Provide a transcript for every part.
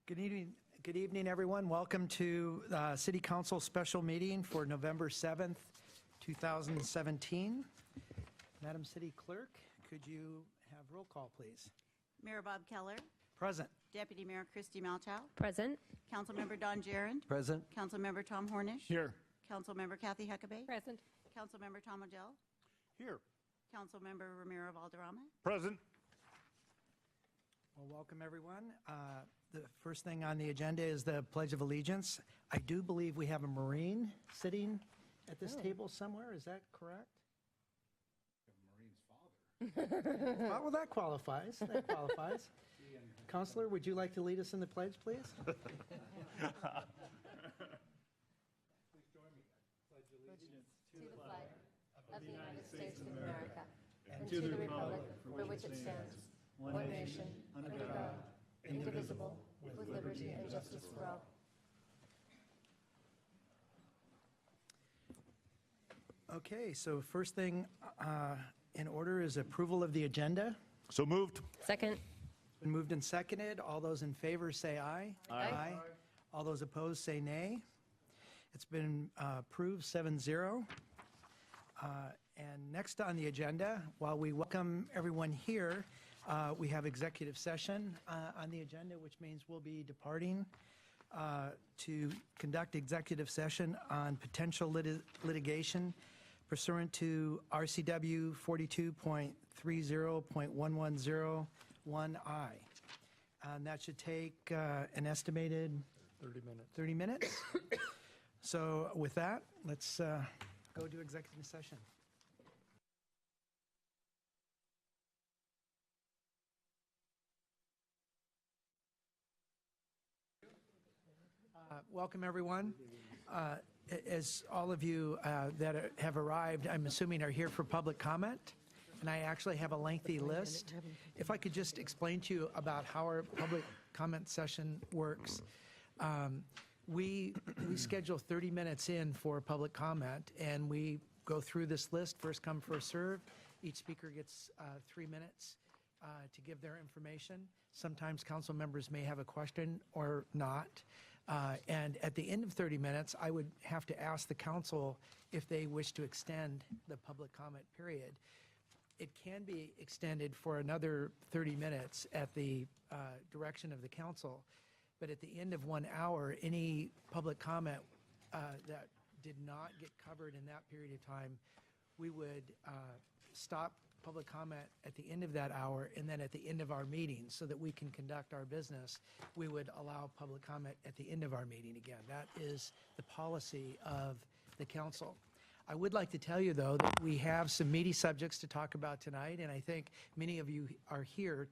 Good evening, everyone. Welcome to City Council special meeting for November 7th, 2017. Madam City Clerk, could you have roll call, please? Mayor Bob Keller. Present. Deputy Mayor Christy Malchow. Present. Councilmember Don Gerand. Present. Councilmember Tom Hornish. Here. Councilmember Kathy Huckabee. Present. Councilmember Tom Odell. Here. Councilmember Ramiro Valderrama. Present. Well, welcome, everyone. The first thing on the agenda is the Pledge of Allegiance. I do believe we have a Marine sitting at this table somewhere. Is that correct? Marine's father. Well, that qualifies. That qualifies. Counselor, would you like to lead us in the pledge, please? Please join me. I pledge allegiance To the flag of the United States of America and to the republic for which it stands, one nation, under God, indivisible, with liberty and justice for all. Okay, so first thing in order is approval of the agenda. So moved. Second. Been moved and seconded. All those in favor say aye. Aye. All those opposed say nay. It's been approved 7-0. And next on the agenda, while we welcome everyone here, we have executive session on the agenda, which means we'll be departing to conduct executive session on potential litigation pursuant to RCW 42.30.1101I. And that should take an estimated 30 minutes. So with that, let's go to executive session. Welcome, everyone. As all of you that have arrived, I'm assuming are here for public comment, and I actually have a lengthy list. If I could just explain to you about how our public comment session works. We schedule 30 minutes in for public comment, and we go through this list, first come, first serve. Each speaker gets 3 minutes to give their information. Sometimes council members may have a question or not. And at the end of 30 minutes, I would have to ask the council if they wish to extend the public comment period. It can be extended for another 30 minutes at the direction of the council. But at the end of 1 hour, any public comment that did not get covered in that period of time, we would stop public comment at the end of that hour, and then at the end of our meeting, so that we can conduct our business, we would allow public comment at the end of our meeting again. That is the policy of the council. I would like to tell you, though, that we have some meaty subjects to talk about tonight, and I think many of you are here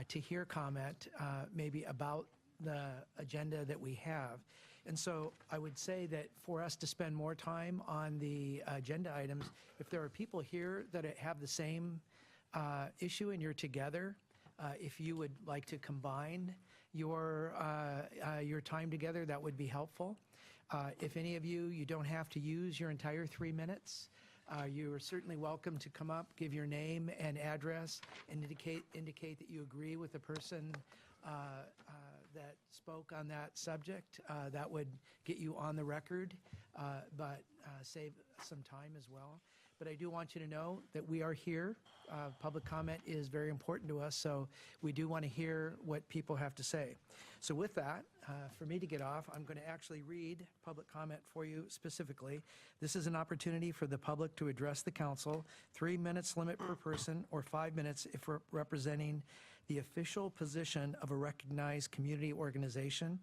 to hear comment maybe about the agenda that we have. And so I would say that for us to spend more time on the agenda items, if there are people here that have the same issue and you're together, if you would like to combine your time together, that would be helpful. If any of you don't have to use your entire 3 minutes, you are certainly welcome to come up, give your name and address, and indicate that you agree with the person that spoke on that subject. That would get you on the record, but save some time as well. But I do want you to know that we are here. Public comment is very important to us, so we do want to hear what people have to say. So with that, for me to get off, I'm going to actually read public comment for you specifically. This is an opportunity for the public to address the council. 3 minutes limit per person, or 5 minutes if we're representing the official position of a recognized community organization.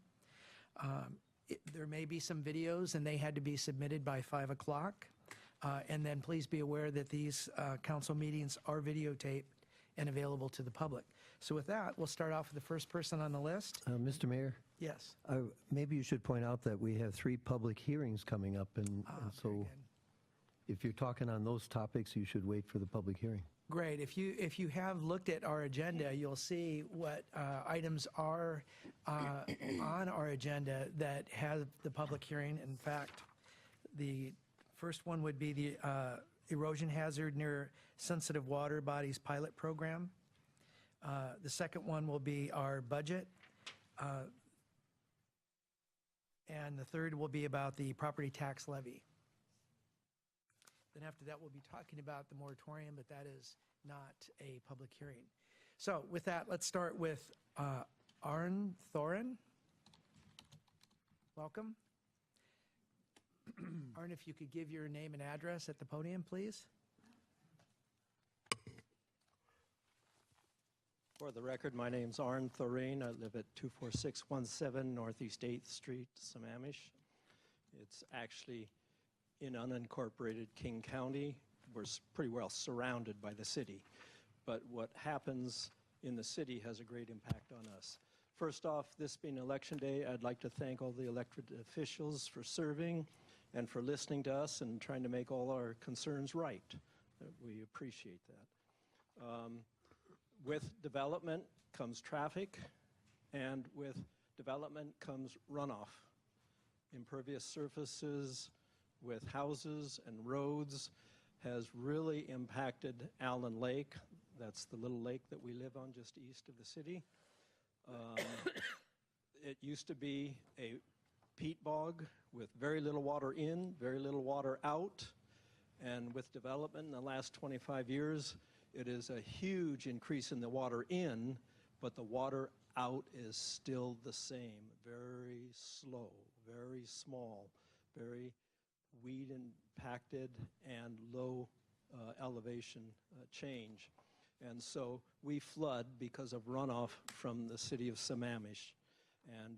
There may be some videos, and they had to be submitted by 5 o'clock. And then please be aware that these council meetings are videotaped and available to the public. So with that, we'll start off with the first person on the list. Mr. Mayor? Yes. Maybe you should point out that we have 3 public hearings coming up, and so if you're talking on those topics, you should wait for the public hearing. Great. If you have looked at our agenda, you'll see what items are on our agenda that have the public hearing. In fact, the first one would be the erosion hazard near sensitive water bodies pilot program. The second one will be our budget. and the third will be about the property tax levy. Then after that, we'll be talking about the moratorium, but that is not a public hearing. So with that, let's start with Arn Thoren. Welcome. Arn, if you could give your name and address at the podium, please. For the record, my name's Arn Thorain. I live at 24617 Northeast 8th Street, Sammamish. It's actually in unincorporated King County. We're pretty well surrounded by the city. But what happens in the city has a great impact on us. First off, this being Election Day, I'd like to thank all the elected officials for serving and for listening to us and trying to make all our concerns right. We appreciate that. With development comes traffic, and with development comes runoff. Impervious surfaces with houses and roads has really impacted Allen Lake. That's the little lake that we live on just east of the city. It used to be a peat bog with very little water in, very little water out. And with development in the last 25 years, it is a huge increase in the water in, but the water out is still the same. Very slow, very small, very weed impacted and low elevation change. And so we flood because of runoff from the city of Sammamish. And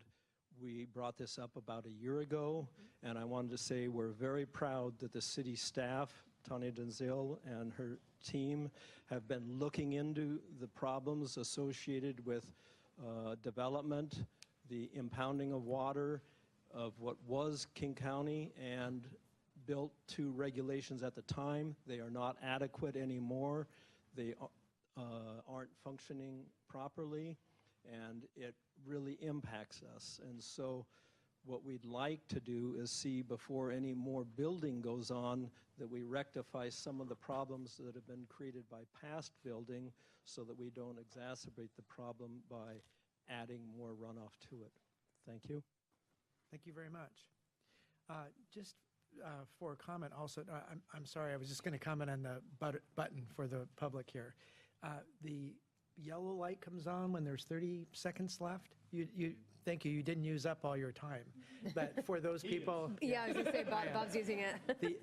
we brought this up about a year ago, and I wanted to say we're very proud that the city staff, Tanya Denzil and her team, have been looking into the problems associated with development, the impounding of water of what was King County, and built 2 regulations at the time. They are not adequate anymore. They aren't functioning properly, and it really impacts us. And so what we'd like to do is see, before any more building goes on, that we rectify some of the problems that have been created by past building so that we don't exacerbate the problem by adding more runoff to it. Thank you. Thank you very much. Just for a comment also, I'm sorry, I was just going to comment on the button for the public here. The yellow light comes on when there's 30 seconds left. Thank you, you didn't use up all your time. But for those people... Yeah, I was going to say, Bob's using it.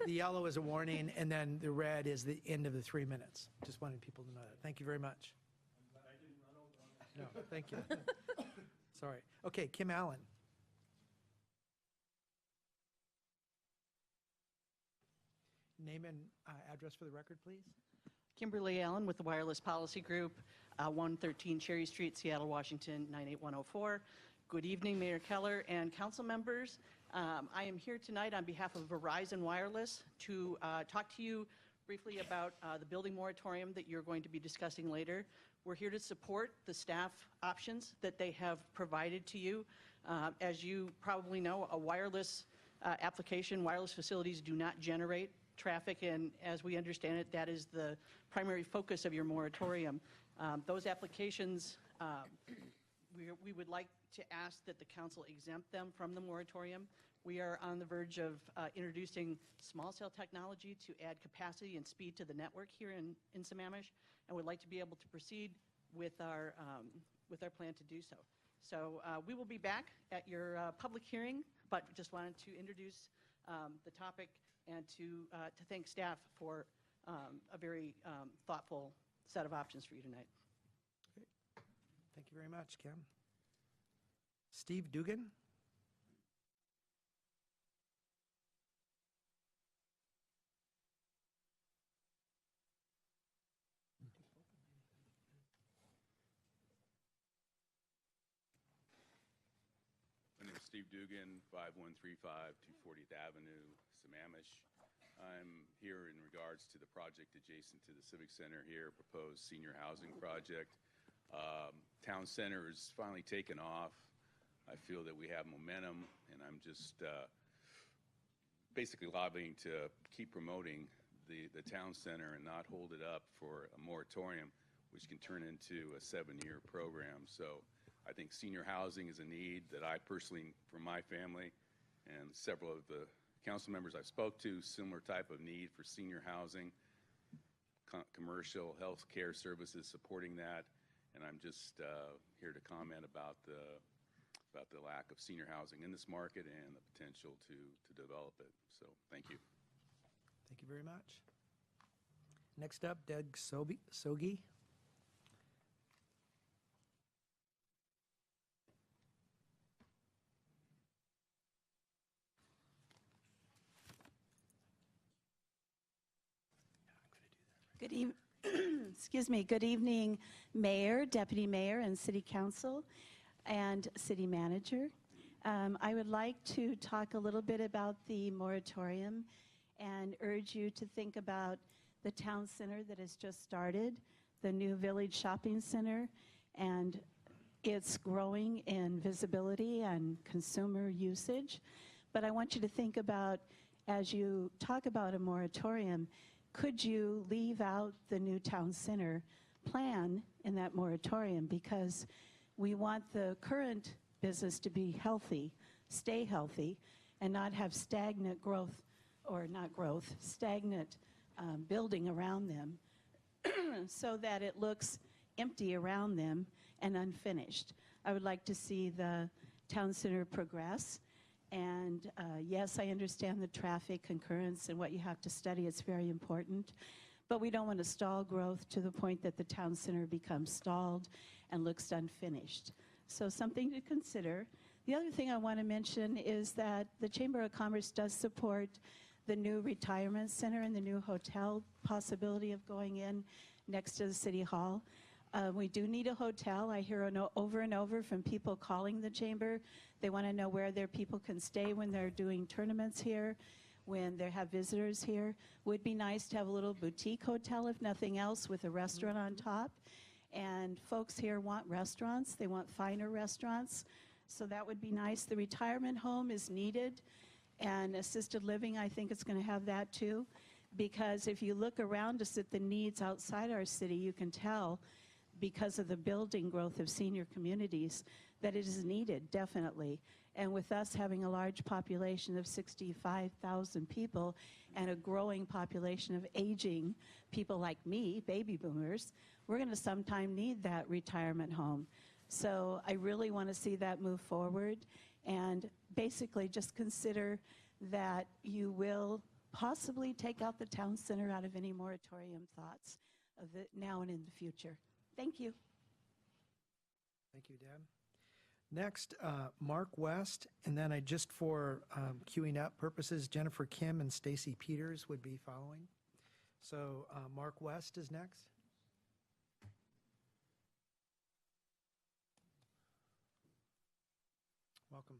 The yellow is a warning, and then the red is the end of the 3 minutes. Just wanted people to know that. Thank you very much. I didn't run over on it. No, thank you. Sorry. Okay, Kim Allen. Name and address for the record, please. Kimberly Allen with the Wireless Policy Group, 113 Cherry Street, Seattle, Washington, 98104. Good evening, Mayor Keller and council members. I am here tonight on behalf of Verizon Wireless to talk to you briefly about the building moratorium that you're going to be discussing later. We're here to support the staff options that they have provided to you. As you probably know, a wireless application, wireless facilities do not generate traffic, and as we understand it, that is the primary focus of your moratorium. Those applications, we would like to ask that the council exempt them from the moratorium. We are on the verge of introducing small cell technology to add capacity and speed to the network here in Sammamish, and would like to be able to proceed with our plan to do so. So we will be back at your public hearing, but just wanted to introduce the topic and to thank staff for a very thoughtful set of options for you tonight. Great. Thank you very much, Kim. Steve Dugan. My name is Steve Dugan, 5135 240th Avenue, Sammamish. I'm here in regards to the project adjacent to the Civic Center here, proposed senior housing project. Town Center is finally taken off. I feel that we have momentum, and I'm just basically lobbying to keep promoting the Town Center and not hold it up for a moratorium, which can turn into a 7-year program. So I think senior housing is a need that I personally, for my family, and several of the council members I spoke to, similar type of need for senior housing, commercial health care services supporting that, and I'm just here to comment about the lack of senior housing in this market and the potential to develop it. So thank you. Thank you very much. Next up, Doug Sogi. Excuse me. Good evening, Mayor, Deputy Mayor, and City Council, and City Manager. I would like to talk a little bit about the moratorium and urge you to think about the town center that has just started, the new Village Shopping Center, and it's growing in visibility and consumer usage. But I want you to think about, as you talk about a moratorium, could you leave out the new town center plan in that moratorium? Because we want the current business to be healthy, stay healthy, and not have stagnant growth, or not growth, stagnant building around them so that it looks empty around them and unfinished. I would like to see the town center progress. And yes, I understand the traffic concurrence and what you have to study. It's very important. But we don't want to stall growth to the point that the town center becomes stalled and looks unfinished. So something to consider. The other thing I want to mention is that the Chamber of Commerce does support the new retirement center and the new hotel possibility of going in next to the City Hall. We do need a hotel. I hear over and over from people calling the Chamber. They want to know where their people can stay when they're doing tournaments here, when they have visitors here. Would be nice to have a little boutique hotel, if nothing else, with a restaurant on top. And folks here want restaurants. They want finer restaurants. So that would be nice. The retirement home is needed. And assisted living, I think it's going to have that too. Because if you look around us at the needs outside our city, you can tell, because of the building growth of senior communities, that it is needed, definitely. And with us having a large population of 65,000 people and a growing population of aging people like me, baby boomers, we're going to sometime need that retirement home. So I really want to see that move forward. And basically just consider that you will possibly take out the town center out of any moratorium thoughts of it now and in the future. Thank you. Thank you, Deb. Next, Mark West, and then just for queuing up purposes, Jennifer Kim and Stacy Peters would be following. So Mark West is next. Welcome.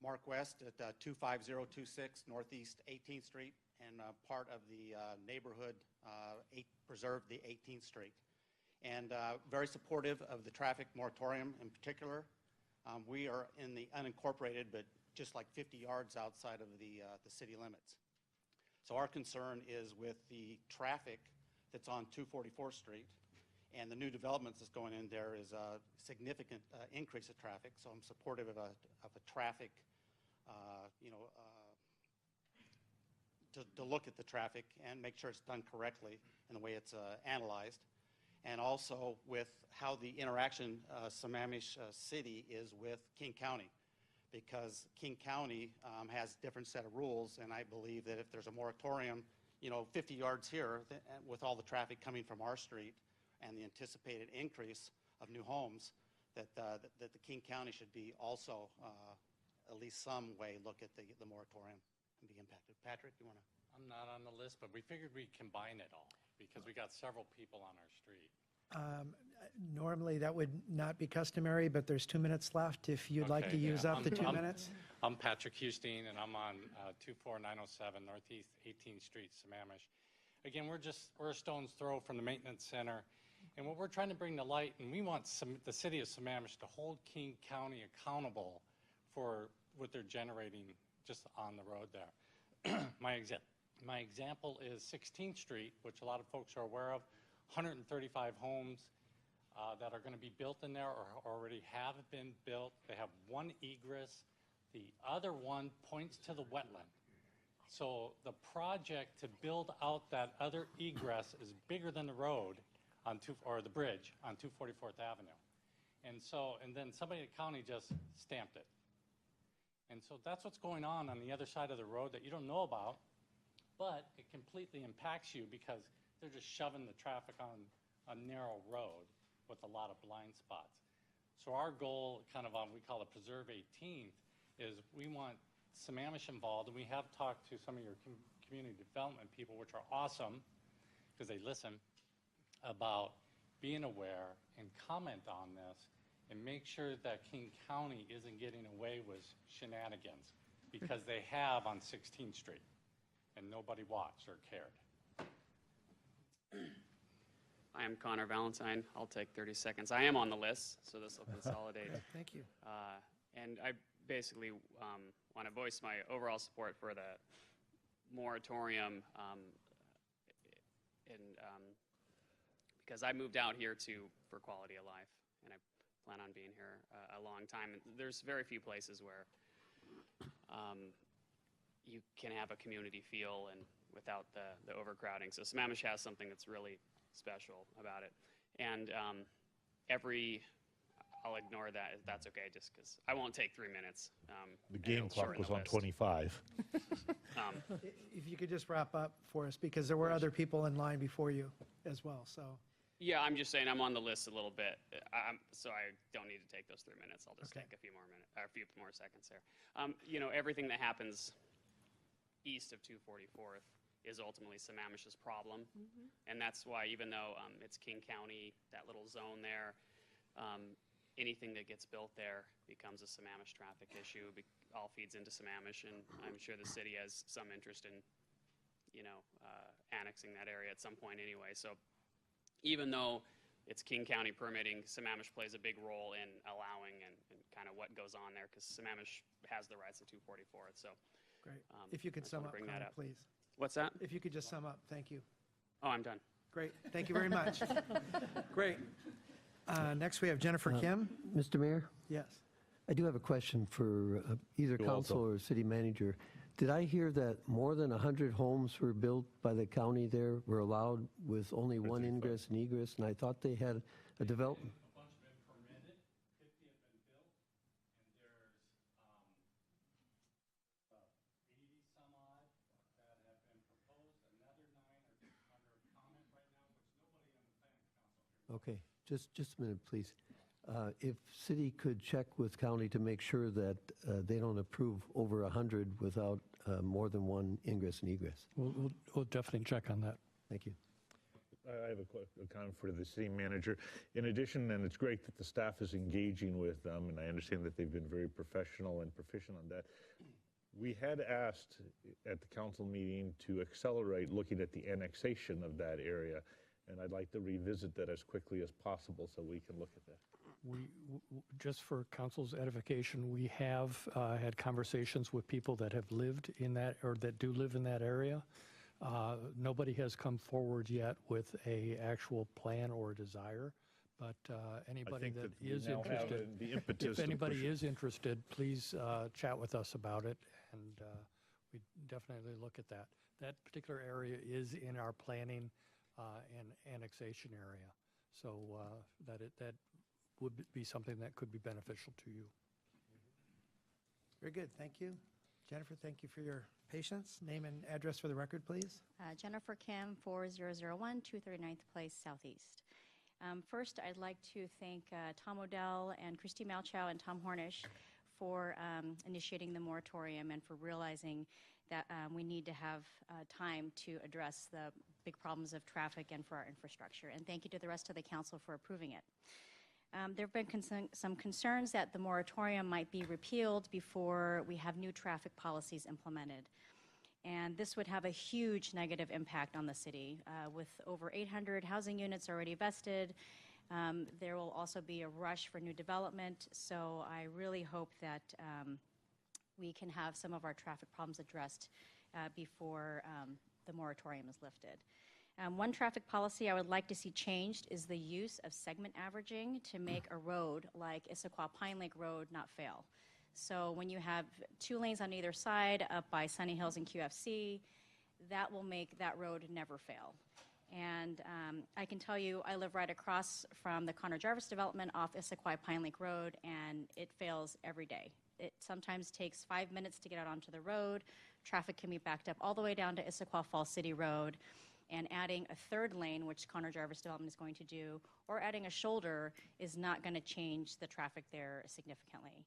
Mark West at 25026 Northeast 18th Street, and part of the neighborhood preserve the 18th Street. And very supportive of the traffic moratorium in particular. We are in the unincorporated, but just like 50 yards outside of the city limits. So our concern is with the traffic that's on 244th Street, and the new developments that's going in there is a significant increase of traffic. So I'm supportive of a traffic, to look at the traffic and make sure it's done correctly in the way it's analyzed. And also with how the interaction Sammamish City is with King County, because King County has a different set of rules, and I believe that if there's a moratorium, 50 yards here, with all the traffic coming from our street and the anticipated increase of new homes, that the King County should be also, at least some way, look at the moratorium and be impacted. Patrick, you want to? I'm not on the list, but we figured we'd combine it all because we got several people on our street. Normally, that would not be customary, but there's 2 minutes left if you'd like to use up the 2 minutes. I'm Patrick Hustine, and I'm on 24907 Northeast 18th Street, Sammamish. Again, we're a stone's throw from the maintenance center, and what we're trying to bring to light, and we want the city of Sammamish to hold King County accountable for what they're generating just on the road there. My example is 16th Street, which a lot of folks are aware of. 135 homes that are going to be built in there or already have been built. They have one egress. The other one points to the wetland. So the project to build out that other egress is bigger than the road on or the bridge on 244th Avenue. And then somebody at the county just stamped it. And so that's what's going on the other side of the road that you don't know about, but it completely impacts you because they're just shoving the traffic on a narrow road with a lot of blind spots. So our goal, kind of on, we call it Preserve 18th, is we want Sammamish involved, and we have talked to some of your community development people, which are awesome because they listen, about being aware and comment on this and make sure that King County isn't getting away with shenanigans because they have on 16th Street and nobody watched or cared. I am Connor Valentine. I'll take 30 seconds. I am on the list, so this will consolidate. Thank you. And I basically want to voice my overall support for the moratorium because I moved out here for quality of life, and I plan on being here a long time. And there's very few places where you can have a community feel and without the overcrowding. So Sammamish has something that's really special about it. And I'll ignore that if that's okay, just because I won't take 3 minutes. The game clock was on 25. If you could just wrap up for us, because there were other people in line before you as well, so. Yeah, I'm just saying I'm on the list a little bit, so I don't need to take those 3 minutes. I'll just take a few more minutes, or a few more seconds there. You know, everything that happens east of 244th is ultimately Sammamish's problem, and that's why even though it's King County, that little zone there, anything that gets built there becomes a Sammamish traffic issue. All feeds into Sammamish, and I'm sure the city has some interest in, you know, annexing that area at some point anyway. So even though it's King County permitting, Sammamish plays a big role in allowing and kind of what goes on there, because Sammamish has the rights of 244th. So Great. If you could sum up, Connor, please. What's that? If you could just sum up, thank you. Oh, I'm done. Great, thank you very much. Great. Next, we have Jennifer Kim. Mr. Mayor, Yes. I do have a question for either council or city manager. Did I hear that more than 100 homes were built by the county there, were allowed with only one ingress and egress? And I thought they had a development. A bunch have been permitted, 50 have been built, and there's 80 some odd that have been proposed, another 9 are under comment right now, which nobody on the planning council. Okay, just a minute, please. If city could check with county to make sure that they don't approve over 100 without more than one ingress and egress. We'll definitely check on that. Thank you. I have a comment for the city manager. In addition, and it's great that the staff is engaging with them, and I understand that they've been very professional and proficient on that. We had asked at the council meeting to accelerate looking at the annexation of that area, and I'd like to revisit that as quickly as possible so we can look at that. Just for council's edification, we have had conversations with people that have lived in that, or that do live in that area. Nobody has come forward yet with a actual plan or desire, but anybody that is interested, if anybody is interested, please chat with us about it, and we definitely look at that. That particular area is in our planning and annexation area, so that would be something that could be beneficial to you. Very good, thank you. Jennifer, thank you for your patience. Name and address for the record, please. Jennifer Kim, 4001 239th Place Southeast. First, I'd like to thank Tom Odell and Christy Malchow and Tom Hornish for initiating the moratorium and for realizing that we need to have time to address the big problems of traffic and for our infrastructure. And thank you to the rest of the council for approving it. There have been some concerns that the moratorium might be repealed before we have new traffic policies implemented. And this would have a huge negative impact on the city. With over 800 housing units already vested, there will also be a rush for new development. So I really hope that we can have some of our traffic problems addressed before the moratorium is lifted. One traffic policy I would like to see changed is the use of segment averaging to make a road like Issaquah Pine Lake Road not fail. So when you have 2 lanes on either side up by Sunny Hills and QFC, that will make that road never fail. And I can tell you, I live right across from the Connor Jarvis development off Issaquah Pine Lake Road, and it fails every day. It sometimes takes 5 minutes to get out onto the road. Traffic can be backed up all the way down to Issaquah Falls City Road, and adding a 3rd lane, which Connor Jarvis development is going to do, or adding a shoulder is not going to change the traffic there significantly.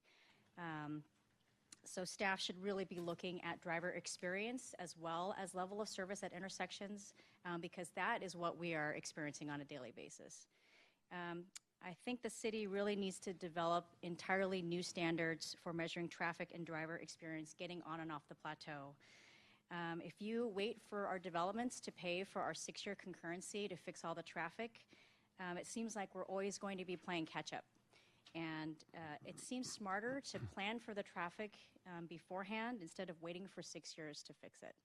So staff should really be looking at driver experience as well as level of service at intersections, because that is what we are experiencing on a daily basis. I think the city really needs to develop entirely new standards for measuring traffic and driver experience getting on and off the plateau. If you wait for our developments to pay for our 6-year concurrency to fix all the traffic, it seems like we're always going to be playing catch up. And it seems smarter to plan for the traffic beforehand instead of waiting for 6 years to fix it.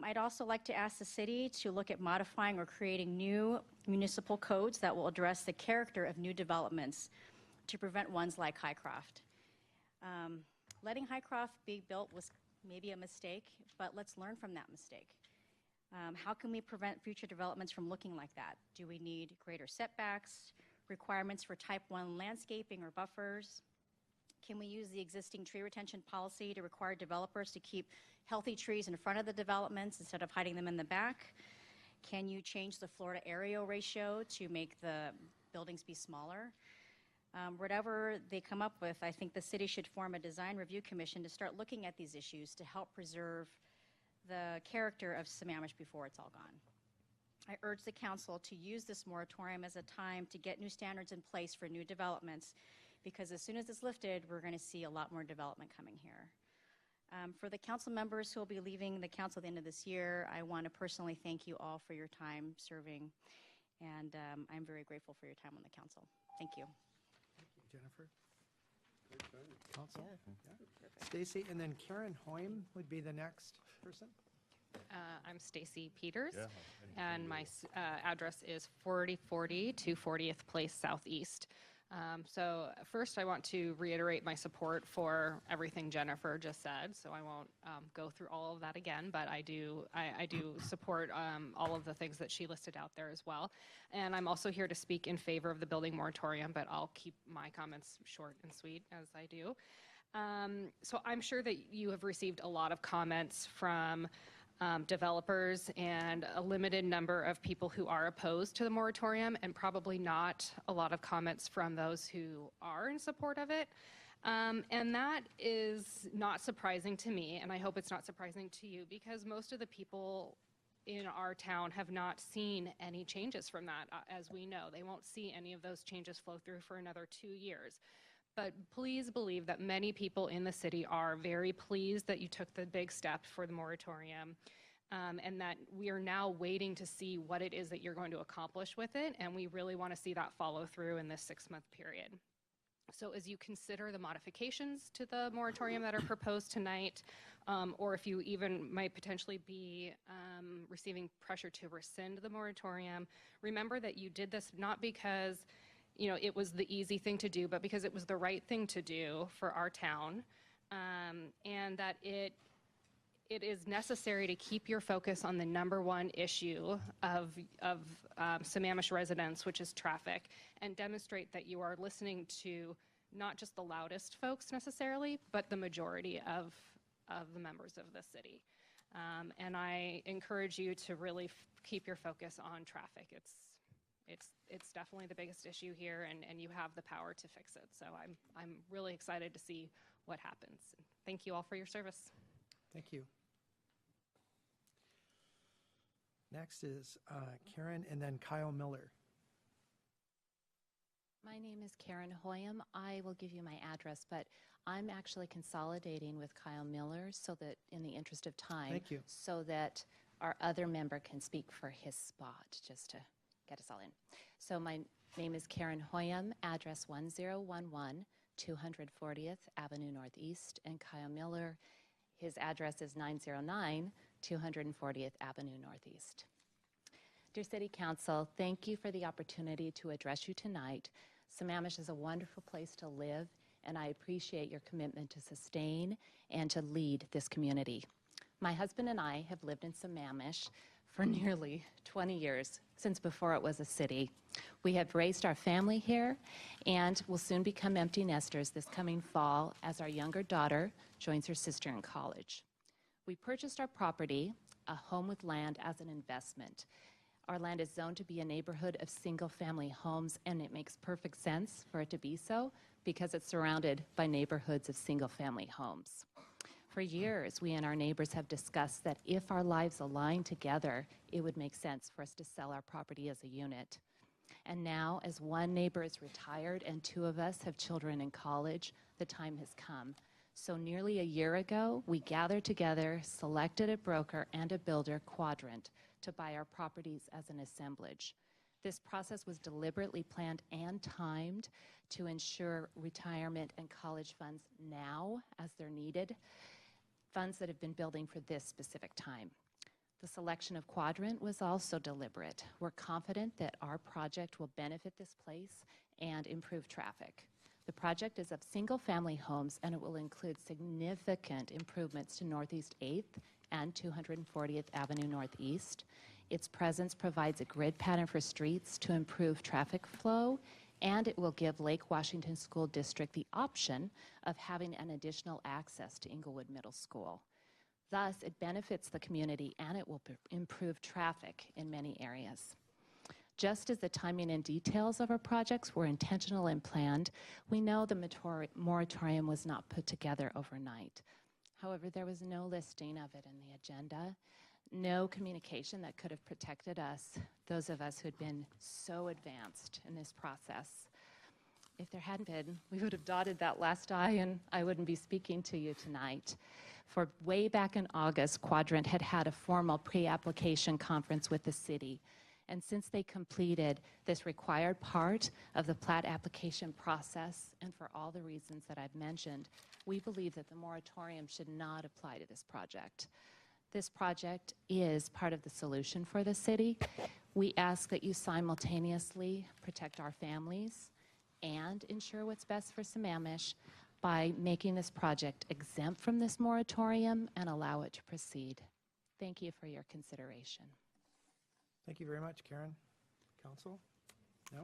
I'd also like to ask the city to look at modifying or creating new municipal codes that will address the character of new developments to prevent ones like Highcroft. Letting Highcroft be built was maybe a mistake, but let's learn from that mistake. How can we prevent future developments from looking like that? Do we need greater setbacks, requirements for type 1 landscaping or buffers? Can we use the existing tree retention policy to require developers to keep healthy trees in front of the developments instead of hiding them in the back? Can you change the floor to area ratio to make the buildings be smaller? Whatever they come up with, I think the city should form a design review commission to start looking at these issues to help preserve the character of Sammamish before it's all gone. I urge the council to use this moratorium as a time to get new standards in place for new developments, because as soon as it's lifted, we're going to see a lot more development coming here. For the council members who will be leaving the council at the end of this year, I want to personally thank you all for your time serving, and I'm very grateful for your time on the council. Thank you. Thank you, Jennifer. Council? Yeah. Stacy, and then Karen Hoym would be the next person. I'm Stacy Peters, and my address is 4040 to 40th Place Southeast. So first I want to reiterate my support for everything Jennifer just said, so I won't go through all of that again, but I do support all of the things that she listed out there as well. And I'm also here to speak in favor of the building moratorium, but I'll keep my comments short and sweet as I do. So I'm sure that you have received a lot of comments from developers and a limited number of people who are opposed to the moratorium, and probably not a lot of comments from those who are in support of it. And that is not surprising to me, and I hope it's not surprising to you, because most of the people in our town have not seen any changes from that. As we know, they won't see any of those changes flow through for another 2 years. But please believe that many people in the city are very pleased that you took the big step for the moratorium, and that we are now waiting to see what it is that you're going to accomplish with it, and we really want to see that follow through in this 6-month period. So as you consider the modifications to the moratorium that are proposed tonight, or if you even might potentially be receiving pressure to rescind the moratorium, remember that you did this not because it was the easy thing to do, but because it was the right thing to do for our town, and that it is necessary to keep your focus on the #1 issue of Sammamish residents, which is traffic, and demonstrate that you are listening to not just the loudest folks necessarily, but the majority of the members of the city. And I encourage you to really keep your focus on traffic. It's definitely the biggest issue here, and you have the power to fix it. So I'm really excited to see what happens. Thank you all for your service. Thank you. Next is Karen, and then Kyle Miller. My name is Karen Hoyam. I will give you my address, but I'm actually consolidating with Kyle Miller so that, in the interest of time, Thank you. so that our other member can speak for his spot, just to get us all in. So my name is Karen Hoyam, address 1011 240th Avenue Northeast, and Kyle Miller, his address is 909 240th Avenue Northeast. Dear City Council, thank you for the opportunity to address you tonight. Sammamish is a wonderful place to live and I appreciate your commitment to sustain and to lead this community. My husband and I have lived in Sammamish for nearly 20 years, since before it was a city. We have raised our family here and will soon become empty nesters this coming fall as our younger daughter joins her sister in college. We purchased our property, a home with land, as an investment. Our land is zoned to be a neighborhood of single-family homes, and it makes perfect sense for it to be so because it's surrounded by neighborhoods of single-family homes. For years, we and our neighbors have discussed that if our lives align together, it would make sense for us to sell our property as a unit. And now, as one neighbor is retired and two of us have children in college, the time has come. So nearly a year ago, we gathered together, selected a broker and a builder, Quadrant, to buy our properties as an assemblage. This process was deliberately planned and timed to ensure retirement and college funds now as they're needed, funds that have been building for this specific time. The selection of Quadrant was also deliberate. We're confident that our project will benefit this place and improve traffic. The project is of single-family homes, and it will include significant improvements to Northeast 8th and 240th Avenue Northeast. Its presence provides a grid pattern for streets to improve traffic flow, and it will give Lake Washington School District the option of having an additional access to Inglewood Middle School. Thus, it benefits the community, and it will improve traffic in many areas. Just as the timing and details of our projects were intentional and planned, we know the moratorium was not put together overnight. However, there was no listing of it in the agenda, no communication that could have protected us, those of us who had been so advanced in this process. If there hadn't been, we would have dotted that last I, and I wouldn't be speaking to you tonight. For way back in August, Quadrant had a formal pre-application conference with the city. And since they completed this required part of the plat application process, and for all the reasons that I've mentioned, we believe that the moratorium should not apply to this project. This project is part of the solution for the city. We ask that you simultaneously protect our families and ensure what's best for Sammamish by making this project exempt from this moratorium and allow it to proceed. Thank you for your consideration. Thank you very much, Karen. Council? No?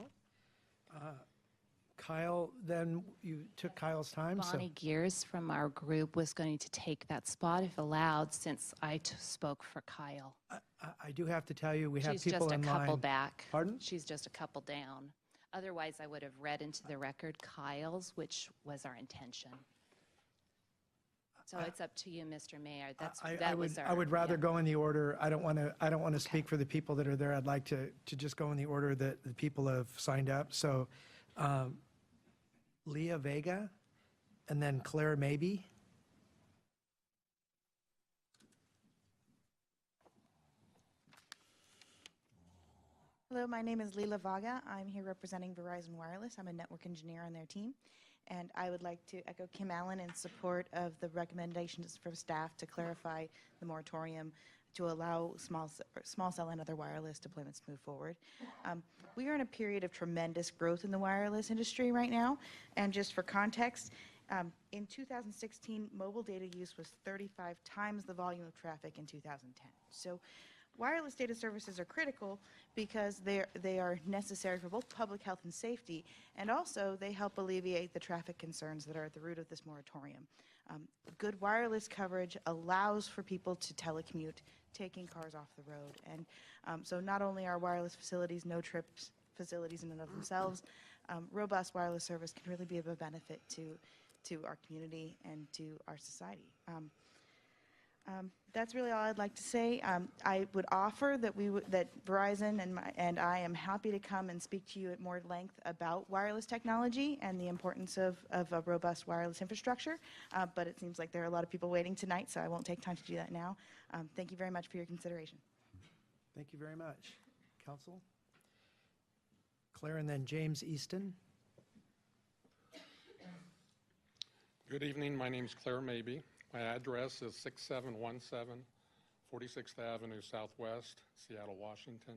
Kyle, then you took Kyle's time. Bonnie Gears from our group was going to take that spot if allowed, since I spoke for Kyle. I do have to tell you, we have She's people just in a couple line. back. Pardon? She's just a couple down. Otherwise, I would have read into the record Kyle's, which was our intention. So it's up to you, Mr. Mayor. I would rather go in the order. I don't want to speak for the people that are there. I'd like to just go in the order that the people have signed up. So Leah Vega, and then Claire Maybe. Hello, my name is Leela Vaga. I'm here representing Verizon Wireless. I'm a network engineer on their team. And I would like to echo Kim Allen in support of the recommendations from staff to clarify the moratorium to allow small cell and other wireless deployments to move forward. We are in a period of tremendous growth in the wireless industry right now. And just for context, in 2016, mobile data use was 35 times the volume of traffic in 2010. So wireless data services are critical because they are necessary for both public health and safety, and also they help alleviate the traffic concerns that are at the root of this moratorium. Good wireless coverage allows for people to telecommute, taking cars off the road. And so not only are wireless facilities no-trips facilities in and of themselves, robust wireless service can really be of a benefit to our community and to our society. That's really all I'd like to say. I would offer that that Verizon and I am happy to come and speak to you at more length about wireless technology and the importance of a robust wireless infrastructure. But it seems like there are a lot of people waiting tonight, so I won't take time to do that now. Thank you very much for your consideration. Thank you very much. Council? Claire, and then James Easton. Good evening. My name is Claire Maybe. My address is 6717 46th Avenue Southwest, Seattle, Washington,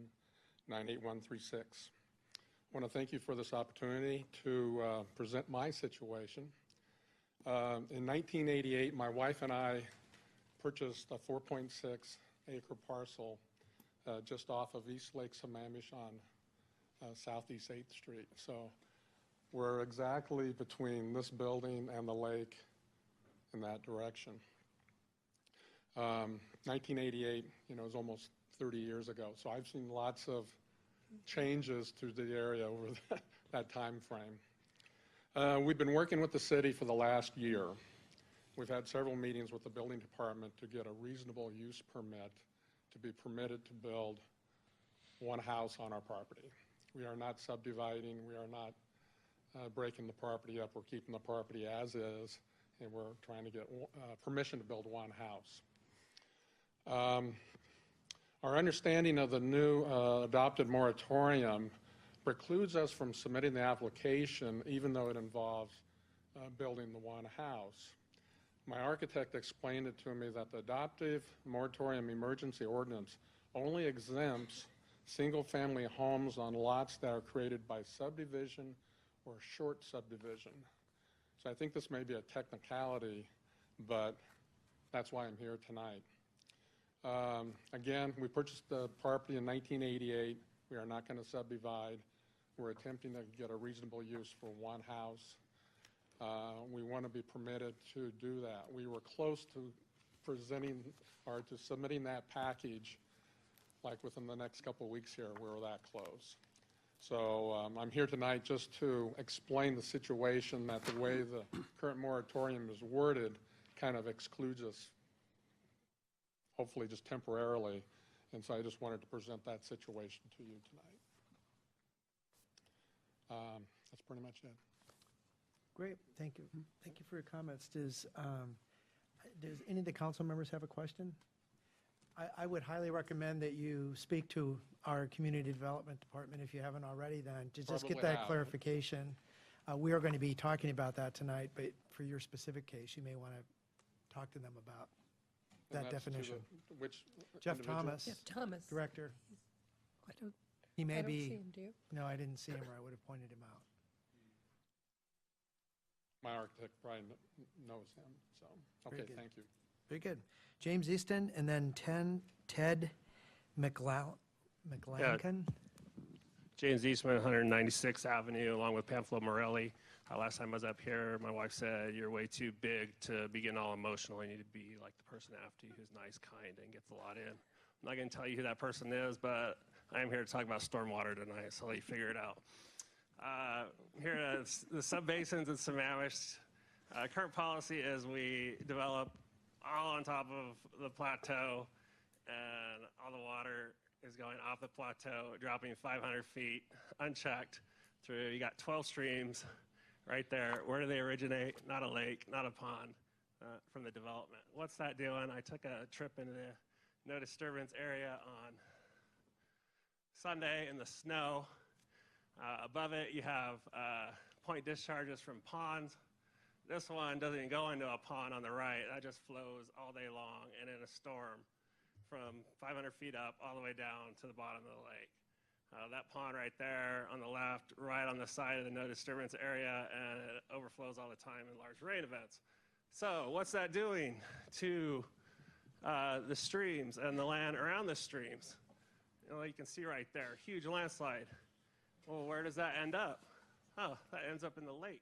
98136. I want to thank you for this opportunity to present my situation. In 1988, my wife and I purchased a 4.6-acre parcel just off of East Lake Sammamish on Southeast 8th Street. So we're exactly between this building and the lake in that direction. 1988, is almost 30 years ago. So I've seen lots of changes through the area over that time frame. We've been working with the city for the last year. We've had several meetings with the building department to get a reasonable use permit to be permitted to build one house on our property. We are not subdividing, we are not breaking the property up, we're keeping the property as is, and we're trying to get permission to build one house. Our understanding of the new adopted moratorium precludes us from submitting the application even though it involves building the one house. My architect explained it to me that the adoptive moratorium emergency ordinance only exempts single-family homes on lots that are created by subdivision or short subdivision. So I think this may be a technicality, but that's why I'm here tonight. Again, we purchased the property in 1988. We are not going to subdivide. We're attempting to get a reasonable use for one house. We want to be permitted to do that. We were close to presenting or to submitting that package like within the next couple of weeks here. We're that close. So I'm here tonight just to explain the situation that the way the current moratorium is worded kind of excludes us, hopefully just temporarily. And so I just wanted to present that situation to you tonight. That's pretty much it. Great, thank you. Thank you for your comments. Does any of the council members have a question? I would highly recommend that you speak to our community development department if you haven't already then, to just get that clarification. We are going to be talking about that tonight, but for your specific case, you may want to talk to them about that definition. Jeff Thomas. Jeff Thomas. Director. He may be. See him, do you? No, I didn't see him, or I would have pointed him out. My architect probably knows him, so, okay, thank you. Very good. James Easton, and then Ted McLankin. James Eastman, 196th Avenue, along with Pamphilo Morelli. Last time I was up here, my wife said, "You're way too big to be getting all emotional. You need to be like the person after you who's nice, kind, and gets a lot in." I'm not going to tell you who that person is, but I am here to talk about stormwater tonight, so I'll let you figure it out. Here are the subbasins in Sammamish. Current policy is we develop all on top of the plateau, and all the water is going off the plateau, dropping 500 feet unchecked through. You got 12 streams right there. Where do they originate? Not a lake, not a pond, from the development. What's that doing? I took a trip into the no disturbance area on Sunday in the snow. Above it, you have point discharges from ponds. This one doesn't even go into a pond on the right. That just flows all day long and in a storm from 500 feet up all the way down to the bottom of the lake. That pond right there on the left, right on the side of the no disturbance area, and it overflows all the time in large rain events. So what's that doing to the streams and the land around the streams? You can see right there, huge landslide. Well, where does that end up? Oh, that ends up in the lake.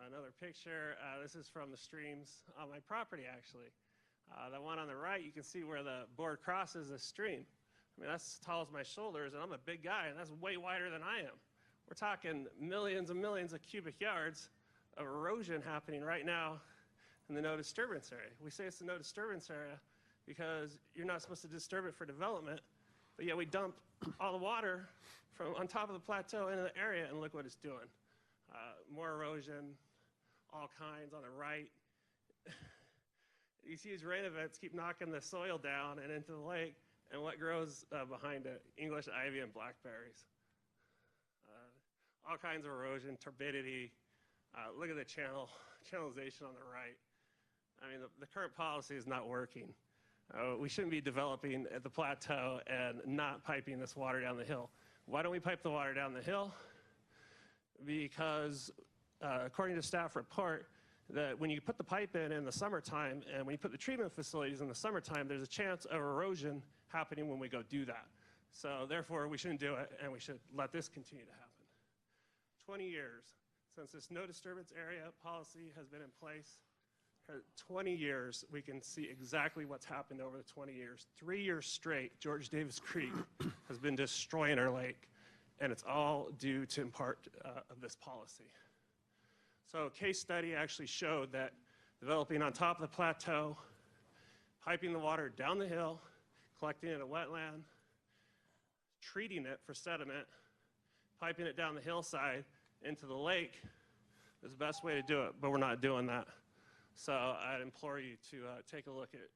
Another picture, this is from the streams on my property, actually. The one on the right, you can see where the board crosses the stream. I mean, that's as tall as my shoulders, and I'm a big guy, and that's way wider than I am. We're talking millions and millions of cubic yards of erosion happening right now in the no disturbance area. We say it's the no disturbance area because you're not supposed to disturb it for development, but yet we dump all the water from on top of the plateau into the area, and look what it's doing. More erosion, all kinds on the right. These huge rain events keep knocking the soil down and into the lake, and what grows behind it? English ivy and blackberries. All kinds of erosion, turbidity. Look at the channelization on the right. I mean, the current policy is not working. We shouldn't be developing at the plateau and not piping this water down the hill. Why don't we pipe the water down the hill? Because according to staff report, that when you put the pipe in the summertime and when you put the treatment facilities in the summertime, there's a chance of erosion happening when we go do that. So therefore, we shouldn't do it, and we should let this continue to happen. 20 years since this no disturbance area policy has been in place. 20 years, we can see exactly what's happened over the 20 years. 3 years straight, George Davis Creek has been destroying our lake, and it's all due to in part of this policy. So a case study actually showed that developing on top of the plateau, piping the water down the hill, collecting it in a wetland, treating it for sediment, piping it down the hillside into the lake is the best way to do it, but we're not doing that. So I'd implore you to take a look at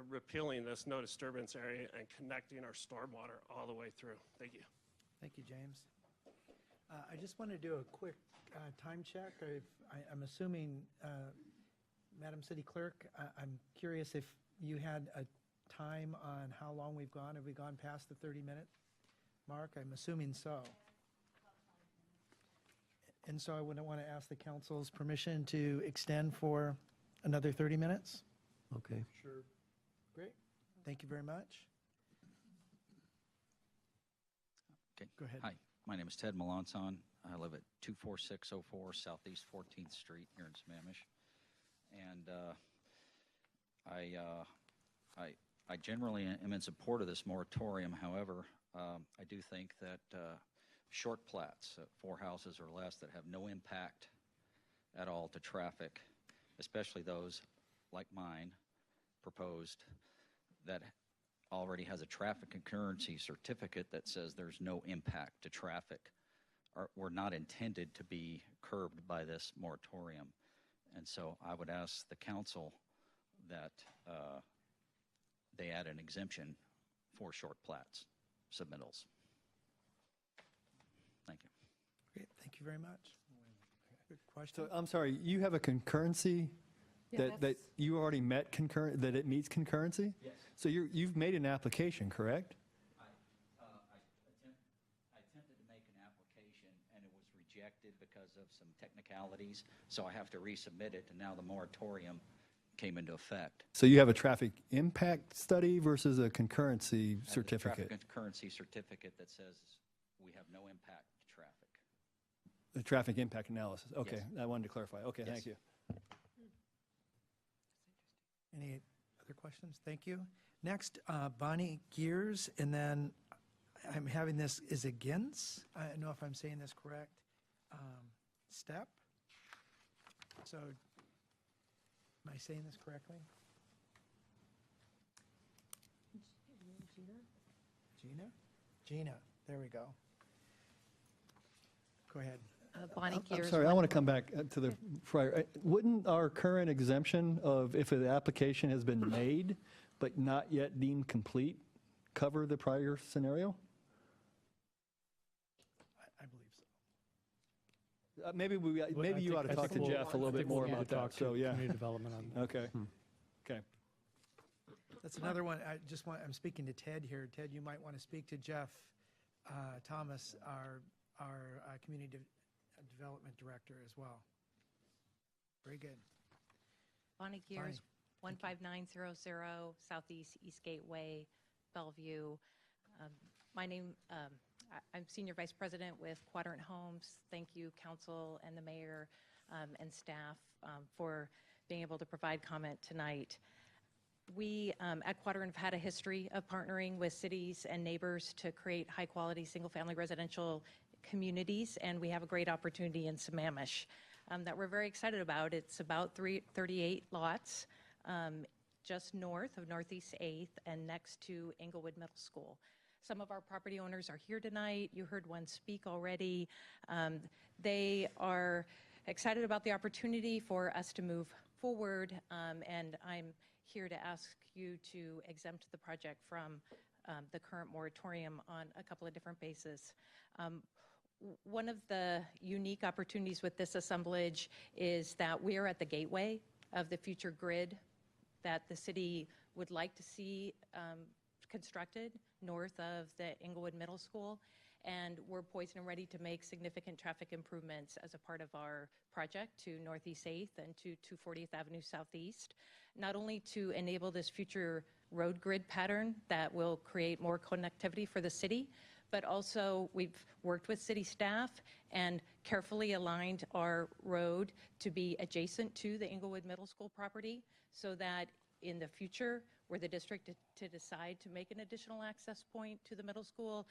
repealing this no disturbance area and connecting our stormwater all the way through. Thank you. Thank you, James. I just want to do a quick time check. I'm assuming, Madam City Clerk, I'm curious if you had a time on how long we've gone. Have we gone past the 30-minute mark? I'm assuming so. And so I would want to ask the council's permission to extend for another 30 minutes. Okay. Sure. Great. Thank you very much. Okay. Go ahead. Hi, my name is Ted Melanson. I live at 24604 Southeast 14th Street here in Sammamish. And I generally am in support of this moratorium. However, I do think that short plats, 4 houses or less that have no impact at all to traffic, especially those like mine proposed that already has a traffic concurrency certificate that says there's no impact to traffic, were not intended to be curbed by this moratorium. And so I would ask the council that they add an exemption for short plats submittals. Thank you. Great. Thank you very much. Good question. So I'm sorry, you have a concurrency that you already met that it meets concurrency? Yes. So you've made an application, correct? I attempted to make an application and it was rejected because of some technicalities, so I have to resubmit it, and now the moratorium came into effect. So you have a traffic impact study versus a concurrency certificate? Traffic concurrency certificate that says we have no impact to traffic. The traffic impact analysis. Okay, Yes. I wanted to clarify. Okay, Yes. thank you. Any other questions? Thank you. Next, Bonnie Gears, and then I'm having this, is it Gins? I don't know if I'm saying this correct. Step. So, am I saying this correctly? Gina? Gina, there we go. Go ahead. Bonnie I'm Gears. sorry, I want to come back to the prior. Wouldn't our current exemption of if an application has been made but not yet deemed complete cover the prior scenario? I believe so. Maybe you ought to talk to Jeff a little bit more about that. So yeah. Community development on that. Okay. Okay. That's another one. I'm speaking to Ted here. Ted, you might want to speak to Jeff Thomas, our community development director as well. Very good. Bonnie Gears, 15900 Southeast East Gateway, Bellevue. I'm Senior Vice President with Quadrant Homes. Thank you, Council and the Mayor and staff for being able to provide comment tonight. We at Quadrant have had a history of partnering with cities and neighbors to create high-quality single-family residential communities, and we have a great opportunity in Sammamish that we're very excited about. It's about 38 lots just north of Northeast 8th and next to Englewood Middle School. Some of our property owners are here tonight. You heard one speak already. They are excited about the opportunity for us to move forward, and I'm here to ask you to exempt the project from the current moratorium on a couple of different bases. One of the unique opportunities with this assemblage is that we are at the gateway of the future grid that the city would like to see constructed north of the Englewood Middle School. and we're poised and ready to make significant traffic improvements as a part of our project to Northeast 8th and to 240th Avenue Southeast, not only to enable this future road grid pattern that will create more connectivity for the city, but also we've worked with city staff and carefully aligned our road to be adjacent to the Inglewood Middle School property so that in the future, were the district to decide to make an additional access point to the middle school,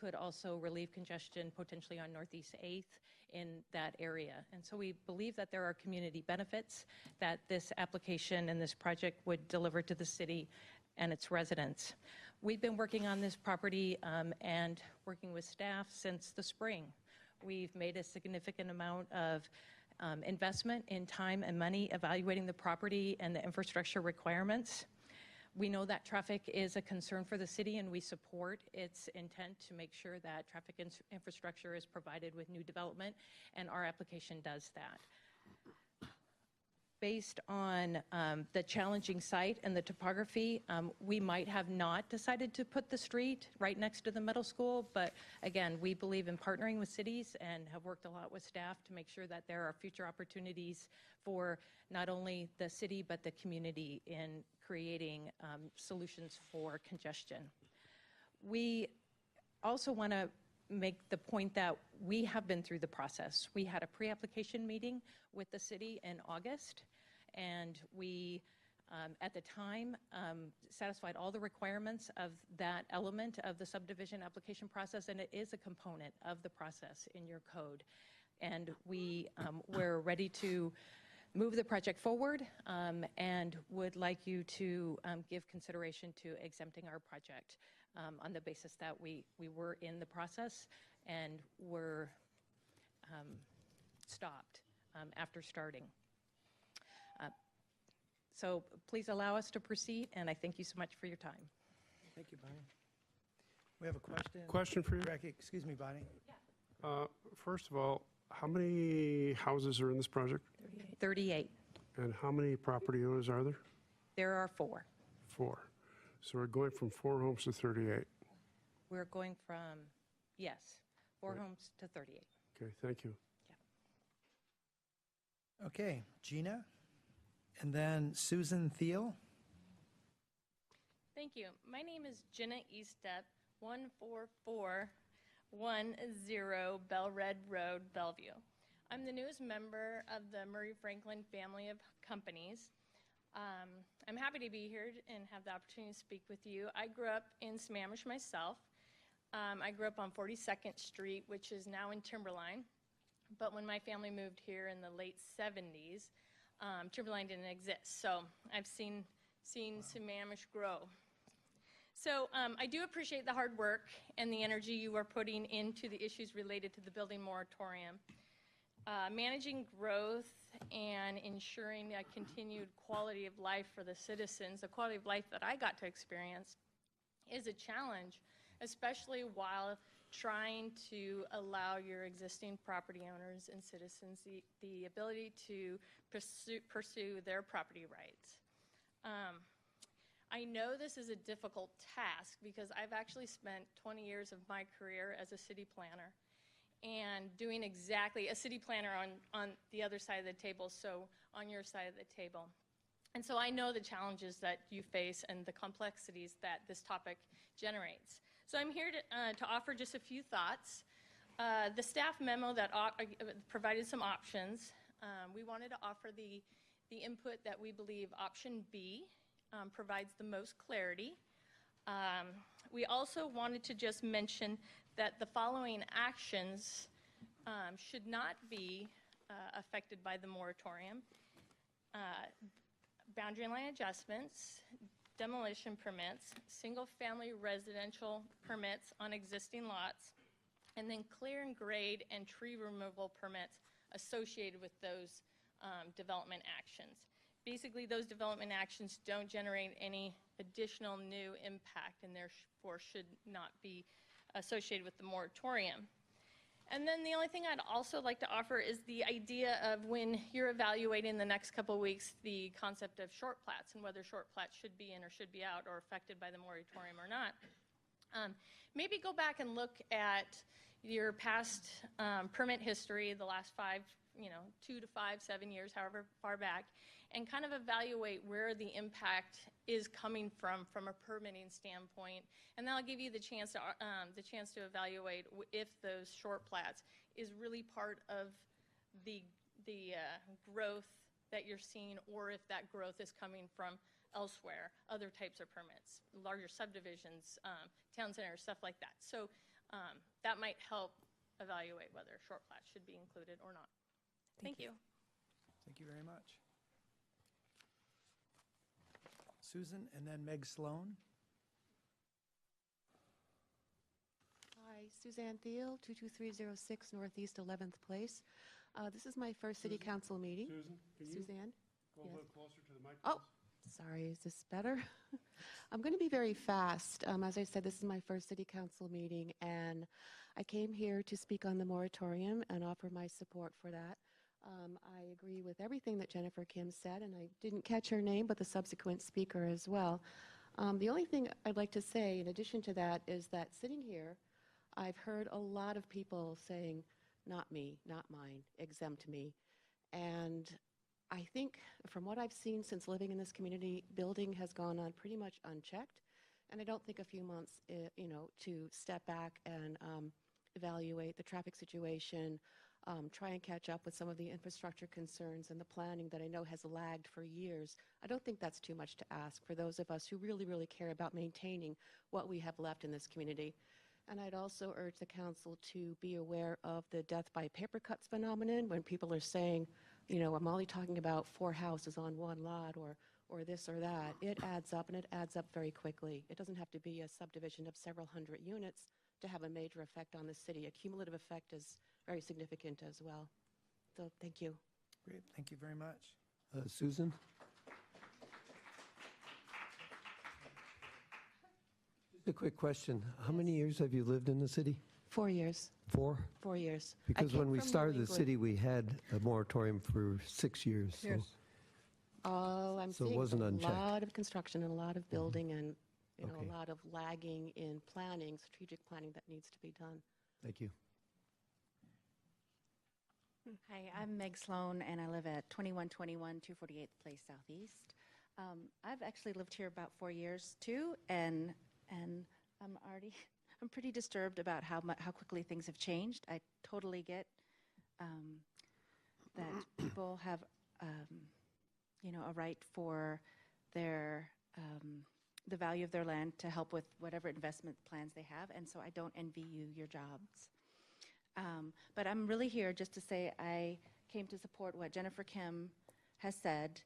could also relieve congestion potentially on Northeast 8th in that area. And so we believe that there are community benefits that this application and this project would deliver to the city and its residents. We've been working on this property and working with staff since the spring. We've made a significant amount of investment in time and money evaluating the property and the infrastructure requirements. We know that traffic is a concern for the city, and we support its intent to make sure that traffic infrastructure is provided with new development, and our application does that. Based on the challenging site and the topography, we might have not decided to put the street right next to the middle school, but again, we believe in partnering with cities and have worked a lot with staff to make sure that there are future opportunities for not only the city but the community in creating solutions for congestion. We also want to make the point that we have been through the process. We had a pre-application meeting with the city in August, and we, at the time, satisfied all the requirements of that element of the subdivision application process, and it is a component of the process in your code. And we're ready to move the project forward and would like you to give consideration to exempting our project on the basis that we were in the process and were stopped after starting. So please allow us to proceed, and I thank you so much for your time. Thank you, Bonnie. We have a question. Question for you. Excuse me, Bonnie. First of all, how many houses are in this project? 38. And how many property owners are there? There are 4. 4. So we're going from 4 homes to 38. We're going from, yes, 4 homes to 38. Okay, thank you. Okay, Gina, and then Susan Thiel. Thank you. My name is Jenna Eastep, 14410 Belred Road, Bellevue. I'm the newest member of the Murray Franklin family of companies. I'm happy to be here and have the opportunity to speak with you. I grew up in Sammamish myself. I grew up on 42nd Street, which is now in Timberline. But when my family moved here in the late 70s, Timberline didn't exist. So I've seen Sammamish grow. So I do appreciate the hard work and the energy you are putting into the issues related to the building moratorium. Managing growth and ensuring a continued quality of life for the citizens, the quality of life that I got to experience, is a challenge, especially while trying to allow your existing property owners and citizens the ability to pursue their property rights. I know this is a difficult task because I've actually spent 20 years of my career as a city planner and doing exactly a city planner on the other side of the table, so on your side of the table. And so I know the challenges that you face and the complexities that this topic generates. So I'm here to offer just a few thoughts. The staff memo that provided some options. We wanted to offer the input that we believe option B provides the most clarity. We also wanted to just mention that the following actions should not be affected by the moratorium. Boundary line adjustments, demolition permits, single-family residential permits on existing lots, and then clear and grade and tree removal permits associated with those development actions. Basically, those development actions don't generate any additional new impact and therefore should not be associated with the moratorium. And then the only thing I'd also like to offer is the idea of when you're evaluating the next couple of weeks the concept of short plats and whether short plats should be in or should be out or affected by the moratorium or not. Maybe go back and look at your past permit history, the last 2 to 5, 7 years, however far back, and kind of evaluate where the impact is coming from a permitting standpoint, and that'll give you the chance to evaluate if those short plats is really part of the growth that you're seeing, or if that growth is coming from elsewhere, other types of permits, larger subdivisions, town centers, stuff like that. So that might help evaluate whether short plats should be included or not. Thank you. Thank you very much. Susan, and then Meg Sloan. Hi, Suzanne Thiel, 22306 Northeast 11th Place. This is my first city council meeting. Susan, can you Suzanne? go a Yes. little closer to the mic? Oh, sorry, is this better? I'm going to be very fast. As I said, this is my first city council meeting, and I came here to speak on the moratorium and offer my support for that. I agree with everything that Jennifer Kim said, and I didn't catch her name, but the subsequent speaker as well. The only thing I'd like to say in addition to that is that sitting here, I've heard a lot of people saying, not me, not mine, exempt me. And I think from what I've seen since living in this community, building has gone on pretty much unchecked. And I don't think a few months, to step back and evaluate the traffic situation, try and catch up with some of the infrastructure concerns and the planning that I know has lagged for years. I don't think that's too much to ask for those of us who really, really care about maintaining what we have left in this community. And I'd also urge the council to be aware of the death by paper cuts phenomenon when people are saying, I'm only talking about 4 houses on one lot or this or that. It adds up, and it adds up very quickly. It doesn't have to be a subdivision of several hundred units to have a major effect on the city. A cumulative effect is very significant as well. So thank you. Great, thank you very much. Susan? Just a quick question. How many years have you lived in the city? 4 years. 4? 4 years. Because when we started the city, we had a moratorium for 6 years. So, Oh, I'm So it seeing wasn't a unchecked. lot of construction and a lot of building and Okay. a lot of lagging in planning, strategic planning that needs to be done. Thank you. Hi, I'm Meg Sloan, and I live at 2121 248th Place Southeast. I've actually lived here about 4 years too, and I'm pretty disturbed about how quickly things have changed. I totally get that people have a right for their the value of their land to help with whatever investment plans they have, and so I don't envy you your jobs. But I'm really here just to say I came to support what Jennifer Kim has said,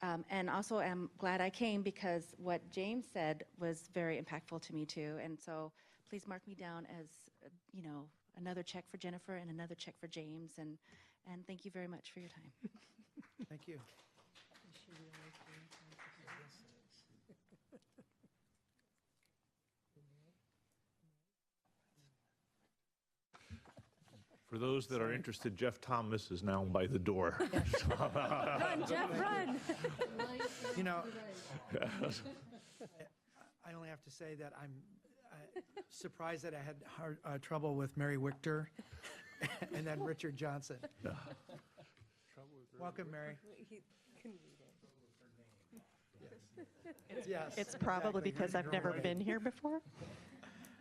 and also am glad I came because what James said was very impactful to me too, and so please mark me down as, another check for Jennifer and another check for James, and thank you very much for your time. Thank you. For those that are interested, Jeff Thomas is now by the door. Run, Jeff, run. I only have to say that I'm surprised that I had trouble with Mary Wichter and then Richard Johnson. Welcome, Mary. Yes, It's probably exactly. because I've You're never right. been here before.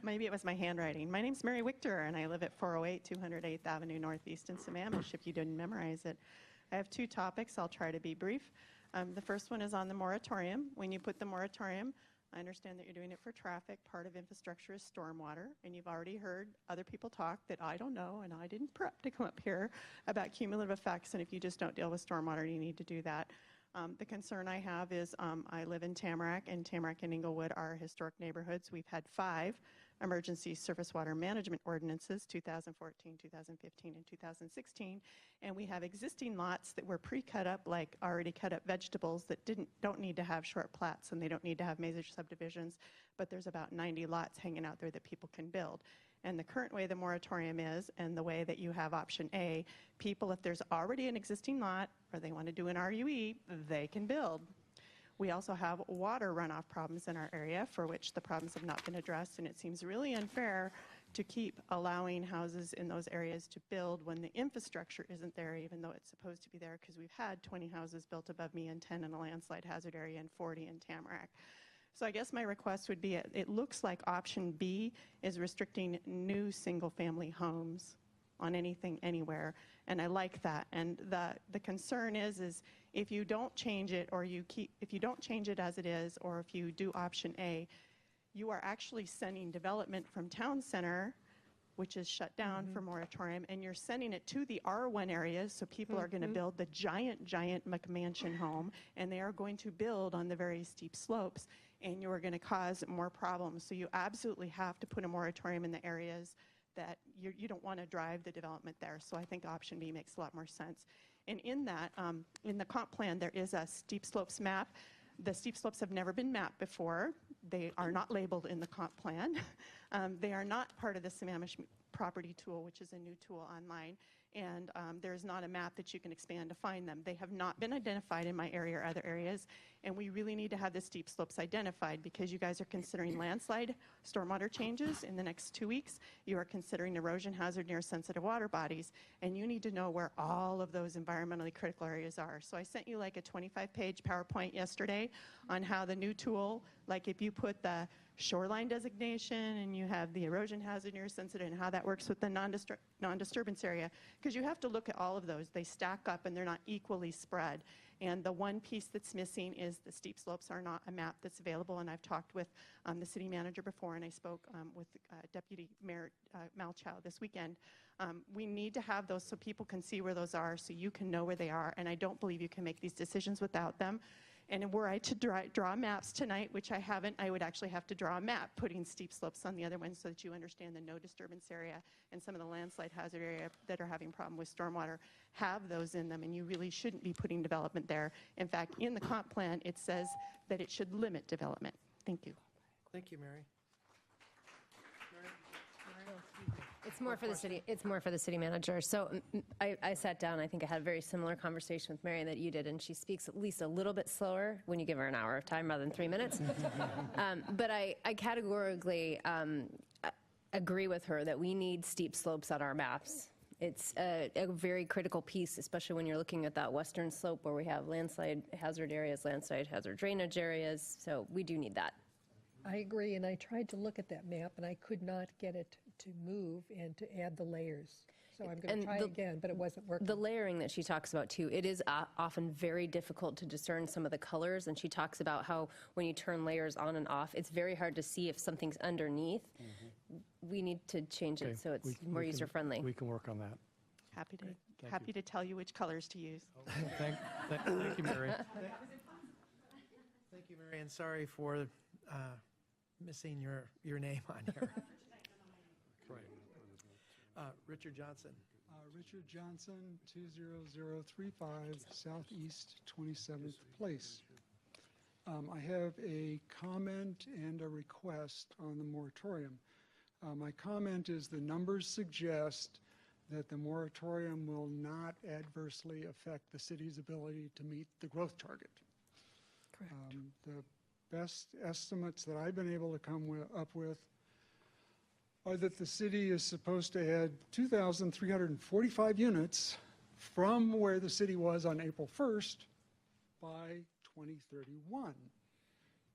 Maybe it was my handwriting. My name's Mary Wichter, and I live at 408 208th Avenue Northeast in Sammamish, if you didn't memorize it. I have 2 topics. I'll try to be brief. The first one is on the moratorium. When you put the moratorium, I understand that you're doing it for traffic. Part of infrastructure is stormwater, and you've already heard other people talk that I don't know, and I didn't prep to come up here, about cumulative effects, and if you just don't deal with stormwater, you need to do that. The concern I have is I live in Tamarack, and Tamarack and Inglewood are historic neighborhoods. We've had 5 emergency surface water management ordinances, 2014, 2015, and 2016, and we have existing lots that were pre-cut up, like already cut up vegetables that don't need to have short plats, and they don't need to have major subdivisions, but there's about 90 lots hanging out there that people can build. And the current way the moratorium is, and the way that you have option A, people, if there's already an existing lot, or they want to do an RUE, they can build. We also have water runoff problems in our area for which the problems have not been addressed, and it seems really unfair to keep allowing houses in those areas to build when the infrastructure isn't there, even though it's supposed to be there, because we've had 20 houses built above me and 10 in a landslide hazard area and 40 in Tamarack. So I guess my request would be, it looks like option B is restricting new single-family homes on anything, anywhere, and I like that. And the concern is if you don't change it, or if you don't change it as it is, or if you do option A, you are actually sending development from town center, which is shut down for moratorium, and you're sending it to the R1 areas, so people are going to build the giant McMansion home, and they are going to build on the very steep slopes, and you are going to cause more problems. So you absolutely have to put a moratorium in the areas that you don't want to drive the development there. So I think option B makes a lot more sense. And in that, in the comp plan, there is a steep slopes map. The steep slopes have never been mapped before. They are not labeled in the comp plan. They are not part of the Sammamish property tool, which is a new tool online. And there's not a map that you can expand to find them. They have not been identified in my area or other areas. And we really need to have the steep slopes identified, because you guys are considering landslide stormwater changes in the next 2 weeks. You are considering erosion hazard near sensitive water bodies. And you need to know where all of those environmentally critical areas are. So I sent you like a 25-page PowerPoint yesterday on how the new tool, like if you put the shoreline designation and you have the erosion hazard near sensitive, and how that works with the non-disturbance area, because you have to look at all of those. They stack up and they're not equally spread. And the one piece that's missing is the steep slopes are not a map that's available. And I've talked with the city manager before, and I spoke with Deputy Mayor Malchow this weekend. We need to have those so people can see where those are, so you can know where they are. And I don't believe you can make these decisions without them. And were I to draw maps tonight, which I haven't, I would actually have to draw a map putting steep slopes on the other ones so that you understand the no disturbance area and some of the landslide hazard area that are having problem with stormwater have those in them, and you really shouldn't be putting development there. In fact, in the comp plan, it says that it should limit development. Thank you. Thank you, Mary. It's more for the city. It's more for the city manager. So I sat down. I think I had a very similar conversation with Mary that you did, and she speaks at least a little bit slower when you give her an hour of time rather than 3 minutes. But I categorically agree with her that we need steep slopes on our maps. It's a very critical piece, especially when you're looking at that western slope where we have landslide hazard areas, landslide hazard drainage areas. So we do need that. I agree, and I tried to look at that map, and I could not get it to move and to add the layers. So I'm going to try again, but it wasn't working. The layering that she talks about, too, it is often very difficult to discern some of the colors, and she talks about how when you turn layers on and off, it's very hard to see if something's underneath. We need to change it so it's more user-friendly. We can work on that. Happy to tell you which colors to use. Thank you, Mary. Thank you, Mary, and sorry for missing your name on here. Richard Johnson. Richard Johnson, 20035 Southeast 27th Place. I have a comment and a request on the moratorium. My comment is the numbers suggest that the moratorium will not adversely affect the city's ability to meet the growth target. Correct. The best estimates that I've been able to come up with are that the city is supposed to add 2,345 units from where the city was on April 1st by 2031.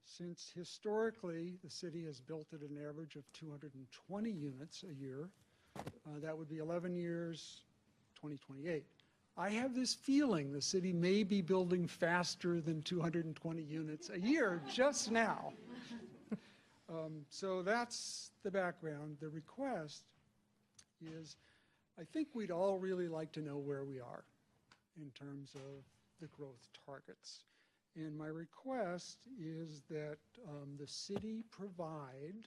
Since historically the city has built at an average of 220 units a year, that would be 11 years, 2028. I have this feeling the city may be building faster than 220 units a year just now. So that's the background. The request is, I think we'd all really like to know where we are in terms of the growth targets. And my request is that the city provide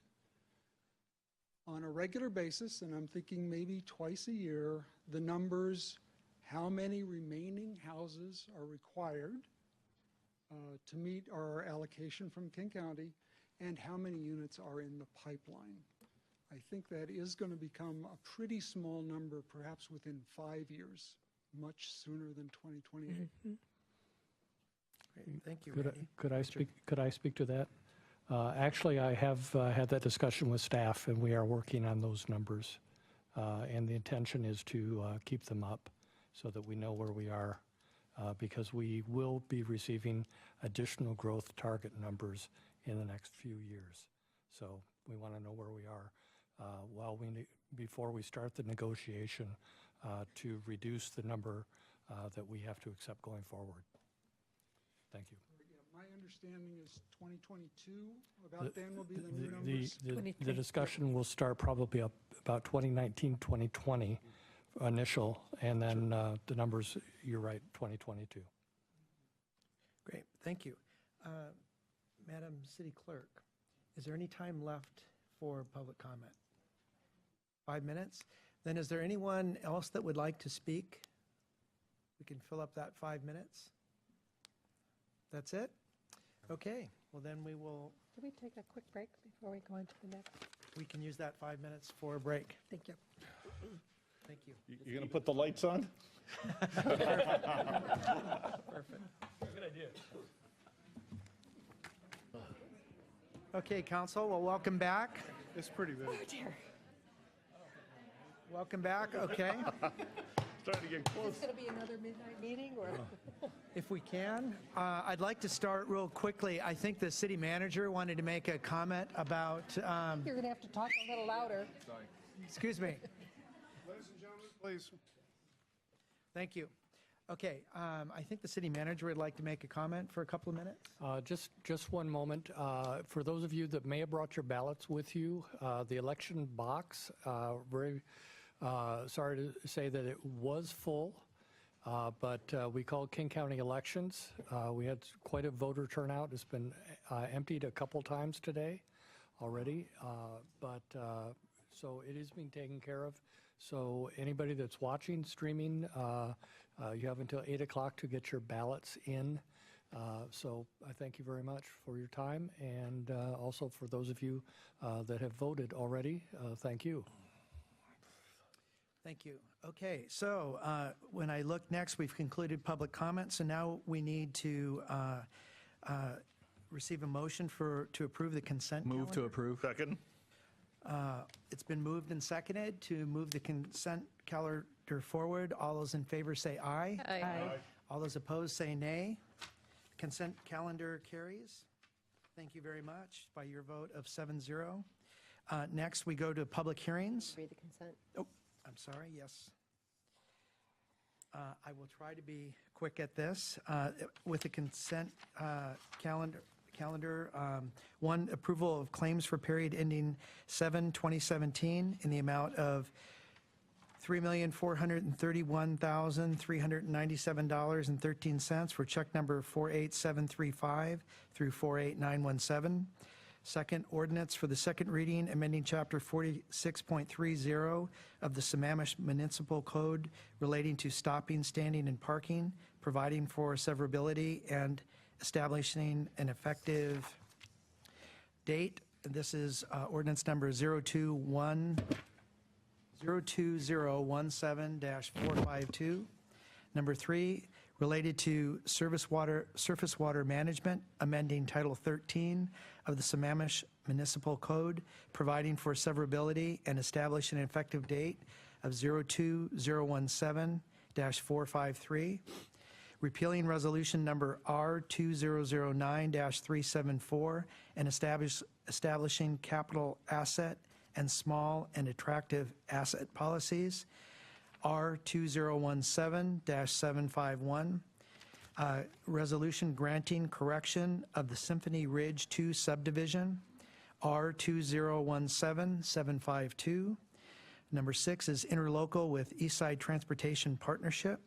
on a regular basis, and I'm thinking maybe twice a year, the numbers, how many remaining houses are required to meet our allocation from King County, and how many units are in the pipeline. I think that is going to become a pretty small number, perhaps within 5 years, much sooner than 2028. Great. Thank you, Could Randy. Could I speak to that? Actually, I have had that discussion with staff, and we are working on those numbers. And the intention is to keep them up so that we know where we are, because we will be receiving additional growth target numbers in the next few years. So we want to know where we are before we start the negotiation to reduce the number that we have to accept going forward. Thank you. My understanding is 2022, about then will be the new numbers. The discussion will start probably about 2019, 2020 initial, and then the numbers, you're right, 2022. Great, thank you. Madam City Clerk, is there any time left for public comment? 5 minutes? Then is there anyone else that would like to speak? We can fill up that 5 minutes. That's it? Okay, well then we will, Can we take a quick break before we go on to the next? we can use that 5 minutes for a break. Thank you. Thank you. You're going to put the lights on? Perfect. Good idea. Okay, council, well, welcome back. It's pretty big. Oh, dear. Welcome back, okay. Starting to get Is close. this going to be another midnight meeting, or? If we can, I'd like to start real quickly. I think the city manager wanted to make a comment about, You're going to have to talk a little louder. excuse me. Ladies and gentlemen, please. Thank you. Okay, I think the city manager would like to make a comment for a couple of minutes. Just one moment. For those of you that may have brought your ballots with you, the election box, very sorry to say that it was full, but we called King County Elections. We had quite a voter turnout. It's been emptied a couple times today already, so it is being taken care of. So anybody that's watching, streaming, you have until 8 o'clock to get your ballots in. So I thank you very much for your time, and also for those of you that have voted already, thank you. Thank you. Okay, so when I look next, we've concluded public comments, and now we need to receive a motion to approve the consent Move to calendar. approve. Second? It's been moved and seconded to move the consent calendar forward. All those in favor say aye. Aye. All those opposed say nay. Consent calendar carries. Thank you very much by your vote of 7-0. Next, we go to public hearings. Read the consent. Oh, I'm sorry, yes. I will try to be quick at this. With the consent calendar, one, approval of claims for period ending 7/2017 in the amount of $3,431,397.13 for check number 48735 through 48917. Second, ordinance for the second reading, amending Chapter 46.30 of the Sammamish Municipal Code relating to stopping, standing, and parking, providing for severability and establishing an effective date. This is ordinance number 02017-452. Number 3, related to surface water management, amending Title 13 of the Sammamish Municipal Code, providing for severability and establishing an effective date of 02017-453. Repealing resolution number R2009-374 and establishing capital asset and small and attractive asset policies. R2017-751. Resolution granting correction of the Symphony Ridge 2 subdivision. R2017-752. Number 6 is interlocal with Eastside Transportation Partnership.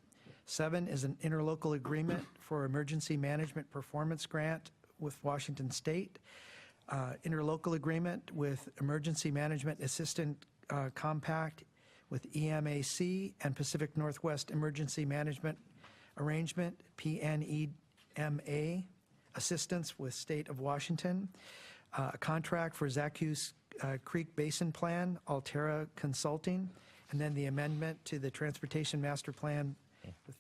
7 is an interlocal agreement for emergency management performance grant with Washington State. Interlocal agreement with Emergency Management Assistant Compact with EMAC and Pacific Northwest Emergency Management Arrangement, PNEMA, assistance with State of Washington. A contract for Zacchaeus Creek Basin Plan, Altera Consulting, and then the amendment to the Transportation Master Plan with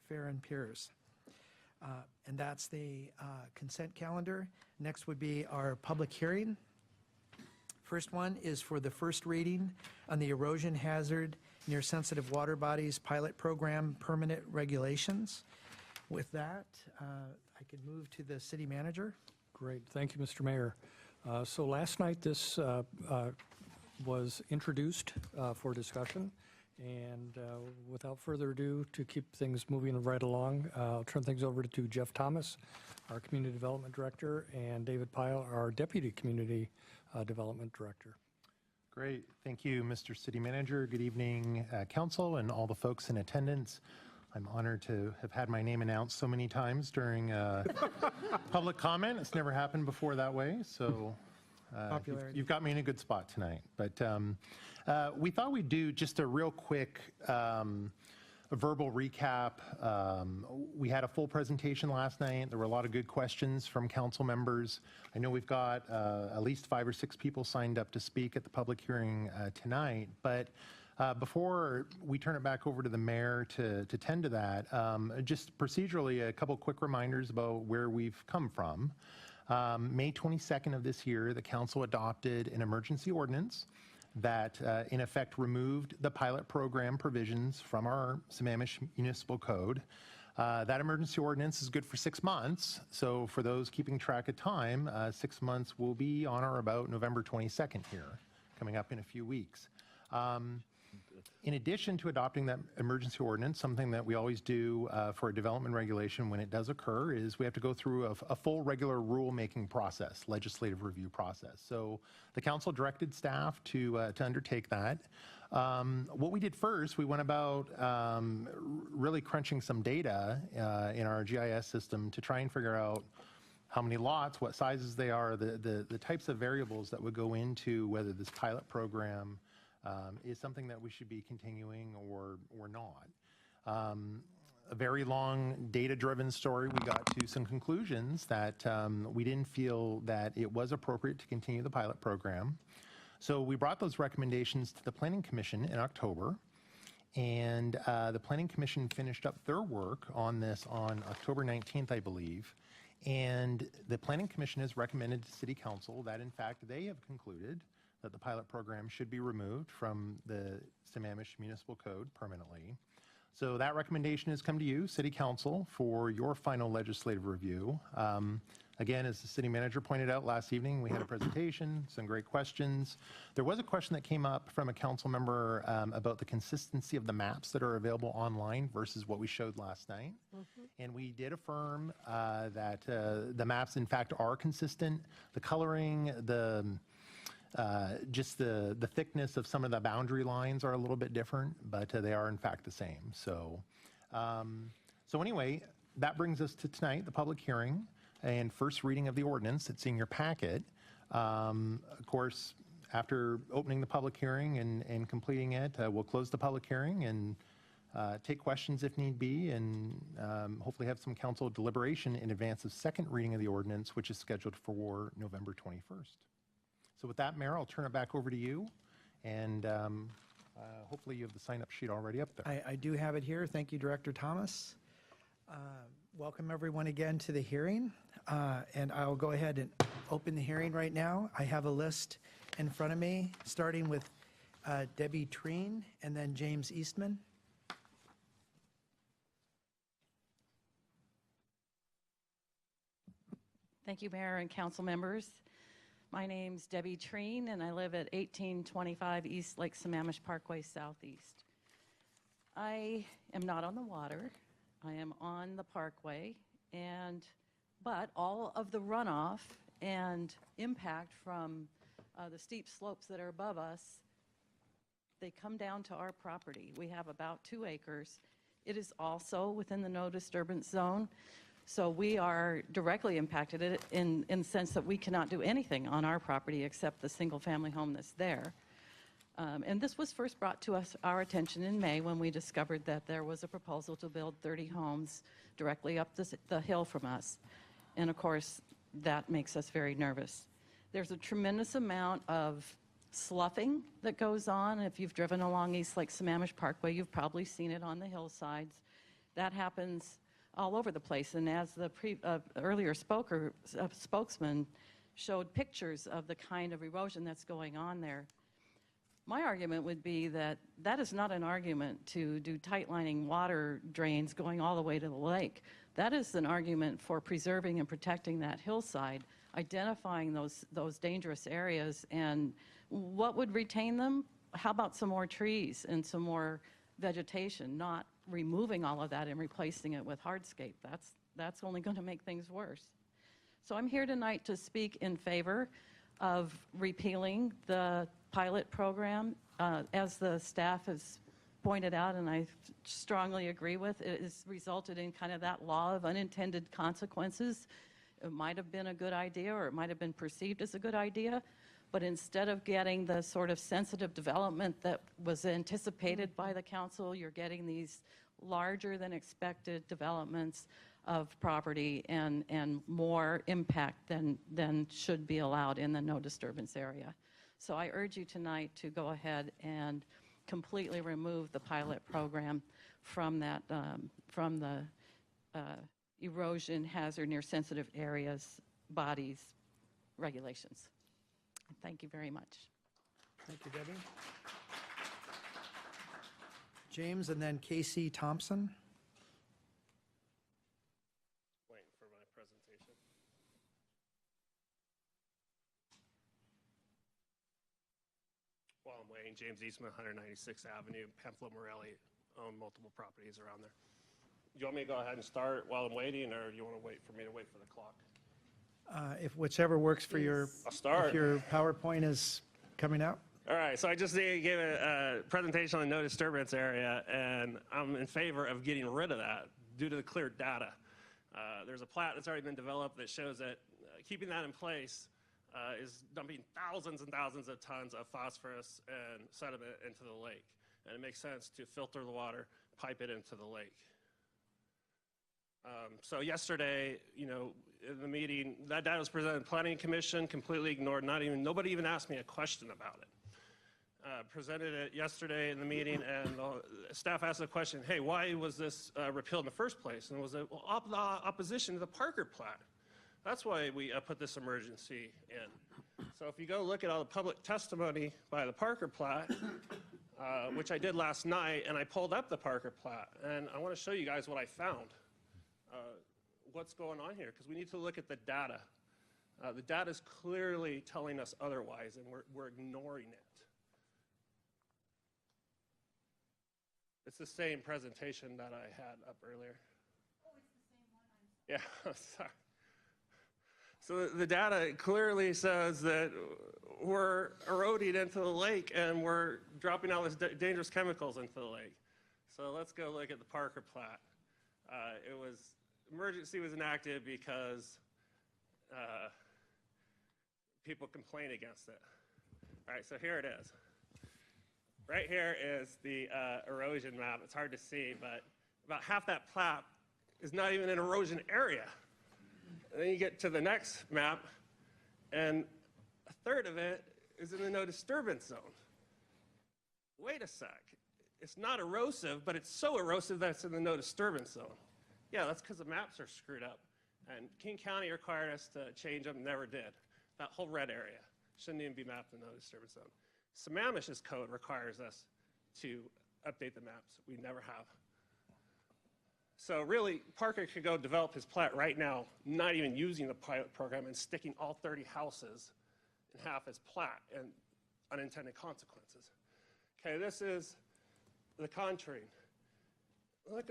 Fair and Piers. And that's the consent calendar. Next would be our public hearing. First one is for the first reading on the erosion hazard near sensitive water bodies pilot program permanent regulations. With that, I could move to the city manager. Great, thank you, Mr. Mayor. So last night this was introduced for discussion, and without further ado, to keep things moving right along, I'll turn things over to Jeff Thomas, our Community Development Director, and David Pyle, our Deputy Community Development Director. Great. Thank you, Mr. City Manager. Good evening, Council, and all the folks in attendance. I'm honored to have had my name announced so many times during public comment. It's never happened before that way, so you've got me in a good spot tonight. But we thought we'd do just a real quick verbal recap. We had a full presentation last night. There were a lot of good questions from council members. I know we've got at least 5 or 6 people signed up to speak at the public hearing tonight, but before we turn it back over to the mayor to tend to that, just procedurally, a couple quick reminders about where we've come from. May 22nd of this year, the council adopted an emergency ordinance that in effect removed the pilot program provisions from our Sammamish Municipal Code. That emergency ordinance is good for 6 months. So for those keeping track of time, 6 months will be on or about November 22nd here, coming up in a few weeks. In addition to adopting that emergency ordinance, something that we always do for a development regulation when it does occur is we have to go through a full regular rule-making process, legislative review process. So the council directed staff to undertake that. What we did first, we went about really crunching some data in our GIS system to try and figure out how many lots, what sizes they are, the types of variables that would go into whether this pilot program is something that we should be continuing or not. A very long data-driven story, we got to some conclusions that we didn't feel that it was appropriate to continue the pilot program. So we brought those recommendations to the Planning Commission in October, and the Planning Commission finished up their work on this on October 19th, I believe. And the Planning Commission has recommended to City Council that, in fact, they have concluded that the pilot program should be removed from the Sammamish Municipal Code permanently. So that recommendation has come to you, City Council, for your final legislative review. Again, as the city manager pointed out last evening, we had a presentation, some great questions. There was a question that came up from a council member about the consistency of the maps that are available online versus what we showed last night. And we did affirm that the maps, in fact, are consistent. The coloring, just the thickness of some of the boundary lines are a little bit different, but they are in fact the same. So, so anyway, that brings us to tonight, the public hearing and first reading of the ordinance that's in your packet. Of course, after opening the public hearing and completing it, we'll close the public hearing and take questions if need be, and hopefully have some council deliberation in advance of second reading of the ordinance, which is scheduled for November 21st. So with that, Mayor, I'll turn it back over to you, and hopefully you have the sign-up sheet already up there. I do have it here. Thank you, Director Thomas. Welcome everyone again to the hearing, and I'll go ahead and open the hearing right now. I have a list in front of me, starting with Debbie Treen and then James Eastman. Thank you, Mayor and council members. My name's Debbie Treen, and I live at 1825 East Lake Sammamish Parkway Southeast. I am not on the water. I am on the parkway, but all of the runoff and impact from the steep slopes that are above us, they come down to our property. We have about 2 acres. It is also within the no disturbance zone. So we are directly impacted in the sense that we cannot do anything on our property except the single-family home that's there. And this was first brought to our attention in May when we discovered that there was a proposal to build 30 homes directly up the hill from us. And of course, that makes us very nervous. There's a tremendous amount of sloughing that goes on. If you've driven along East Lake Sammamish Parkway, you've probably seen it on the hillsides. That happens all over the place. And as the earlier spokesman showed pictures of the kind of erosion that's going on there, my argument would be that that is not an argument to do tight-lining water drains going all the way to the lake. That is an argument for preserving and protecting that hillside, identifying those dangerous areas, and what would retain them? How about some more trees and some more vegetation, not removing all of that and replacing it with hardscape? That's only going to make things worse. So I'm here tonight to speak in favor of repealing the pilot program. As the staff has pointed out, and I strongly agree with, it has resulted in kind of that law of unintended consequences. It might have been a good idea, or it might have been perceived as a good idea, but instead of getting the sort of sensitive development that was anticipated by the council, you're getting these larger than expected developments of property and more impact than should be allowed in the no disturbance area. So I urge you tonight to go ahead and completely remove the pilot program from that, from the erosion hazard near sensitive areas bodies regulations. Thank you very much. Thank you, Debbie. James, and then Casey Thompson. Waiting for my presentation. While I'm waiting, James Eastman, 196th Avenue, Pamphlet Morelli, own multiple properties around there. Do you want me to go ahead and start while I'm waiting, or do you want to wait for me to wait for the clock? If whichever works for your, I'll start. if your PowerPoint is coming out. All right, so I just gave a presentation on the no disturbance area, and I'm in favor of getting rid of that due to the clear data. There's a plat that's already been developed that shows that keeping that in place is dumping thousands and thousands of tons of phosphorus and sediment into the lake. And it makes sense to filter the water, pipe it into the lake. So yesterday, in the meeting, that data was presented to the Planning Commission, completely ignored. Nobody even asked me a question about it. Presented it yesterday in the meeting, and the staff asked the question, hey, why was this repealed in the first place? And it was opposition to the Parker plat. That's why we put this emergency in. So if you go look at all the public testimony by the Parker plat, which I did last night, and I pulled up the Parker plat, and I want to show you guys what I found. What's going on here, because we need to look at the data. The data is clearly telling us otherwise, and we're ignoring it. It's the same presentation that I had up earlier. Oh, it's the same one. Yeah, sorry. So the data clearly says that we're eroding into the lake and we're dropping all these dangerous chemicals into the lake. So let's go look at the Parker plat. Emergency was enacted because people complained against it. All right, so here it is. Right here is the erosion map. It's hard to see, but about half that plat is not even an erosion area. And then you get to the next map, and a third of it is in the no disturbance zone. Wait a sec. It's not erosive, but it's so erosive that it's in the no disturbance zone. Yeah, that's because the maps are screwed up. And King County required us to change them, never did. That whole red area shouldn't even be mapped in the no disturbance zone. Sammamish's code requires us to update the maps. We never have. So really, Parker could go develop his plat right now, not even using the pilot program, and sticking all 30 houses in half his plat, and unintended consequences. Okay, this is the contouring.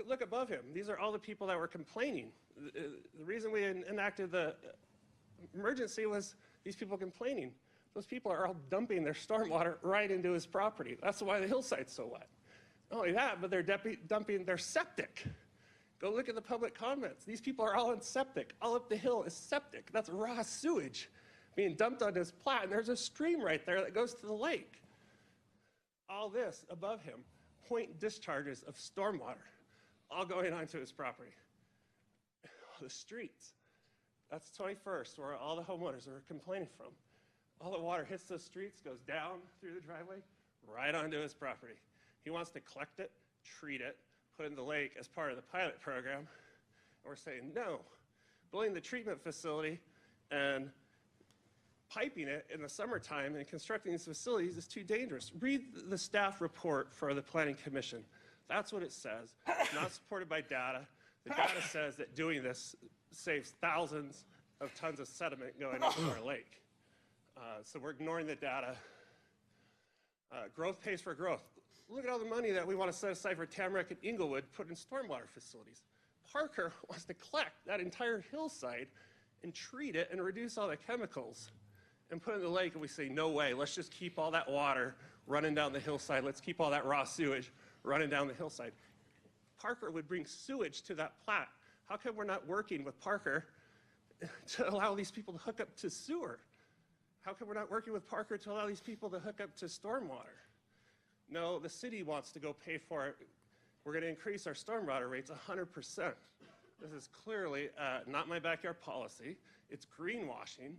Look above him. These are all the people that were complaining. The reason we enacted the emergency was these people complaining. Those people are all dumping their stormwater right into his property. That's why the hillside's so wet. Not only that, but they're dumping their septic. Go look at the public comments. These people are all in septic. All up the hill is septic. That's raw sewage being dumped on his plat. And there's a stream right there that goes to the lake. All this above him, point discharges of stormwater, all going onto his property. The streets. That's 21st, where all the homeowners are complaining from. All the water hits those streets, goes down through the driveway, right onto his property. He wants to collect it, treat it, put it in the lake as part of the pilot program, we're saying, no, building the treatment facility and piping it in the summertime and constructing these facilities is too dangerous. Read the staff report for the Planning Commission. That's what it says. It's not supported by data. The data says that doing this saves thousands of tons of sediment going into our lake. So we're ignoring the data. Growth pays for growth. Look at all the money that we want to set aside for Tamarack and Inglewood, put in stormwater facilities. Parker wants to collect that entire hillside and treat it and reduce all the chemicals and put it in the lake, and we say, no way, let's just keep all that water running down the hillside. Let's keep all that raw sewage running down the hillside. Parker would bring sewage to that plat. How come we're not working with Parker to allow these people to hook up to sewer? How come we're not working with Parker to allow these people to hook up to stormwater? No, the city wants to go pay for it. We're going to increase our stormwater rates 100%. This is clearly not my backyard policy. It's greenwashing.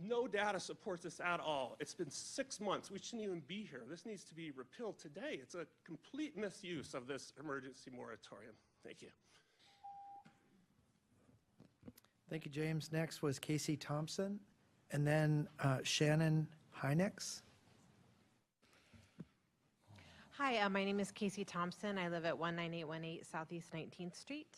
No data supports this at all. It's been 6 months. We shouldn't even be here. This needs to be repealed today. It's a complete misuse of this emergency moratorium. Thank you. Thank you, James. Next was Casey Thompson, and then Shannon Heinex. Hi, my name is Casey Thompson. I live at 19818 Southeast 19th Street.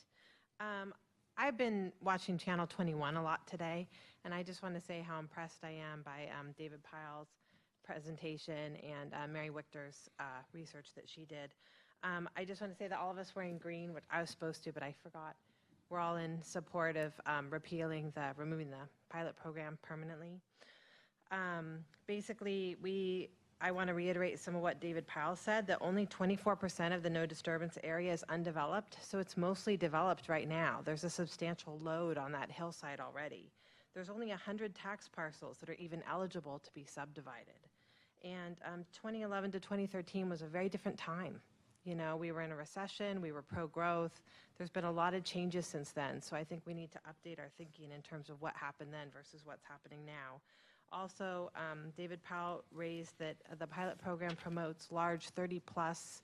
I've been watching Channel 21 a lot today, and I just want to say how impressed I am by David Pyle's presentation and Mary Wichter's research that she did. I just want to say that all of us wearing green, which I was supposed to, but I forgot, we're all in support of removing the pilot program permanently. Basically, I want to reiterate some of what David Pyle said, that only 24% of the no disturbance area is undeveloped, so it's mostly developed right now. There's a substantial load on that hillside already. There's only 100 tax parcels that are even eligible to be subdivided. And 2011 to 2013 was a very different time. You know, we were in a recession, we were pro-growth. There's been a lot of changes since then, so I think we need to update our thinking in terms of what happened then versus what's happening now. Also, David Powell raised that the pilot program promotes large 30-plus,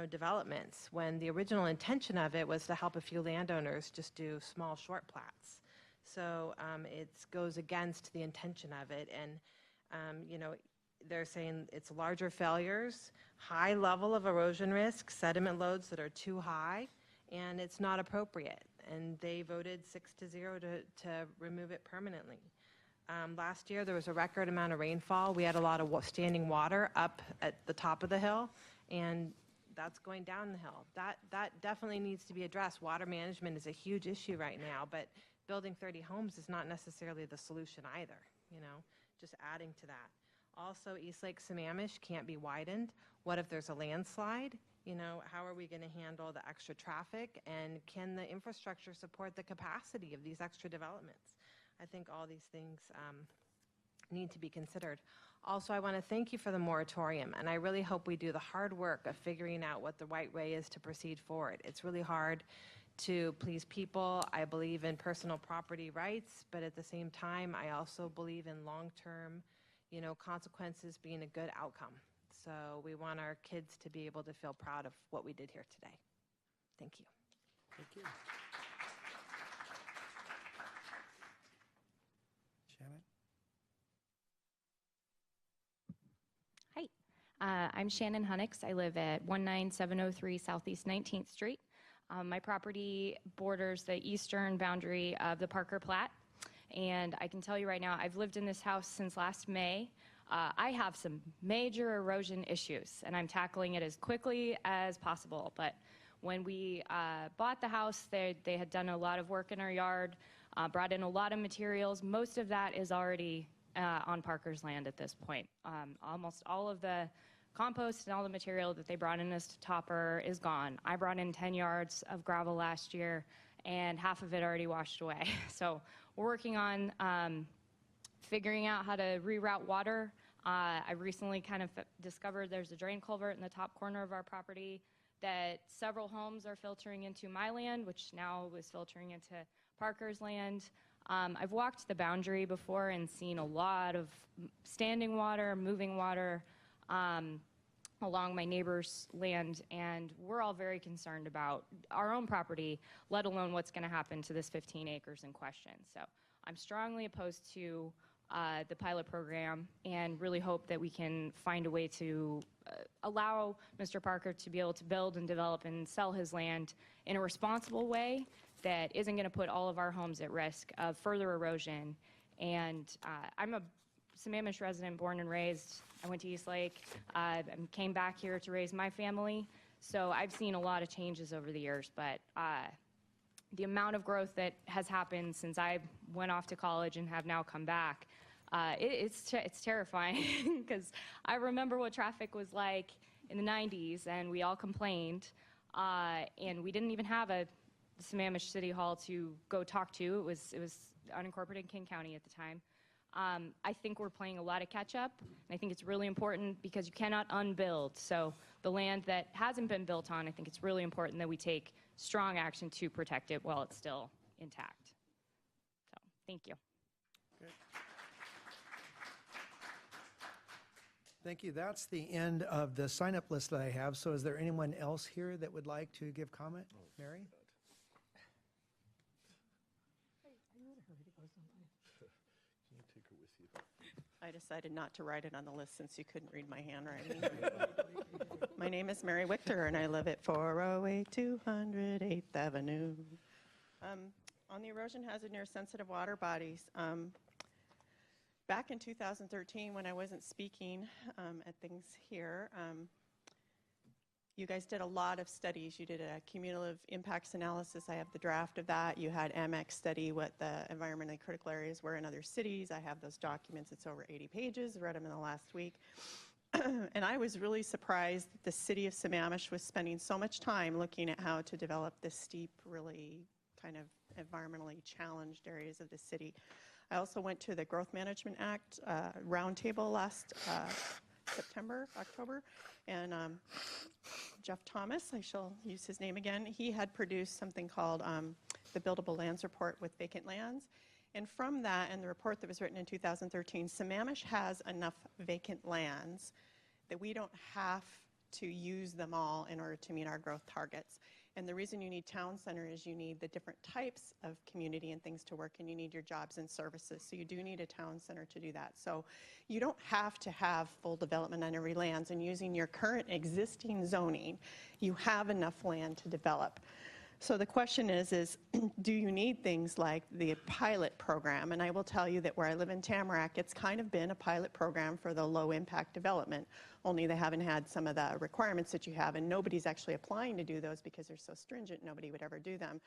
developments, when the original intention of it was to help a few landowners just do small, short plats. So it goes against the intention of it, and they're saying it's larger failures, high level of erosion risk, sediment loads that are too high, and it's not appropriate. And they voted 6-0 to remove it permanently. Last year, there was a record amount of rainfall. We had a lot of standing water up at the top of the hill, and that's going down the hill. That definitely needs to be addressed. Water management is a huge issue right now, but building 30 homes is not necessarily the solution either, just adding to that. Also, East Lake Sammamish can't be widened. What if there's a landslide? How are we going to handle the extra traffic, and can the infrastructure support the capacity of these extra developments? I think all these things need to be considered. Also, I want to thank you for the moratorium, and I really hope we do the hard work of figuring out what the right way is to proceed forward. It's really hard to please people. I believe in personal property rights, but at the same time, I also believe in long-term, consequences being a good outcome. So we want our kids to be able to feel proud of what we did here today. Thank you. Thank you. Shannon? Hi, I'm Shannon Hunnix. I live at 19703 Southeast 19th Street. My property borders the eastern boundary of the Parker Plat, and I can tell you right now, I've lived in this house since last May. I have some major erosion issues, and I'm tackling it as quickly as possible. But when we bought the house, they had done a lot of work in our yard, brought in a lot of materials. Most of that is already on Parker's land at this point. Almost all of the compost and all the material that they brought in as topper is gone. I brought in 10 yards of gravel last year, and half of it already washed away. So we're working on figuring out how to reroute water. I recently kind of discovered there's a drain culvert in the top corner of our property that several homes are filtering into my land, which now is filtering into Parker's land. I've walked the boundary before and seen a lot of standing water, moving water, a along my neighbor's land, and we're all very concerned about our own property, let alone what's going to happen to this 15 acres in question. So I'm strongly opposed to the pilot program and really hope that we can find a way to allow Mr. Parker to be able to build and develop and sell his land in a responsible way that isn't going to put all of our homes at risk of further erosion. And I'm a Sammamish resident, born and raised. I went to East Lake, came back here to raise my family. So I've seen a lot of changes over the years, but the amount of growth that has happened since I went off to college and have now come back, it's terrifying because I remember what traffic was like in the 90s, and we all complained, and we didn't even have a Sammamish City Hall to go talk to. It was unincorporated in King County at the time. I think we're playing a lot of catch up, and I think it's really important because you cannot unbuild. So the land that hasn't been built on, I think it's really important that we take strong action to protect it while it's still intact. So thank you. Okay. Thank you. That's the end of the sign-up list that I have. So is there anyone else here that would like to give comment? Mary? I decided not to write it on the list since you couldn't read my handwriting. My name is Mary Wichter, and I live at 408 208th Avenue. On the erosion hazard near sensitive water bodies, back in 2013, when I wasn't speaking at things here, you guys did a lot of studies. You did a cumulative impacts analysis. I have the draft of that. You had MX study what the environmentally critical areas were in other cities. I have those documents. It's over 80 pages. Read them in the last week. And I was really surprised that the city of Sammamish was spending so much time looking at how to develop the steep, really kind of environmentally challenged areas of the city. I also went to the Growth Management Act roundtable last October, and Jeff Thomas, I shall use his name again, he had produced something called the Buildable Lands Report with vacant lands. And from that and the report that was written in 2013, Sammamish has enough vacant lands that we don't have to use them all in order to meet our growth targets. And the reason you need town center is you need the different types of community and things to work, and you need your jobs and services. So you do need a town center to do that. So you don't have to have full development on every lands, and using your current existing zoning, you have enough land to develop. So the question is do you need things like the pilot program? And I will tell you that where I live in Tamarack, it's kind of been a pilot program for the low impact development, only they haven't had some of the requirements that you have, and nobody's actually applying to do those because they're so stringent, nobody would ever do them.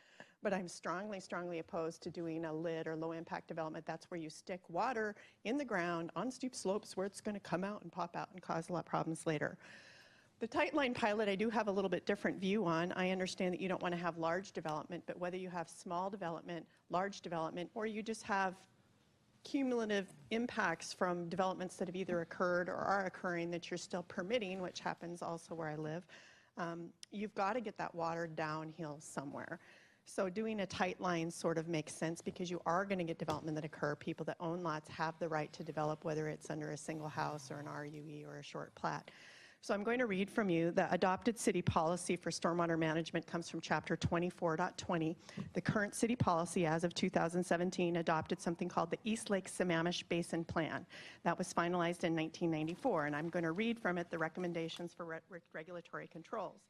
But I'm strongly, strongly opposed to doing a LID or low impact development. That's where you stick water in the ground on steep slopes where it's going to come out and pop out and cause a lot of problems later. The tight line pilot I do have a little bit different view on. I understand that you don't want to have large development, but whether you have small development, large development, or you just have cumulative impacts from developments that have either occurred or are occurring that you're still permitting, which happens also where I live, you've got to get that water downhill somewhere. So doing a tight line sort of makes sense because you are going to get development that occur. People that own lots have the right to develop, whether it's under a single house or an RUE or a short plat. So I'm going to read from you. The adopted city policy for stormwater management comes from chapter 24.20. The current city policy as of 2017 adopted something called the East Lake Sammamish Basin Plan. That was finalized in 1994, and I'm going to read from it the recommendations for regulatory controls.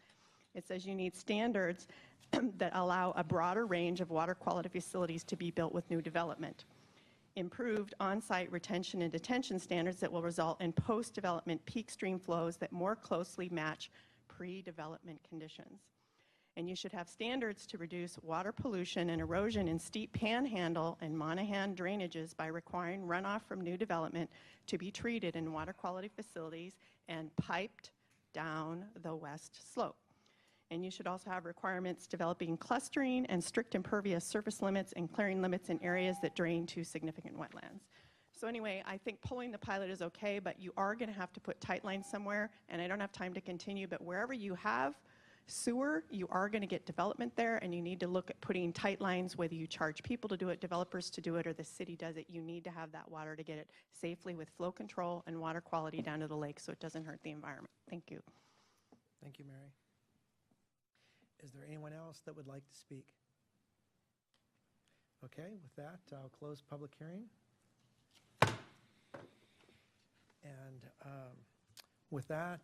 It says you need standards that allow a broader range of water quality facilities to be built with new development. Improved on-site retention and detention standards that will result in post-development peak stream flows that more closely match pre-development conditions. And you should have standards to reduce water pollution and erosion in steep panhandle and Monaghan drainages by requiring runoff from new development to be treated in water quality facilities and piped down the west slope. And you should also have requirements developing clustering and strict impervious surface limits and clearing limits in areas that drain to significant wetlands. So anyway, I think pulling the pilot is okay, but you are going to have to put tight lines somewhere, and I don't have time to continue, but wherever you have Sewer, you are going to get development there, and you need to look at putting tight lines, whether you charge people to do it, developers to do it, or the city does it. You need to have that water to get it safely with flow control and water quality down to the lake so it doesn't hurt the environment. Thank you. Thank you, Mary. Is there anyone else that would like to speak? Okay, with that, I'll close public hearing. And with that,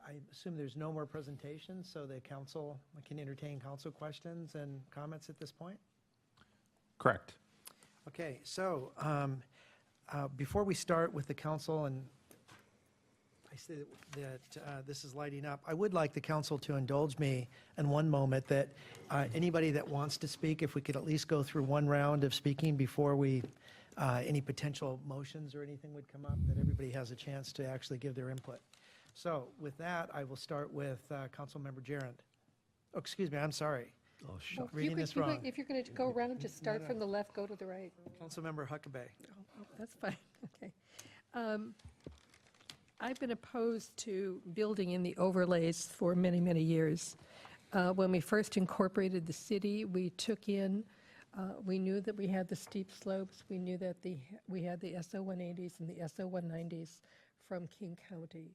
I assume there's no more presentations, so the council can entertain council questions and comments at this point? Correct. Okay, so before we start with the council, and I see that this is lighting up, I would like the council to indulge me in one moment that anybody that wants to speak, if we could at least go through one round of speaking before we any potential motions or anything would come up, that everybody has a chance to actually give their input. So with that, I will start with Councilmember Gerund. Oh, excuse me, I'm sorry. Oh, Well, Reading this wrong. If you're going to go around, just start from the left, go to the right. Councilmember Huckabee. Oh, that's fine, okay. I've been opposed to building in the overlays for many, many years. When we first incorporated the city, we took in, we knew that we had the steep slopes, we knew that we had the SO 180s and the SO 190s from King County.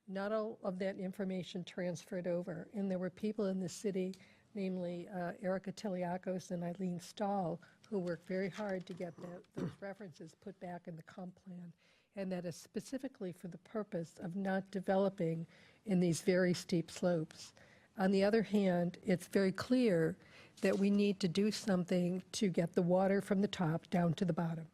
Not all of that information transferred over, and there were people in the city, namely Erica Teliakos and Eileen Stahl, who worked very hard to get those references put back in the comp plan, and that is specifically for the purpose of not developing in these very steep slopes. On the other hand, it's very clear that we need to do something to get the water from the top down to the bottom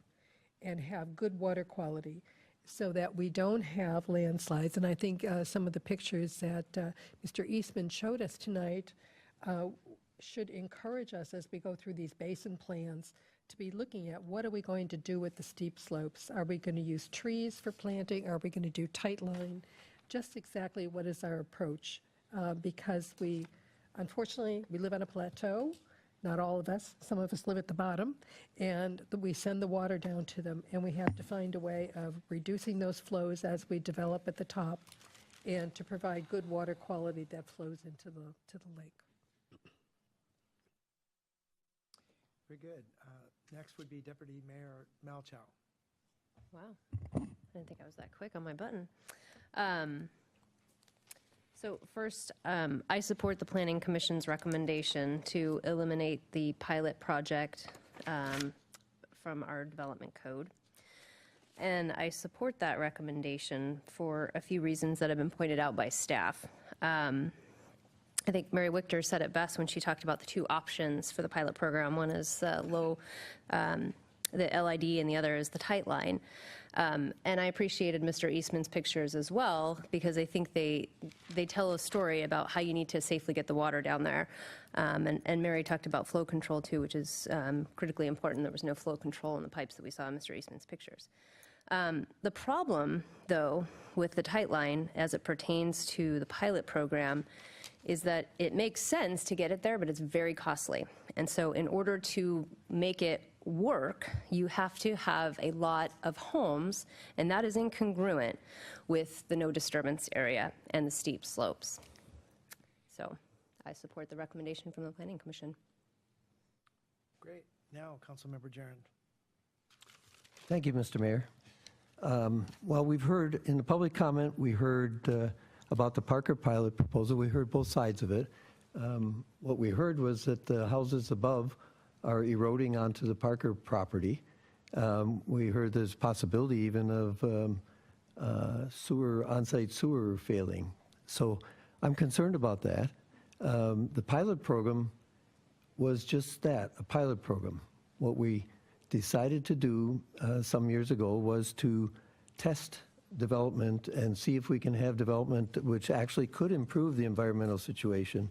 and have good water quality so that we don't have landslides. And I think some of the pictures that Mr. Eastman showed us tonight should encourage us as we go through these basin plans to be looking at what are we going to do with the steep slopes? Are we going to use trees for planting? Are we going to do tight line? Just exactly what is our approach? Because unfortunately, we live on a plateau. Not all of us. Some of us live at the bottom, and we send the water down to them, and we have to find a way of reducing those flows as we develop at the top and to provide good water quality that flows into the lake. Very good. Next would be Deputy Mayor Malchow. Wow, I didn't think I was that quick on my button. So first, I support the Planning Commission's recommendation to eliminate the pilot project from our development code. And I support that recommendation for a few reasons that have been pointed out by staff. I think Mary Wichter said it best when she talked about the two options for the pilot program. One is the LID, and the other is the tight line. And I appreciated Mr. Eastman's pictures as well, because I think they tell a story about how you need to safely get the water down there. And Mary talked about flow control too, which is critically important. There was no flow control in the pipes that we saw in Mr. Eastman's pictures. The problem, though, with the tight line as it pertains to the pilot program is that it makes sense to get it there, but it's very costly. And so in order to make it work, you have to have a lot of homes, and that is incongruent with the no disturbance area and the steep slopes. So I support the recommendation from the Planning Commission. Great. Now, Councilmember Gerund. Thank you, Mr. Mayor. Well, we've heard in the public comment, we heard about the Parker pilot proposal. We heard both sides of it. What we heard was that the houses above are eroding onto the Parker property. We heard there's possibility even of on-site sewer failing. So I'm concerned about that. The pilot program was just that, a pilot program. What we decided to do some years ago was to test development and see if we can have development which actually could improve the environmental situation.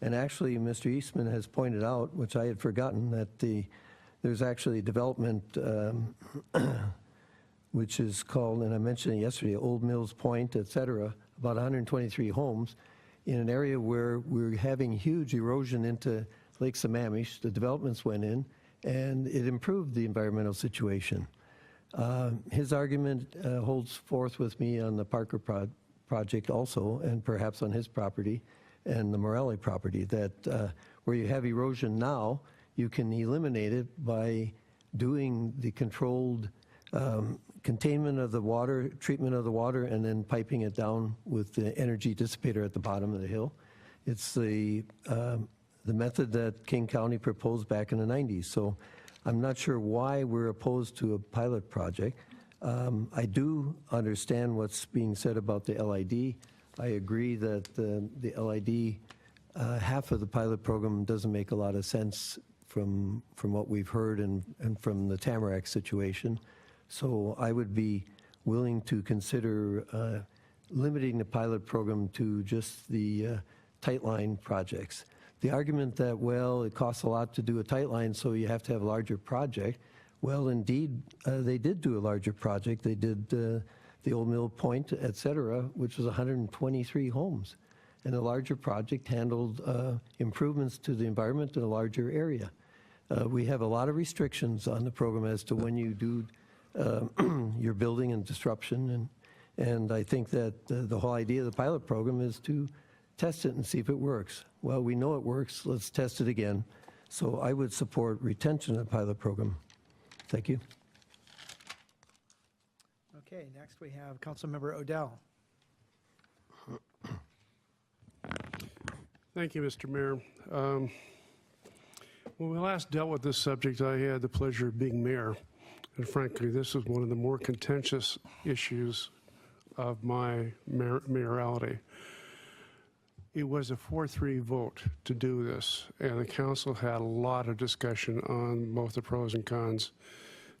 And actually, Mr. Eastman has pointed out, which I had forgotten, that there's actually development which is called, and I mentioned it yesterday, Old Mills Point, et cetera, about 123 homes in an area where we're having huge erosion into Lake Sammamish. The developments went in, and it improved the environmental situation. His argument holds forth with me on the Parker project also, and perhaps on his property. and the Morelli property, that where you have erosion now, you can eliminate it by doing the controlled containment of the water, treatment of the water, and then piping it down with the energy dissipator at the bottom of the hill. It's the method that King County proposed back in the 90s. So I'm not sure why we're opposed to a pilot project. I do understand what's being said about the LID. I agree that the LID, half of the pilot program doesn't make a lot of sense from what we've heard and from the Tamarack situation. So I would be willing to consider limiting the pilot program to just the tight line projects. The argument that, well, it costs a lot to do a tight line, so you have to have a larger project. Well, indeed, they did do a larger project. They did the Old Mill Point, et cetera, which was 123 homes. And a larger project handled improvements to the environment in a larger area. We have a lot of restrictions on the program as to when you do your building and disruption. And I think that the whole idea of the pilot program is to test it and see if it works. Well, we know it works. Let's test it again. So I would support retention of the pilot program. Thank you. Okay, next we have Councilmember Odell. Thank you, Mr. Mayor. When we last dealt with this subject, I had the pleasure of being mayor. And frankly, this is one of the more contentious issues of my mayoralty. It was a 4-3 vote to do this, and the council had a lot of discussion on both the pros and cons,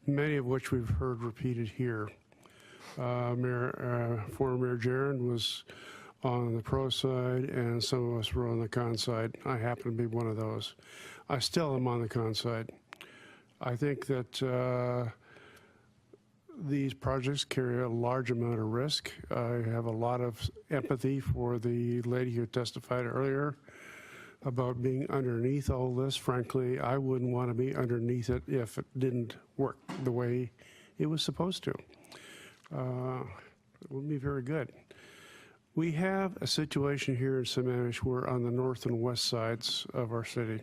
many of which we've heard repeated here. Former Mayor Jaron was on the pro side, and some of us were on the con side. I happen to be one of those. I still am on the con side. I think that these projects carry a large amount of risk. I have a lot of empathy for the lady who testified earlier about being underneath all this. Frankly, I wouldn't want to be underneath it if it didn't work the way it was supposed to. It wouldn't be very good. We have a situation here in Sammamish where on the north and west sides of our city,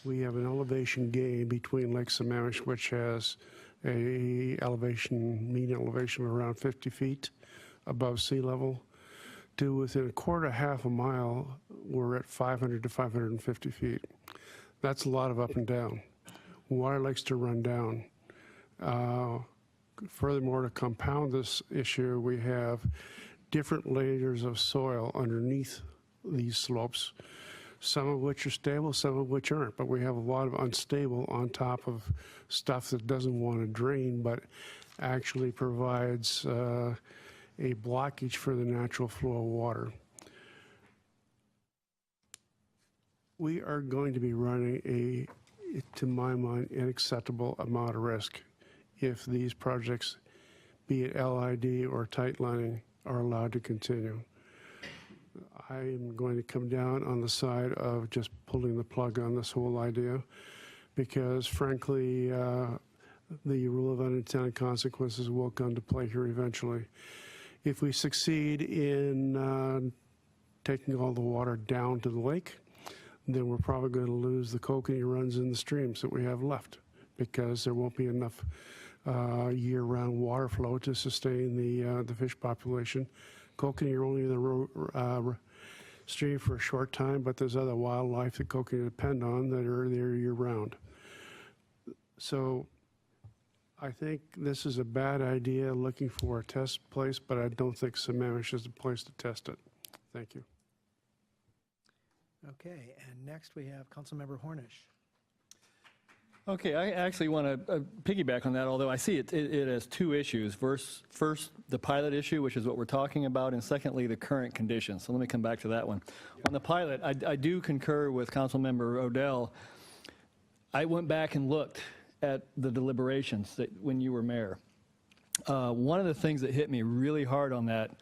we have an elevation gain between Lake Sammamish, which has a mean elevation of around 50 feet above sea level, to within a quarter, half a mile, we're at 500 to 550 feet. That's a lot of up and down. Water likes to run down. Furthermore, to compound this issue, we have different layers of soil underneath these slopes, some of which are stable, some of which aren't. But we have a lot of unstable on top of stuff that doesn't want to drain, but actually provides a blockage for the natural flow of water. We are going to be running to my mind, unacceptable amount of risk if these projects, be it LID or tight lining, are allowed to continue. I am going to come down on the side of just pulling the plug on this whole idea because, frankly, the rule of unintended consequences will come to play here eventually. If we succeed in taking all the water down to the lake, then we're probably going to lose the kokanee runs in the streams that we have left because there won't be enough year-round water flow to sustain the fish population. Kokanee are only in the stream for a short time, but there's other wildlife that kokanee depend on that are there year-round. So I think this is a bad idea, looking for a test place, but I don't think Sammamish is the place to test it. Thank you. Okay, and next we have Councilmember Hornish. Okay, I actually want to piggyback on that, although I see it has two issues. First, the pilot issue, which is what we're talking about, and secondly, the current conditions. So let me come back to that one. On the pilot, I do concur with Councilmember Odell. I went back and looked at the deliberations when you were mayor. One of the things that hit me really hard on that,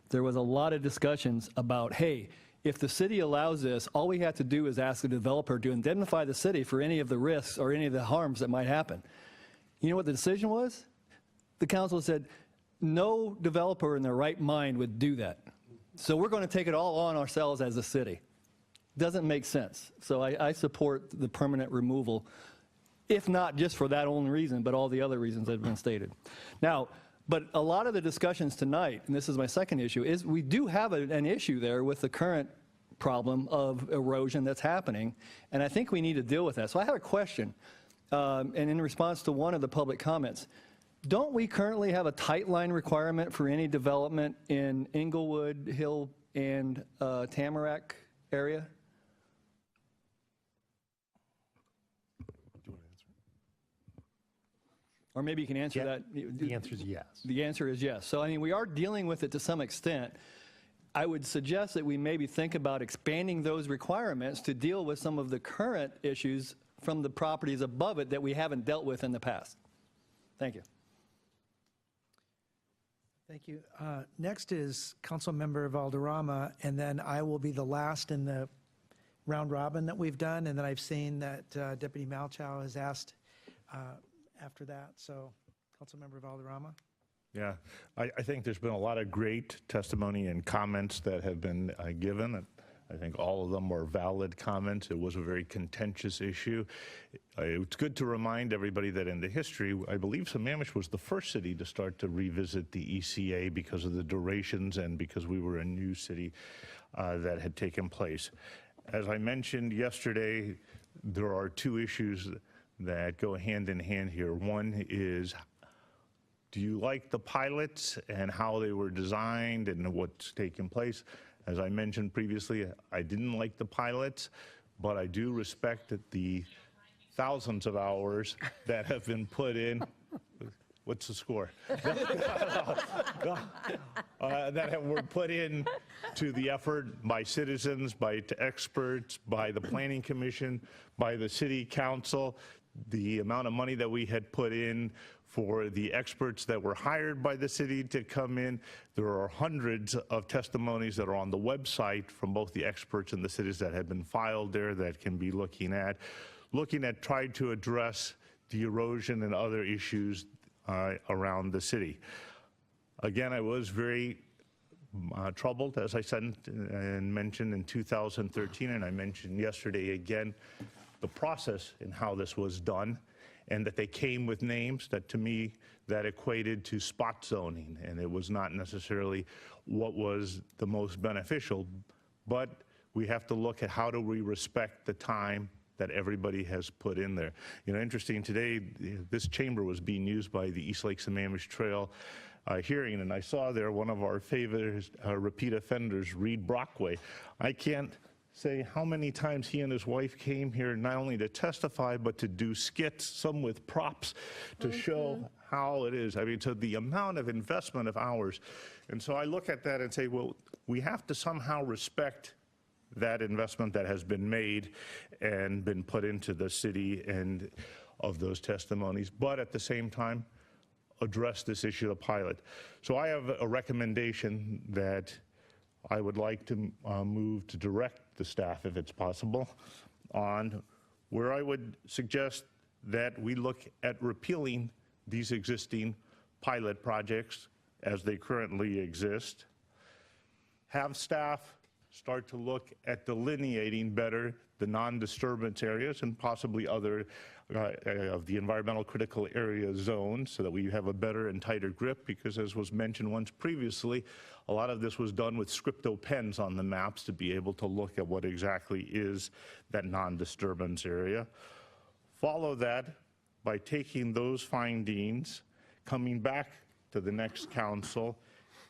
there was a lot of discussions about, hey, if the city allows this, all we have to do is ask the developer to indemnify the city for any of the risks or any of the harms that might happen. You know what the decision was? The council said no developer in their right mind would do that. So we're going to take it all on ourselves as a city. Doesn't make sense. So I support the permanent removal, if not just for that only reason, but all the other reasons that have been stated. Now, but a lot of the discussions tonight, and this is my second issue, is we do have an issue there with the current problem of erosion that's happening, and I think we need to deal with that. So I have a question, and in response to one of the public comments, don't we currently have a tight line requirement for any development in Inglewood, Hill, and Tamarack area? Or maybe you can answer that. The answer is yes. The answer is yes. So, I mean, we are dealing with it to some extent. I would suggest that we maybe think about expanding those requirements to deal with some of the current issues from the properties above it that we haven't dealt with in the past. Thank you. Thank you. Next is Councilmember Valderrama, and then I will be the last in the round robin that we've done, and then I've seen that Deputy Malchow has asked after that. So, Councilmember Valderrama. Yeah, I think there's been a lot of great testimony and comments that have been given. I think all of them were valid comments. It was a very contentious issue. It's good to remind everybody that in the history, I believe Sammamish was the first city to start to revisit the ECA because of the durations and because we were a new city that had taken place. As I mentioned yesterday, there are two issues that go hand in hand here. One is, do you like the pilots and how they were designed and what's taking place? As I mentioned previously, I didn't like the pilots, but I do respect that the thousands of hours that have been put in. What's the score? That were put in to the effort by citizens, by experts, by the Planning Commission, by the City Council, the amount of money that we had put in for the experts that were hired by the city to come in. There are hundreds of testimonies that are on the website from both the experts and the cities that have been filed there that can be looking at trying to address the erosion and other issues around the city. Again, I was very troubled, as I said and mentioned in 2013, and I mentioned yesterday again, the process and how this was done, and that they came with names that, to me, that equated to spot zoning, and it was not necessarily what was the most beneficial. But we have to look at how do we respect the time that everybody has put in there. You know, interesting, today, this chamber was being used by the East Lake Sammamish Trail hearing, and I saw there one of our favorite repeat offenders, Reed Brockway. I can't say how many times he and his wife came here not only to testify, but to do skits, some with props, to show how it is. I mean, to the amount of investment of hours. And so I look at that and say, well, we have to somehow respect that investment that has been made and been put into the city and of those testimonies, but at the same time, address this issue of pilot. So I have a recommendation that I would like to move to direct the staff, if it's possible, on where I would suggest that we look at repealing these existing pilot projects as they currently exist, have staff start to look at delineating better the non-disturbance areas and possibly other of the environmental critical area zones so that we have a better and tighter grip, because as was mentioned once previously, a lot of this was done with scripto pens on the maps to be able to look at what exactly is that non-disturbance area. Follow that by taking those findings, coming back to the next council,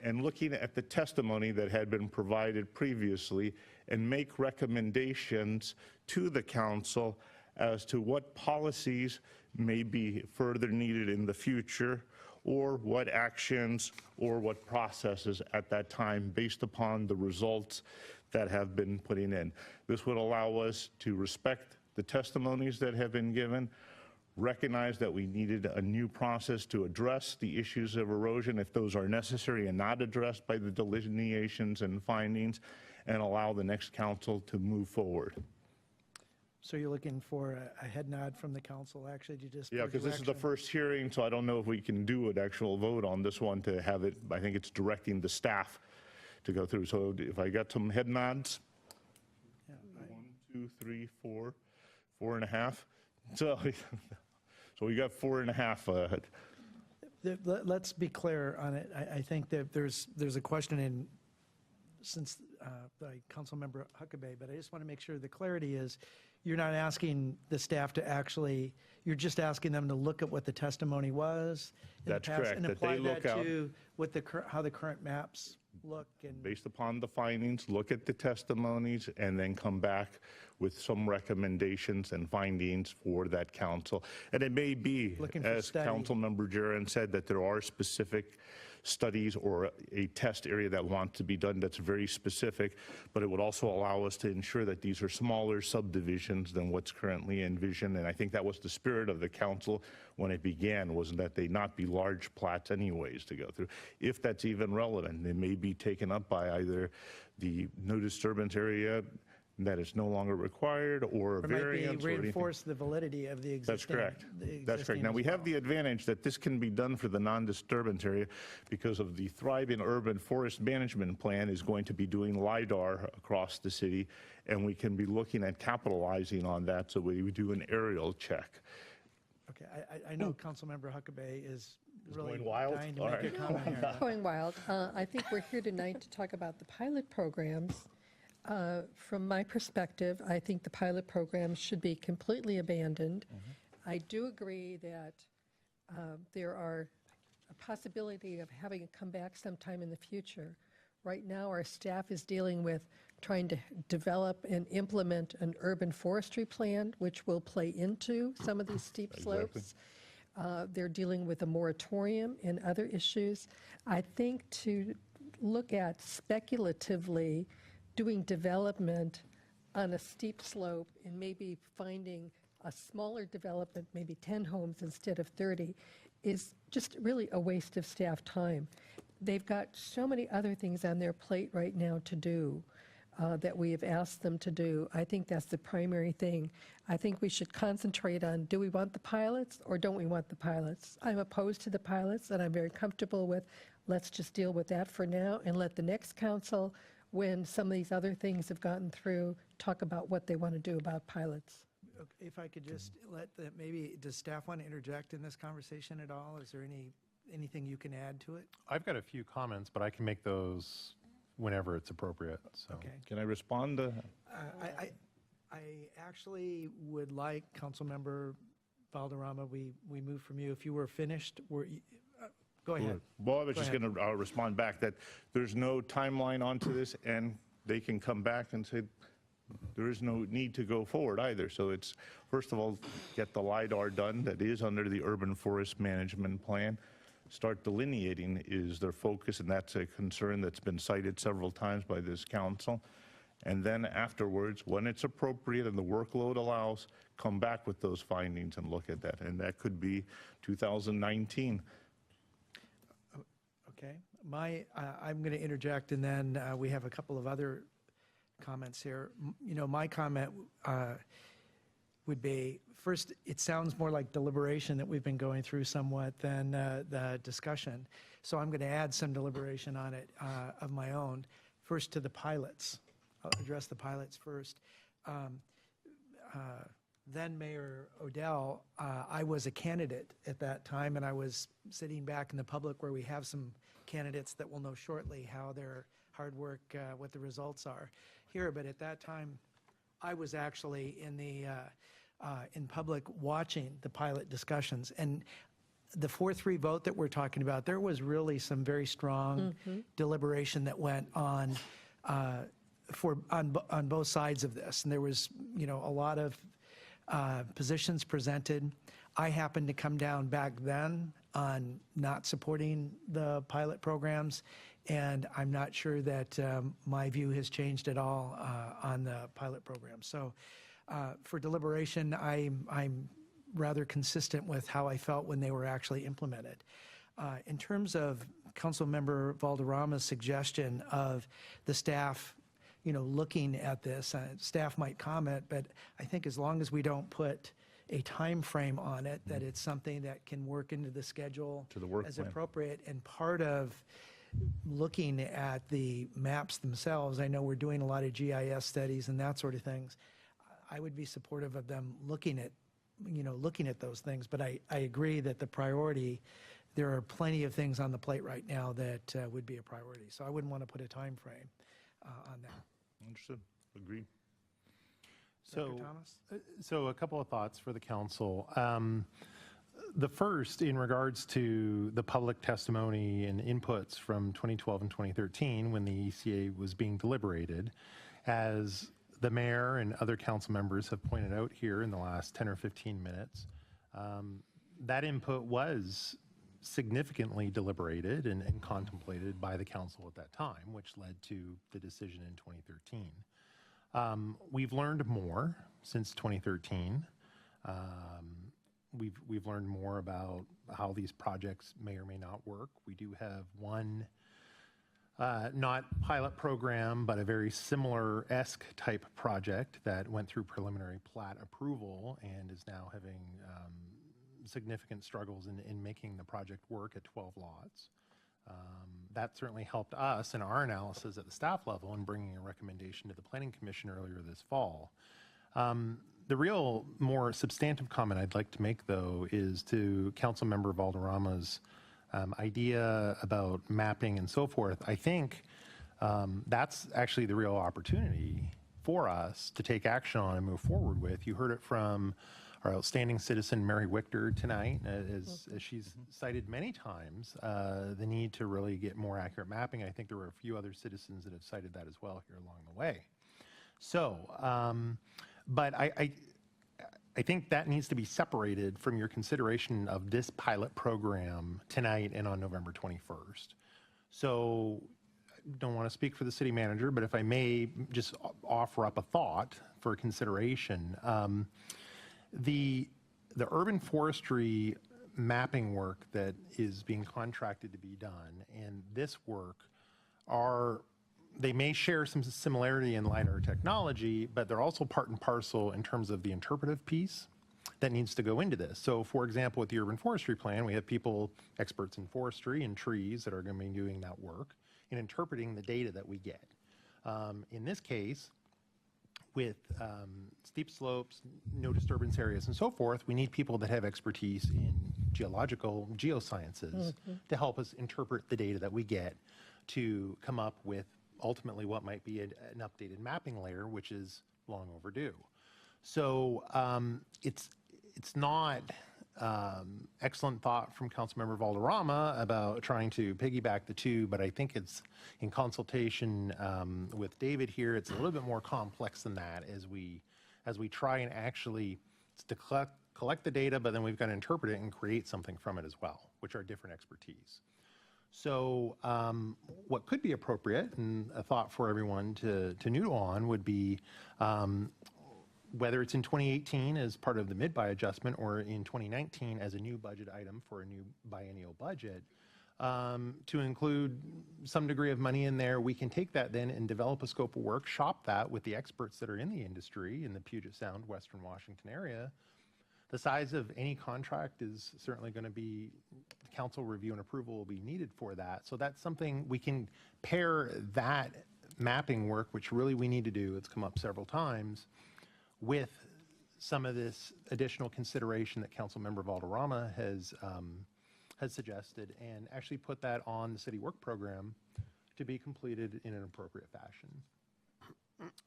and looking at the testimony that had been provided previously and make recommendations to the council as to what policies may be further needed in the future, or what actions or what processes at that time based upon the results that have been putting in. This would allow us to respect the testimonies that have been given, recognize that we needed a new process to address the issues of erosion if those are necessary and not addressed by the delineations and findings, and allow the next council to move forward. So you're looking for a head nod from the council, actually, to just... Yeah, because this is the first hearing, so I don't know if we can do an actual vote on this one to have it. I think it's directing the staff to go through. So if I got some head nods, 1, 2, 3, 4, 4.5. So, so we got 4.5. Let's be clear on it. I think that there's a question in, since by Councilmember Huckabee, but I just want to make sure the clarity is, you're not asking the staff to actually, you're just asking them to look at what the testimony was in the That's past correct, and that apply they look that out. to what how the current maps look. And Based upon the findings, look at the testimonies, and then come back with some recommendations and findings for that council. And it may be, Looking for as study. Councilmember Duran said, that there are specific studies or a test area that wants to be done that's very specific, but it would also allow us to ensure that these are smaller subdivisions than what's currently envisioned. And I think that was the spirit of the council when it began, was that they not be large plats anyways to go through. If that's even relevant, they may be taken up by either the no disturbance area that is no longer required, or a Or might be variance, or anything. reinforce the validity of the existing. That's correct. the That's correct. existing Now, as we have well. the advantage that this can be done for the non-disturbance area because of the Thriving Urban Forest Management Plan is going to be doing LIDAR across the city, and we can be looking at capitalizing on that, so we do an aerial check. Okay, I know Councilmember Huckabee is really going wild? dying to All make a right. comment here. Not going wild. I think we're here tonight to talk about the pilot programs. From my perspective, I think the pilot programs should be completely abandoned. I do agree that there are a possibility of having it come back sometime in the future. Right now, our staff is dealing with trying to develop and implement an urban forestry plan, which will play into some of these steep slopes. They're dealing with a moratorium and other issues. I think to look at speculatively doing development on a steep slope and maybe finding a smaller development, maybe 10 homes instead of 30, is just really a waste of staff time. They've got so many other things on their plate right now to do that we have asked them to do. I think that's the primary thing. I think we should concentrate on, do we want the pilots or don't we want the pilots? I'm opposed to the pilots, and I'm very comfortable with, let's just deal with that for now and let the next council, when some of these other things have gotten through, talk about what they want to do about pilots. If I could just let the, maybe, does staff want to interject in this conversation at all? Is there anything you can add to it? I've got a few comments, but I can make those whenever it's appropriate. So. Okay. Can I respond to? I actually would like, Councilmember Valderrama, we moved from you. If you were finished, go ahead. Well, I was Go just ahead. going to respond back that there's no timeline onto this, and they can come back and say there is no need to go forward either. So it's, first of all, get the LIDAR done that is under the Urban Forest Management Plan. Start delineating is their focus, and that's a concern that's been cited several times by this council. And then afterwards, when it's appropriate and the workload allows, come back with those findings and look at that. And that could be 2019. Okay. I'm going to interject, and then we have a couple of other comments here. My comment would be, first, it sounds more like deliberation that we've been going through somewhat than the discussion. So I'm going to add some deliberation on it of my own. First, to the pilots. I'll address the pilots first. Then Mayor Odell, I was a candidate at that time, and I was sitting back in the public where we have some candidates that will know shortly how their hard work, what the results are here. But at that time, I was actually in public watching the pilot discussions. And the 4-3 vote that we're talking about, there was really some very strong deliberation that went on on both sides of this. And there was, a lot of positions presented. I happened to come down back then on not supporting the pilot programs, and I'm not sure that my view has changed at all on the pilot program. So for deliberation, I'm rather consistent with how I felt when they were actually implemented. In terms of Councilmember Valderrama's suggestion of the staff looking at this, staff might comment, but I think as long as we don't put a time frame on it, that it's something that can work into the schedule To the work as plan. appropriate. And part of looking at the maps themselves, I know we're doing a lot of GIS studies and that sort of things. I would be supportive of them looking at those things, but I agree that the priority, there are plenty of things on the plate right now that would be a priority. So I wouldn't want to put a time frame on that. Understood. Agreed. Dr. Thomas? So a couple of thoughts for the council. The first, in regards to the public testimony and inputs from 2012 and 2013 when the ECA was being deliberated, as the mayor and other council members have pointed out here in the last 10 or 15 minutes, that input was significantly deliberated and contemplated by the council at that time, which led to the decision in 2013. We've learned more since 2013. We've learned more about how these projects may or may not work. We do have one, not pilot program, but a very similar-esque type project that went through preliminary plat approval and is now having significant struggles in making the project work at 12 lots. That certainly helped us in our analysis at the staff level in bringing a recommendation to the Planning Commission earlier this fall. The real more substantive comment I'd like to make, though, is to Councilmember Valderrama's idea about mapping and so forth. I think that's actually the real opportunity for us to take action on and move forward with. You heard it from our outstanding citizen, Mary Wichter, tonight, as she's cited many times, the need to really get more accurate mapping. I think there were a few other citizens that have cited that as well here along the way. So, but I think that needs to be separated from your consideration of this pilot program tonight and on November 21st. So, don't want to speak for the city manager, but if I may just offer up a thought for consideration. The urban forestry mapping work that is being contracted to be done and this work they may share some similarity in LiDAR technology, but they're also part and parcel in terms of the interpretive piece that needs to go into this. So for example, with the urban forestry plan, we have people, experts in forestry and trees, that are going to be doing that work in interpreting the data that we get. In this case, with steep slopes, no disturbance areas, and so forth, we need people that have expertise in geosciences to help us interpret the data that we get to come up with ultimately what might be an updated mapping layer, which is long overdue. So it's not excellent thought from Councilmember Valderrama about trying to piggyback the two, but I think it's in consultation with David here. It's a little bit more complex than that as we try and actually collect the data, but then we've got to interpret it and create something from it as well, which are different expertise. So what could be appropriate, and a thought for everyone to noodle on, would be whether it's in 2018 as part of the mid-buy adjustment or in 2019 as a new budget item for a new biennial budget, to include some degree of money in there. We can take that then and develop a scope of work, shop that with the experts that are in the industry in the Puget Sound, Western Washington area. The size of any contract is certainly going to be, council review and approval will be needed for that. So that's something we can pair that mapping work, which really we need to do, it's come up several times, with some of this additional consideration that Councilmember Valderrama has suggested, and actually put that on the city work program to be completed in an appropriate fashion.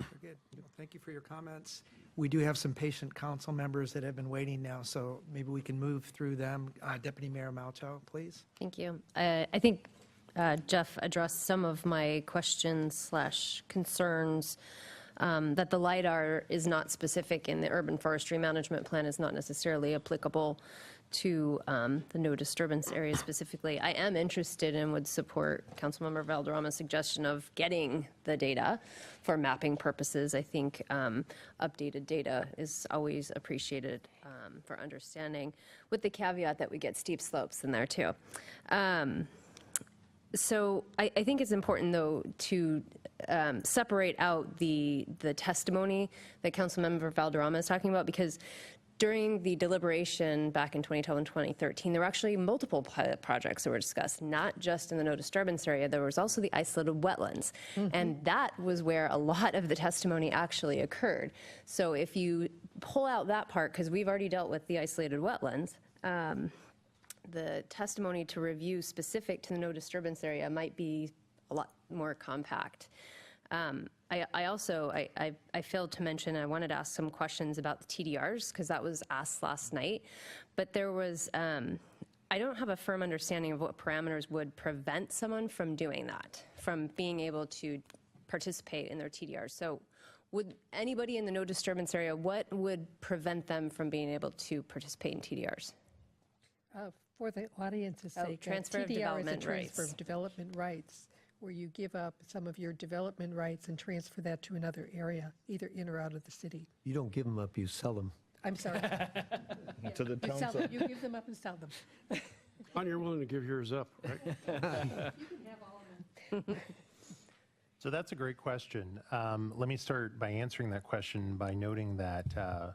Very good. Thank you for your comments. We do have some patient council members that have been waiting now, so maybe we can move through them. Deputy Mayor Malchow, please. Thank you. I think Jeff addressed some of my questions/concerns. That the LiDAR is not specific in the urban forestry management plan is not necessarily applicable to the no disturbance area specifically. I am interested and would support Councilmember Valderrama's suggestion of getting the data for mapping purposes. I think updated data is always appreciated for understanding, with the caveat that we get steep slopes in there too. So I think it's important, though, to separate out the testimony that Councilmember Valderrama is talking about, because during the deliberation back in 2012 and 2013, there were actually multiple pilot projects that were discussed, not just in the no disturbance area. There was also the isolated wetlands, and that was where a lot of the testimony actually occurred. So if you pull out that part, because we've already dealt with the isolated wetlands, the testimony to review specific to the no disturbance area might be a lot more compact. I also failed to mention, I wanted to ask some questions about the TDRs, because that was asked last night, but there was, I don't have a firm understanding of what parameters would prevent someone from doing that, from being able to participate in their TDRs. So would anybody in the no disturbance area, what would prevent them from being able to participate in TDRs? For the audience's sake, transfer of TDR development is a transfer rights. of development rights, where you give up some of your development rights and transfer that to another area, either in or out of the city. You don't give them up, you sell them. I'm sorry. To the You town sell them. side. You give them up and sell them. Hon, you're willing to give yours up, right? You can have all of them. So that's a great question. Let me start by answering that question by noting that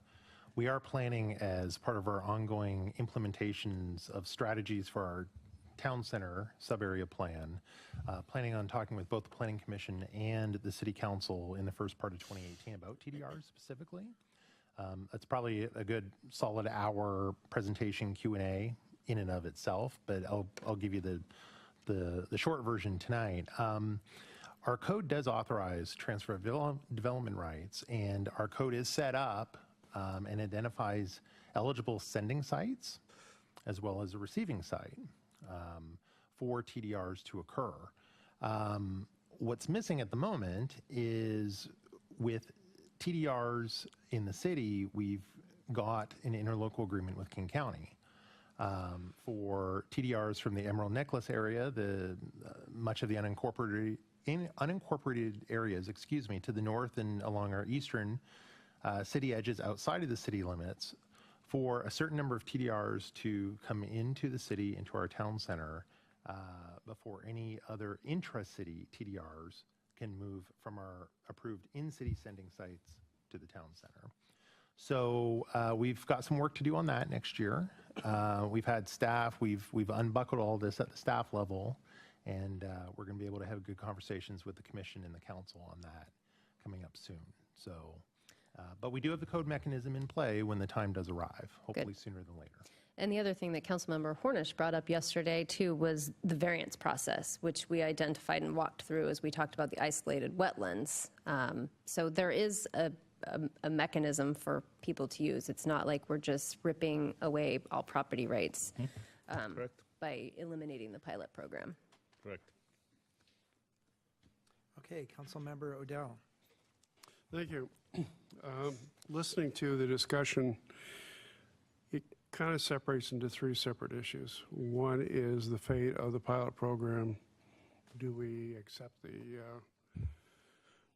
we are planning, as part of our ongoing implementations of strategies for our town center sub-area plan, planning on talking with both the Planning Commission and the City Council in the first part of 2018 about TDRs specifically. That's probably a good solid hour presentation Q&A in and of itself, but I'll give you the short version tonight. Our code does authorize transfer of development rights, and our code is set up and identifies eligible sending sites as well as a receiving site for TDRs to occur. What's missing at the moment is, with TDRs in the city, we've got an interlocal agreement with King County. For TDRs from the Emerald Necklace area, much of the unincorporated areas, to the north and along our eastern city edges outside of the city limits, for a certain number of TDRs to come into the city, into our town center, before any other intra-city TDRs can move from our approved in-city sending sites to the town center. So we've got some work to do on that next year. We've had staff, we've unbuckled all this at the staff level, and we're going to be able to have good conversations with the commission and the council on that coming up soon. So, but we do have the code mechanism in play when the time does arrive, hopefully sooner than later. And the other thing that Councilmember Hornish brought up yesterday, too, was the variance process, which we identified and walked through as we talked about the isolated wetlands. So there is a mechanism for people to use. It's not like we're just ripping away all property rights by eliminating the pilot program. Correct. Okay, Councilmember Odell. Thank you. Listening to the discussion, it kind of separates into three separate issues. One is the fate of the pilot program. Do we accept the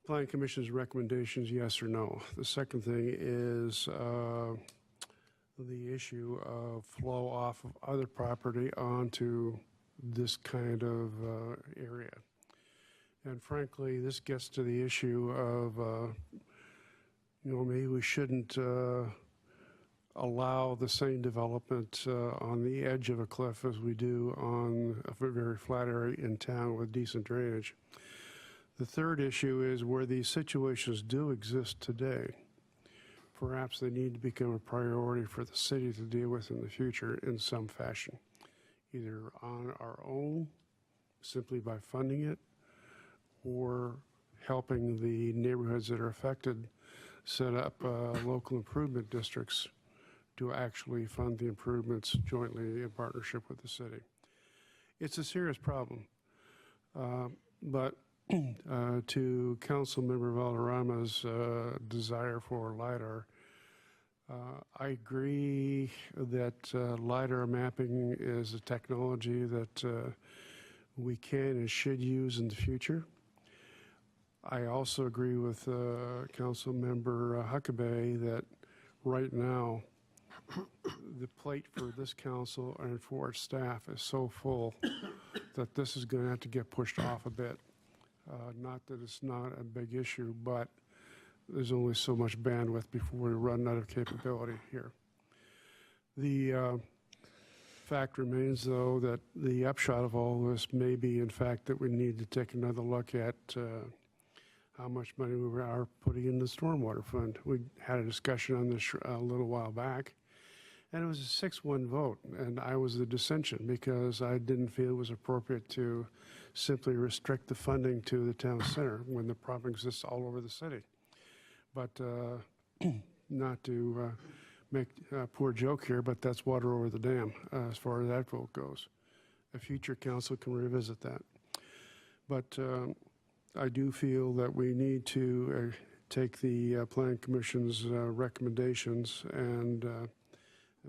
Planning Commission's recommendations, yes or no? The second thing is the issue of flow off of other property onto this kind of area. And frankly, this gets to the issue of, maybe we shouldn't allow the same development on the edge of a cliff as we do on a very flat area in town with decent drainage. The third issue is where these situations do exist today, perhaps they need to become a priority for the city to deal with in the future in some fashion, either on our own, simply by funding it, or helping the neighborhoods that are affected set up local improvement districts to actually fund the improvements jointly in partnership with the city. It's a serious problem, but to Councilmember Valderrama's desire for LiDAR, I agree that LiDAR mapping is a technology that we can and should use in the future. I also agree with Councilmember Huckabee that right now the plate for this council and for its staff is so full that this is going to have to get pushed off a bit. Not that it's not a big issue, but there's only so much bandwidth before we run out of capability here. The fact remains, though, that the upshot of all this may be, in fact, that we need to take another look at how much money we are putting in the stormwater fund. We had a discussion on this a little while back, and it was a 6-1 vote, and I was the dissension because I didn't feel it was appropriate to simply restrict the funding to the town center when the problem exists all over the city. But not to make a poor joke here, but that's water over the dam as far as that vote goes. A future council can revisit that. But I do feel that we need to take the Plan Commission's recommendations and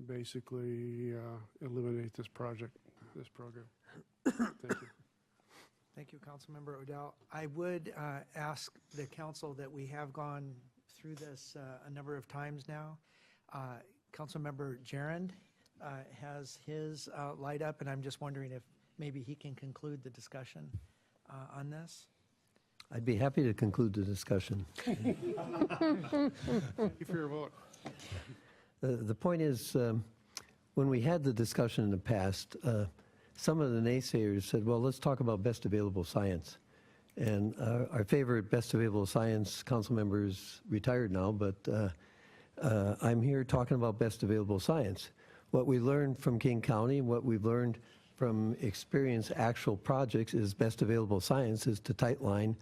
basically eliminate this project, this program. Thank you. Thank you, Councilmember Odell. I would ask the council that we have gone through this a number of times now. Councilmember Gerand has his light up, and I'm just wondering if maybe he can conclude the discussion on this. I'd be happy to conclude the discussion. Thank you for your vote. The point is, when we had the discussion in the past, some of the naysayers said, well, let's talk about best available science. And our favorite best available science council member is retired now, but I'm here talking about best available science. What we learned from King County, what we've learned from experience actual projects is best available science is to tightline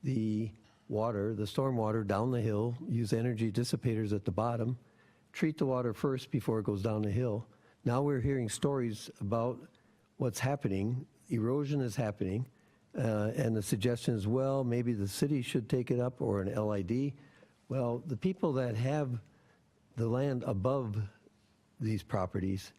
the water, the storm water down the hill, use energy dissipators at the bottom, treat the water first before it goes down the hill. Now we're hearing stories about what's happening. Erosion is happening. And the suggestion is, well, maybe the city should take it up or an LID. Well, the people that have the land above these properties,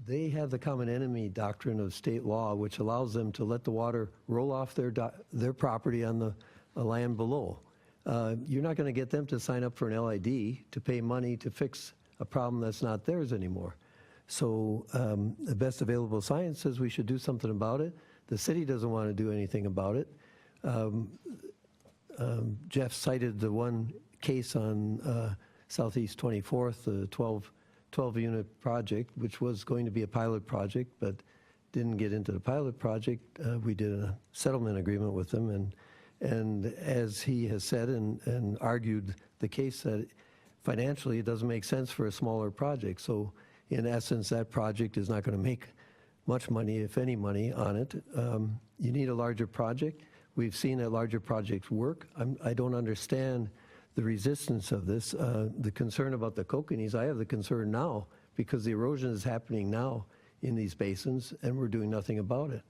they have the common enemy doctrine of state law, which allows them to let the water roll off their property on the land below. You're not going to get them to sign up for an LID to pay money to fix a problem that's not theirs anymore. So the best available science says we should do something about it. The city doesn't want to do anything about it. Jeff cited the one case on Southeast 24th, the 12-unit project, which was going to be a pilot project, but didn't get into the pilot project. We did a settlement agreement with them, and as he has said and argued the case that financially it doesn't make sense for a smaller project. So in essence, that project is not going to make much money, if any money, on it. You need a larger project. We've seen that larger projects work. I don't understand the resistance of this. The concern about the kokanees, I have the concern now because the erosion is happening now in these basins and we're doing nothing about it.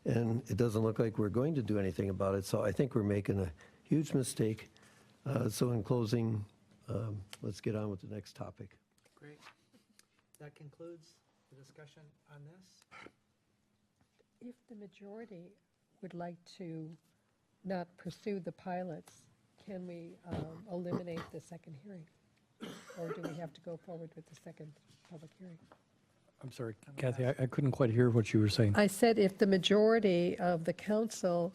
And it doesn't look like we're going to do anything about it. So I think we're making a huge mistake. So in closing, let's get on with the next topic. Great. That concludes the discussion on this. If the majority would like to not pursue the pilots, can we eliminate the second hearing? Or do we have to go forward with the second public hearing? I'm sorry, Kathy, I couldn't quite hear what you were saying. I said if the majority of the council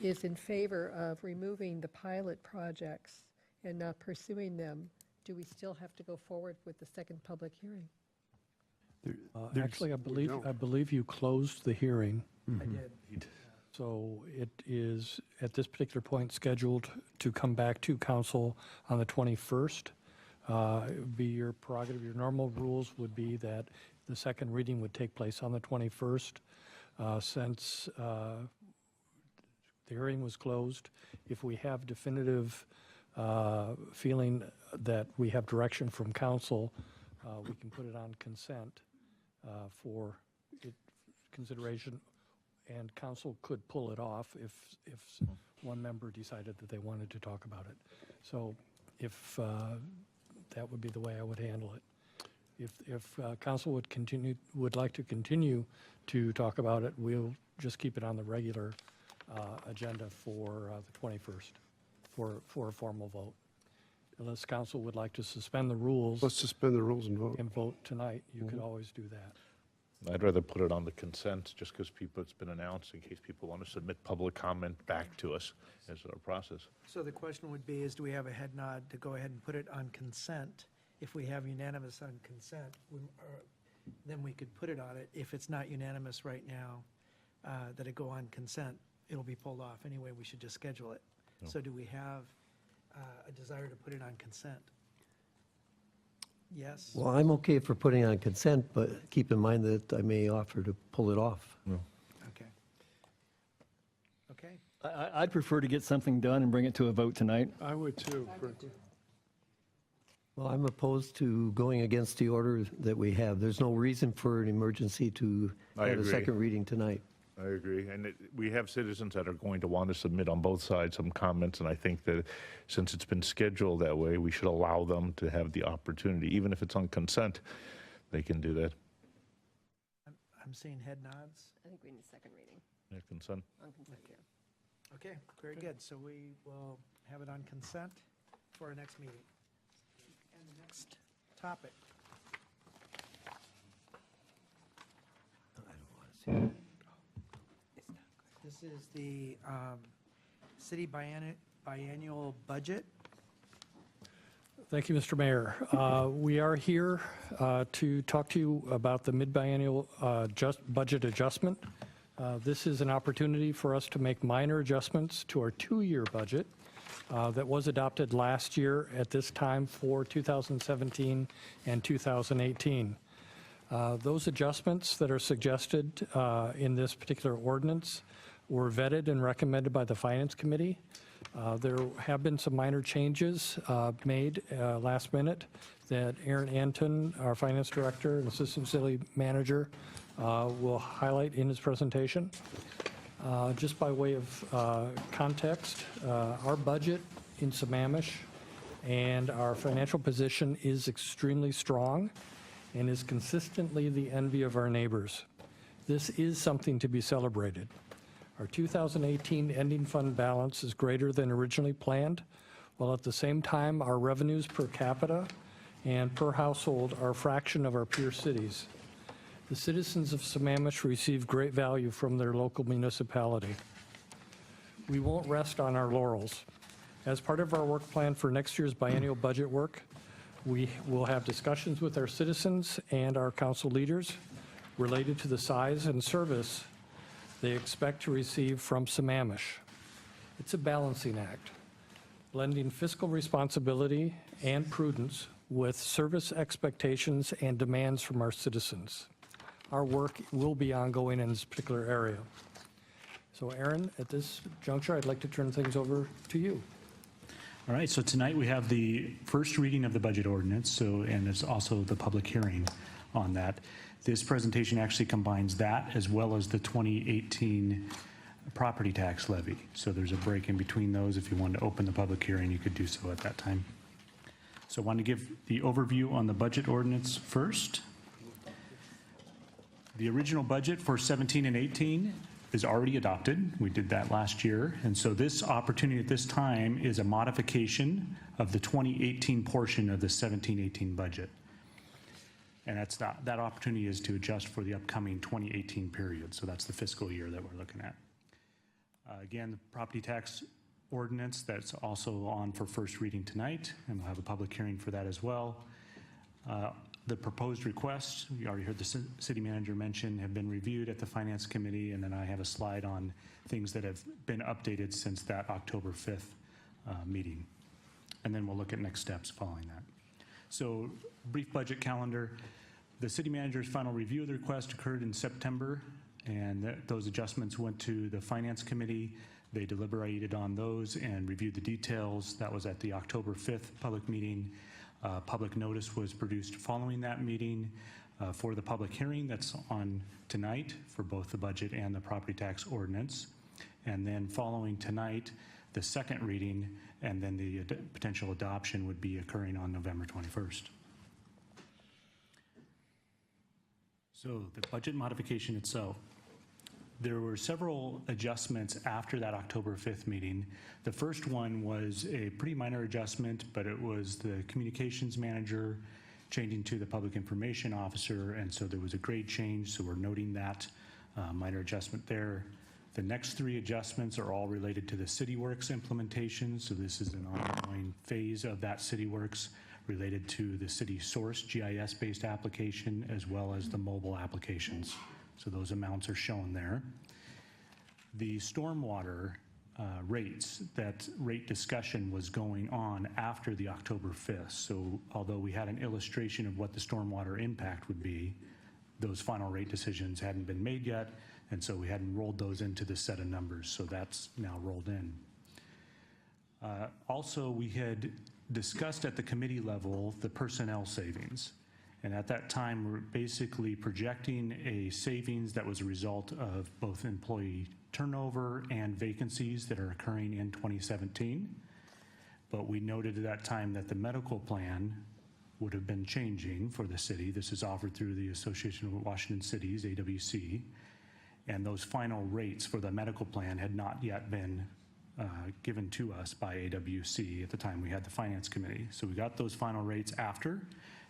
is in favor of removing the pilot projects and not pursuing them, do we still have to go forward with the second public hearing? Actually, I believe you closed the hearing. I did. So it is, at this particular point, scheduled to come back to council on the 21st. It would be your prerogative. Your normal rules would be that the second reading would take place on the 21st. Since the hearing was closed, if we have definitive feeling that we have direction from council, we can put it on consent for consideration, and council could pull it off if one member decided that they wanted to talk about it. So if that would be the way I would handle it. If council would like to continue to talk about it, we'll just keep it on the regular agenda for the 21st for a formal vote. unless council would like to suspend the rules. Let's suspend the rules and vote. And vote tonight. You could always do that. I'd rather put it on the consent, just because it's been announced, in case people want to submit public comment back to us as our process. So the question would be, is do we have a head nod to go ahead and put it on consent? If we have unanimous on consent, then we could put it on it. If it's not unanimous right now, that it go on consent, it'll be pulled off. Anyway, we should just schedule it. No. So do we have a desire to put it on consent? Yes? Well, I'm okay for putting on consent, but keep in mind that I may offer to pull it off. No. Okay. Okay. I'd prefer to get something done and bring it to a vote tonight. I would too. Well, I'm opposed to going against the order that we have. There's no reason for an emergency to I have a agree. second reading tonight. I agree. And we have citizens that are going to want to submit on both sides some comments, and I think that since it's been scheduled that way, we should allow them to have the opportunity. Even if it's on consent, they can do that. I'm seeing head nods. I think we need a second reading Yeah, consent. on consent. Okay, very good. So we will have it on consent for our next meeting. And the next topic. This is the city biannual budget. Thank you, Mr. Mayor. We are here to talk to you about the mid-biennial budget adjustment. This is an opportunity for us to make minor adjustments to our two-year budget that was adopted last year at this time for 2017 and 2018. Those adjustments that are suggested in this particular ordinance were vetted and recommended by the Finance Committee. There have been some minor changes made last minute that Aaron Anton, our Finance Director and Assistant City Manager, will highlight in his presentation. Just by way of context, our budget in Sammamish and our financial position is extremely strong and is consistently the envy of our neighbors. This is something to be celebrated. Our 2018 ending fund balance is greater than originally planned, while at the same time our revenues per capita and per household are a fraction of our peer cities. The citizens of Sammamish receive great value from their local municipality. We won't rest on our laurels. As part of our work plan for next year's biennial budget work, we will have discussions with our citizens and our council leaders related to the size and service they expect to receive from Sammamish. It's a balancing act, blending fiscal responsibility and prudence with service expectations and demands from our citizens. Our work will be ongoing in this particular area. So Aaron, at this juncture, I'd like to turn things over to you. All right, so tonight we have the first reading of the budget ordinance, and it's also the public hearing on that. This presentation actually combines that as well as the 2018 property tax levy. So there's a break in between those. If you wanted to open the public hearing, you could do so at that time. So I want to give the overview on the budget ordinance first. The original budget for 17 and 18 is already adopted. We did that last year. And so this opportunity at this time is a modification of the 2018 portion of the 17-18 budget. And that opportunity is to adjust for the upcoming 2018 period. So that's the fiscal year that we're looking at. Again, the property tax ordinance that's also on for first reading tonight, and we'll have a public hearing for that as well. The proposed requests, you already heard the city manager mention, have been reviewed at the Finance Committee, and then I have a slide on things that have been updated since that October 5th meeting. And then we'll look at next steps following that. So, brief budget calendar. The city manager's final review of the request occurred in September, and those adjustments went to the Finance Committee. They deliberated on those and reviewed the details. That was at the October 5th public meeting. Public notice was produced following that meeting for the public hearing that's on tonight for both the budget and the property tax ordinance. And then following tonight, the second reading and then the potential adoption would be occurring on November 21st. So the budget modification itself. there were several adjustments after that October 5th meeting. The first one was a pretty minor adjustment, but it was the communications manager changing to the public information officer, and so there was a grade change, so we're noting that minor adjustment there. The next three adjustments are all related to the CityWorks implementation, so this is an ongoing phase of that CityWorks related to the city source GIS-based application as well as the mobile applications. So those amounts are shown there. The stormwater rates, that rate discussion was going on after the October 5th. So although we had an illustration of what the stormwater impact would be, those final rate decisions hadn't been made yet, and so we hadn't rolled those into the set of numbers, so that's now rolled in. Also, we had discussed at the committee level the personnel savings. And at that time, we're basically projecting a savings that was a result of both employee turnover and vacancies that are occurring in 2017. But we noted at that time that the medical plan would have been changing for the city. This is offered through the Association of Washington Cities, AWC. And those final rates for the medical plan had not yet been given to us by AWC at the time we had the Finance Committee. So we got those final rates after,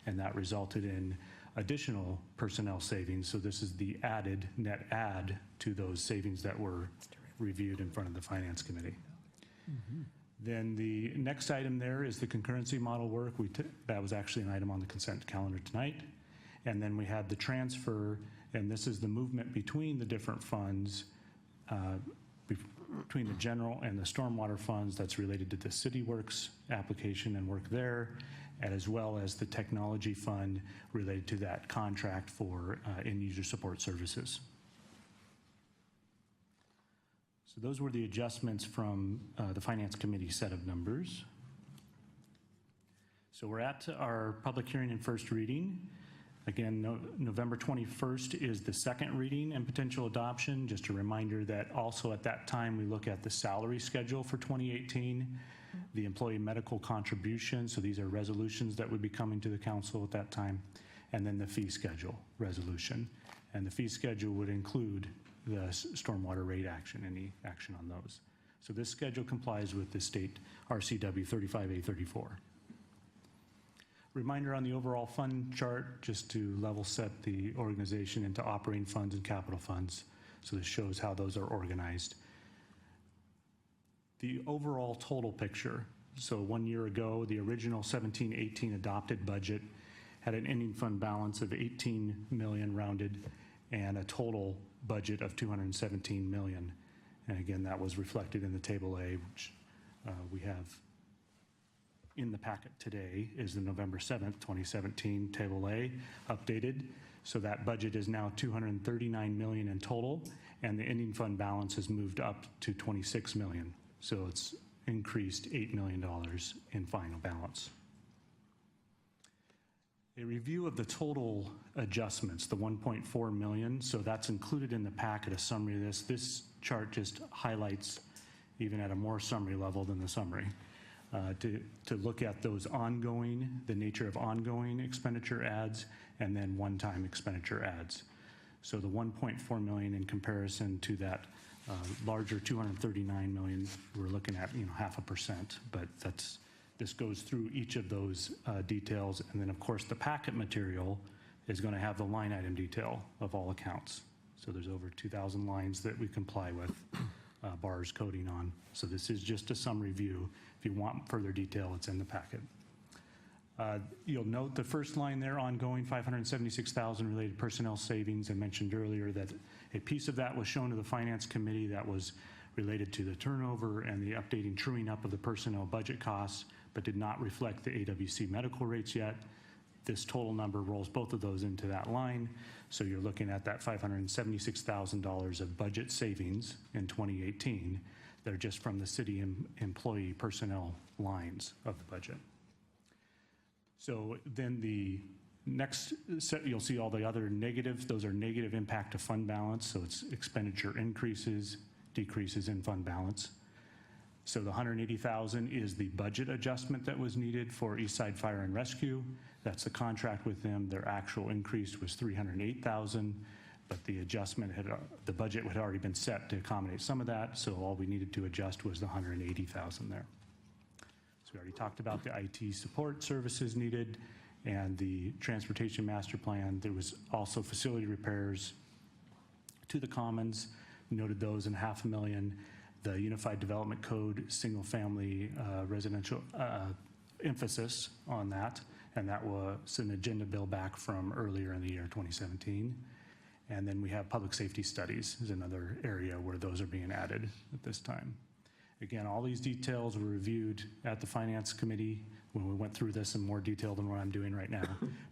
and that resulted in additional personnel savings. So this is the added net add to those savings that were reviewed in front of the Finance Committee. Then the next item there is the concurrency model work. That was actually an item on the consent calendar tonight. And then we had the transfer, and this is the movement between the different funds, between the general and the stormwater funds that's related to the CityWorks application and work there, as well as the technology fund related to that contract for end-user support services. So those were the adjustments from the Finance Committee set of numbers. So we're at our public hearing and first reading. Again, November 21st is the second reading and potential adoption. Just a reminder that also at that time we look at the salary schedule for 2018, the employee medical contribution, so these are resolutions that would be coming to the council at that time, and then the fee schedule resolution. And the fee schedule would include the stormwater rate action, any action on those. So this schedule complies with the state RCW 35A34. Reminder on the overall fund chart, just to level set the organization into operating funds and capital funds. So this shows how those are organized. The overall total picture. So 1 year ago, the original 17-18 adopted budget had an ending fund balance of 18 million rounded and a total budget of 217 million. And again, that was reflected in the table A, which we have in the packet today is the November 7th, 2017 Table A updated. So that budget is now 239 million in total, and the ending fund balance has moved up to 26 million. So it's increased $8 million in final balance. A review of the total adjustments, the 1.4 million, so that's included in the packet, a summary of this. This chart just highlights, even at a more summary level than the summary, to look at those ongoing, the nature of ongoing expenditure adds, and then one-time expenditure adds. So the 1.4 million in comparison to that larger 239 million, we're looking at 0.5%, but this goes through each of those details, and then of course the packet material is going to have the line item detail of all accounts. So there's over 2,000 lines that we comply with bars coding on. So this is just a summary view. If you want further detail, it's in the packet. You'll note the first line there, ongoing 576,000 related personnel savings. I mentioned earlier that a piece of that was shown to the Finance Committee that was related to the turnover and the updating, truing up of the personnel budget costs, but did not reflect the AWC medical rates yet. This total number rolls both of those into that line. So you're looking at that $576,000 of budget savings in 2018. They're just from the city employee personnel lines of the budget. So then the next set, you'll see all the other negatives. Those are negative impact to fund balance. So it's expenditure increases, decreases in fund balance. So the 180,000 is the budget adjustment that was needed for Eastside Fire and Rescue. That's the contract with them. Their actual increase was 308,000. but the adjustment the budget had already been set to accommodate some of that, so all we needed to adjust was the 180,000 there. So we already talked about the IT support services needed and the transportation master plan. There was also facility repairs to the commons. We noted those in $500,000. The Unified Development Code, single-family residential emphasis on that, and that was an agenda bill back from earlier in the year, 2017. And then we have public safety studies is another area where those are being added at this time. Again, all these details were reviewed at the Finance Committee when we went through this in more detail than what I'm doing right now.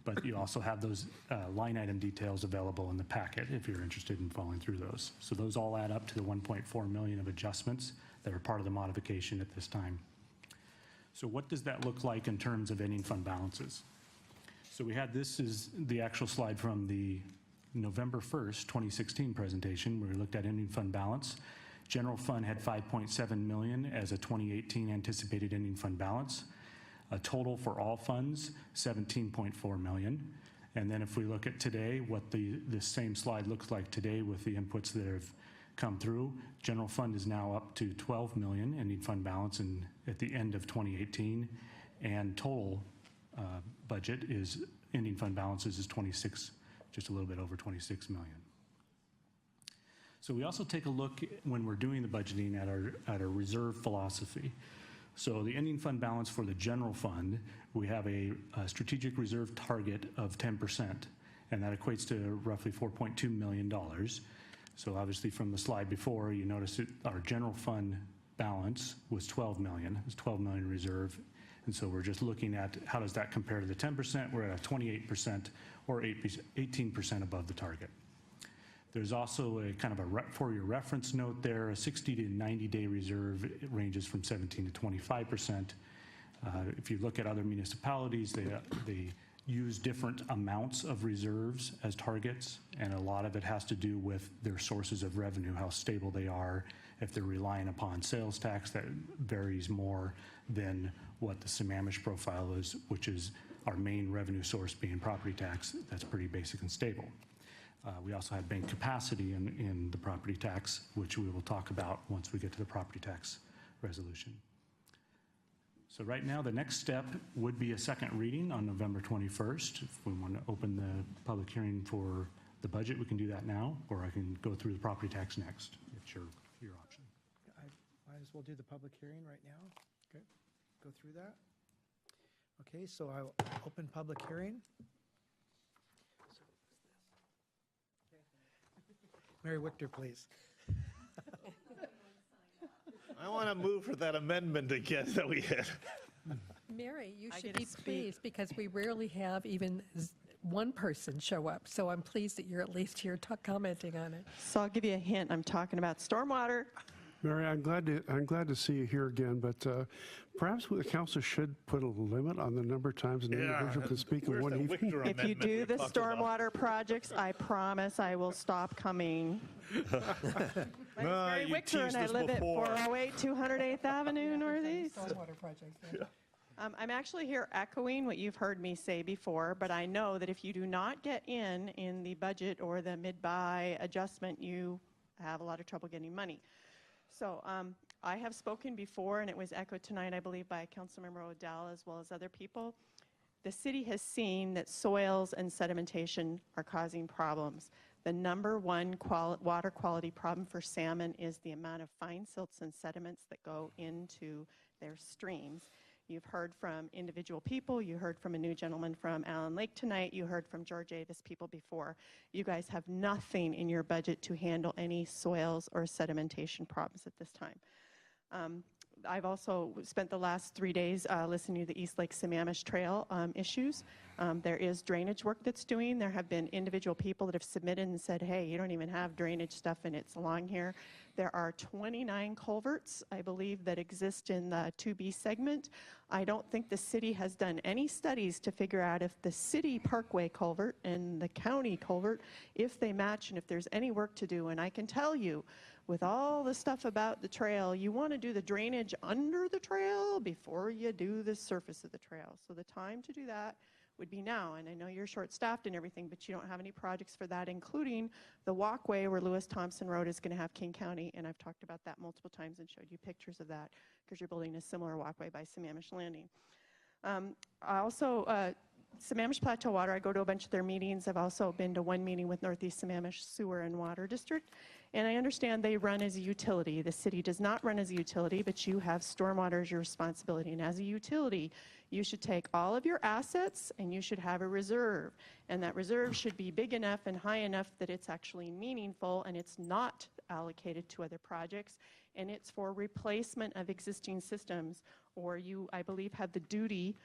But you also have those line item details available in the packet if you're interested in following through those. So those all add up to the 1.4 million of adjustments that are part of the modification at this time. So what does that look like in terms of ending fund balances? So we had, this is the actual slide from the November 1st, 2016 presentation where we looked at ending fund balance. General fund had 5.7 million as a 2018 anticipated ending fund balance. A total for all funds, 17.4 million. And then if we look at today, what the same slide looks like today with the inputs that have come through, general fund is now up to 12 million ending fund balance at the end of 2018. And total budget is, ending fund balances is 26, just a little bit over 26 million. So we also take a look when we're doing the budgeting at our reserve philosophy. So the ending fund balance for the general fund, we have a strategic reserve target of 10%, and that equates to roughly $4.2 million. So obviously from the slide before, you notice that our general fund balance was 12 million. It was 12 million reserve. And so we're just looking at how does that compare to the 10%? We're at a 28% or 18% above the target. There's also a kind of for your reference note there, a 60 to 90 day reserve. It ranges from 17 to 25%. If you look at other municipalities, they use different amounts of reserves as targets, and a lot of it has to do with their sources of revenue, how stable they are. If they're relying upon sales tax, that varies more than what the Sammamish profile is, which is our main revenue source being property tax. That's pretty basic and stable. We also have bank capacity in the property tax, which we will talk about once we get to the property tax resolution. So right now, the next step would be a second reading on November 21st. If we want to open the public hearing for the budget, we can do that now, or I can go through the property tax next. It's your option. I might as well do the public hearing right now. Okay. Go through that. Okay, so I'll open public hearing. Mary Wichter, please. I want to move for that amendment again that we had. Mary, you I should get to be speak. pleased because we rarely have even one person show up. So I'm pleased that you're at least here commenting on it. So I'll give you a hint. I'm talking about stormwater. Mary, I'm glad to see you here again, but perhaps the council should put a limit on the number of times an individual can speak in one evening. If you do the stormwater projects, I promise I will stop coming. My name's Mary Wichter, and I live at 408 208th Avenue Northeast. Stormwater projects. Yeah. I'm actually here echoing what you've heard me say before, but I know that if you do not get in the budget or the mid-buy adjustment, you have a lot of trouble getting money. So I have spoken before, and it was echoed tonight, I believe, by Councilmember Odell as well as other people. The city has seen that soils and sedimentation are causing problems. The number one water quality problem for salmon is the amount of fine silts and sediments that go into their streams. You've heard from individual people. You heard from a new gentleman from Allen Lake tonight. You heard from George Avis people before. You guys have nothing in your budget to handle any soils or sedimentation problems at this time. I've also spent the last 3 days listening to the East Lake Sammamish Trail issues. There is drainage work that's doing. There have been individual people that have submitted and said, hey, you don't even have drainage stuff and it's along here. There are 29 culverts, I believe, that exist in the 2B segment. I don't think the city has done any studies to figure out if the city parkway culvert and the county culvert, if they match and if there's any work to do. And I can tell you, with all the stuff about the trail, you want to do the drainage under the trail before you do the surface of the trail. So the time to do that would be now. And I know you're short-staffed and everything, but you don't have any projects for that, including the walkway where Lewis Thompson Road is going to have King County. And I've talked about that multiple times and showed you pictures of that because you're building a similar walkway by Sammamish Landing. I also, Sammamish Plateau Water, I go to a bunch of their meetings. I've also been to one meeting with Northeast Sammamish Sewer and Water District. And I understand they run as a utility. The city does not run as a utility, but you have stormwater as your responsibility. And as a utility, you should take all of your assets and you should have a reserve. And that reserve should be big enough and high enough that it's actually meaningful and it's not allocated to other projects. And it's for replacement of existing systems, or you, I believe, have the duty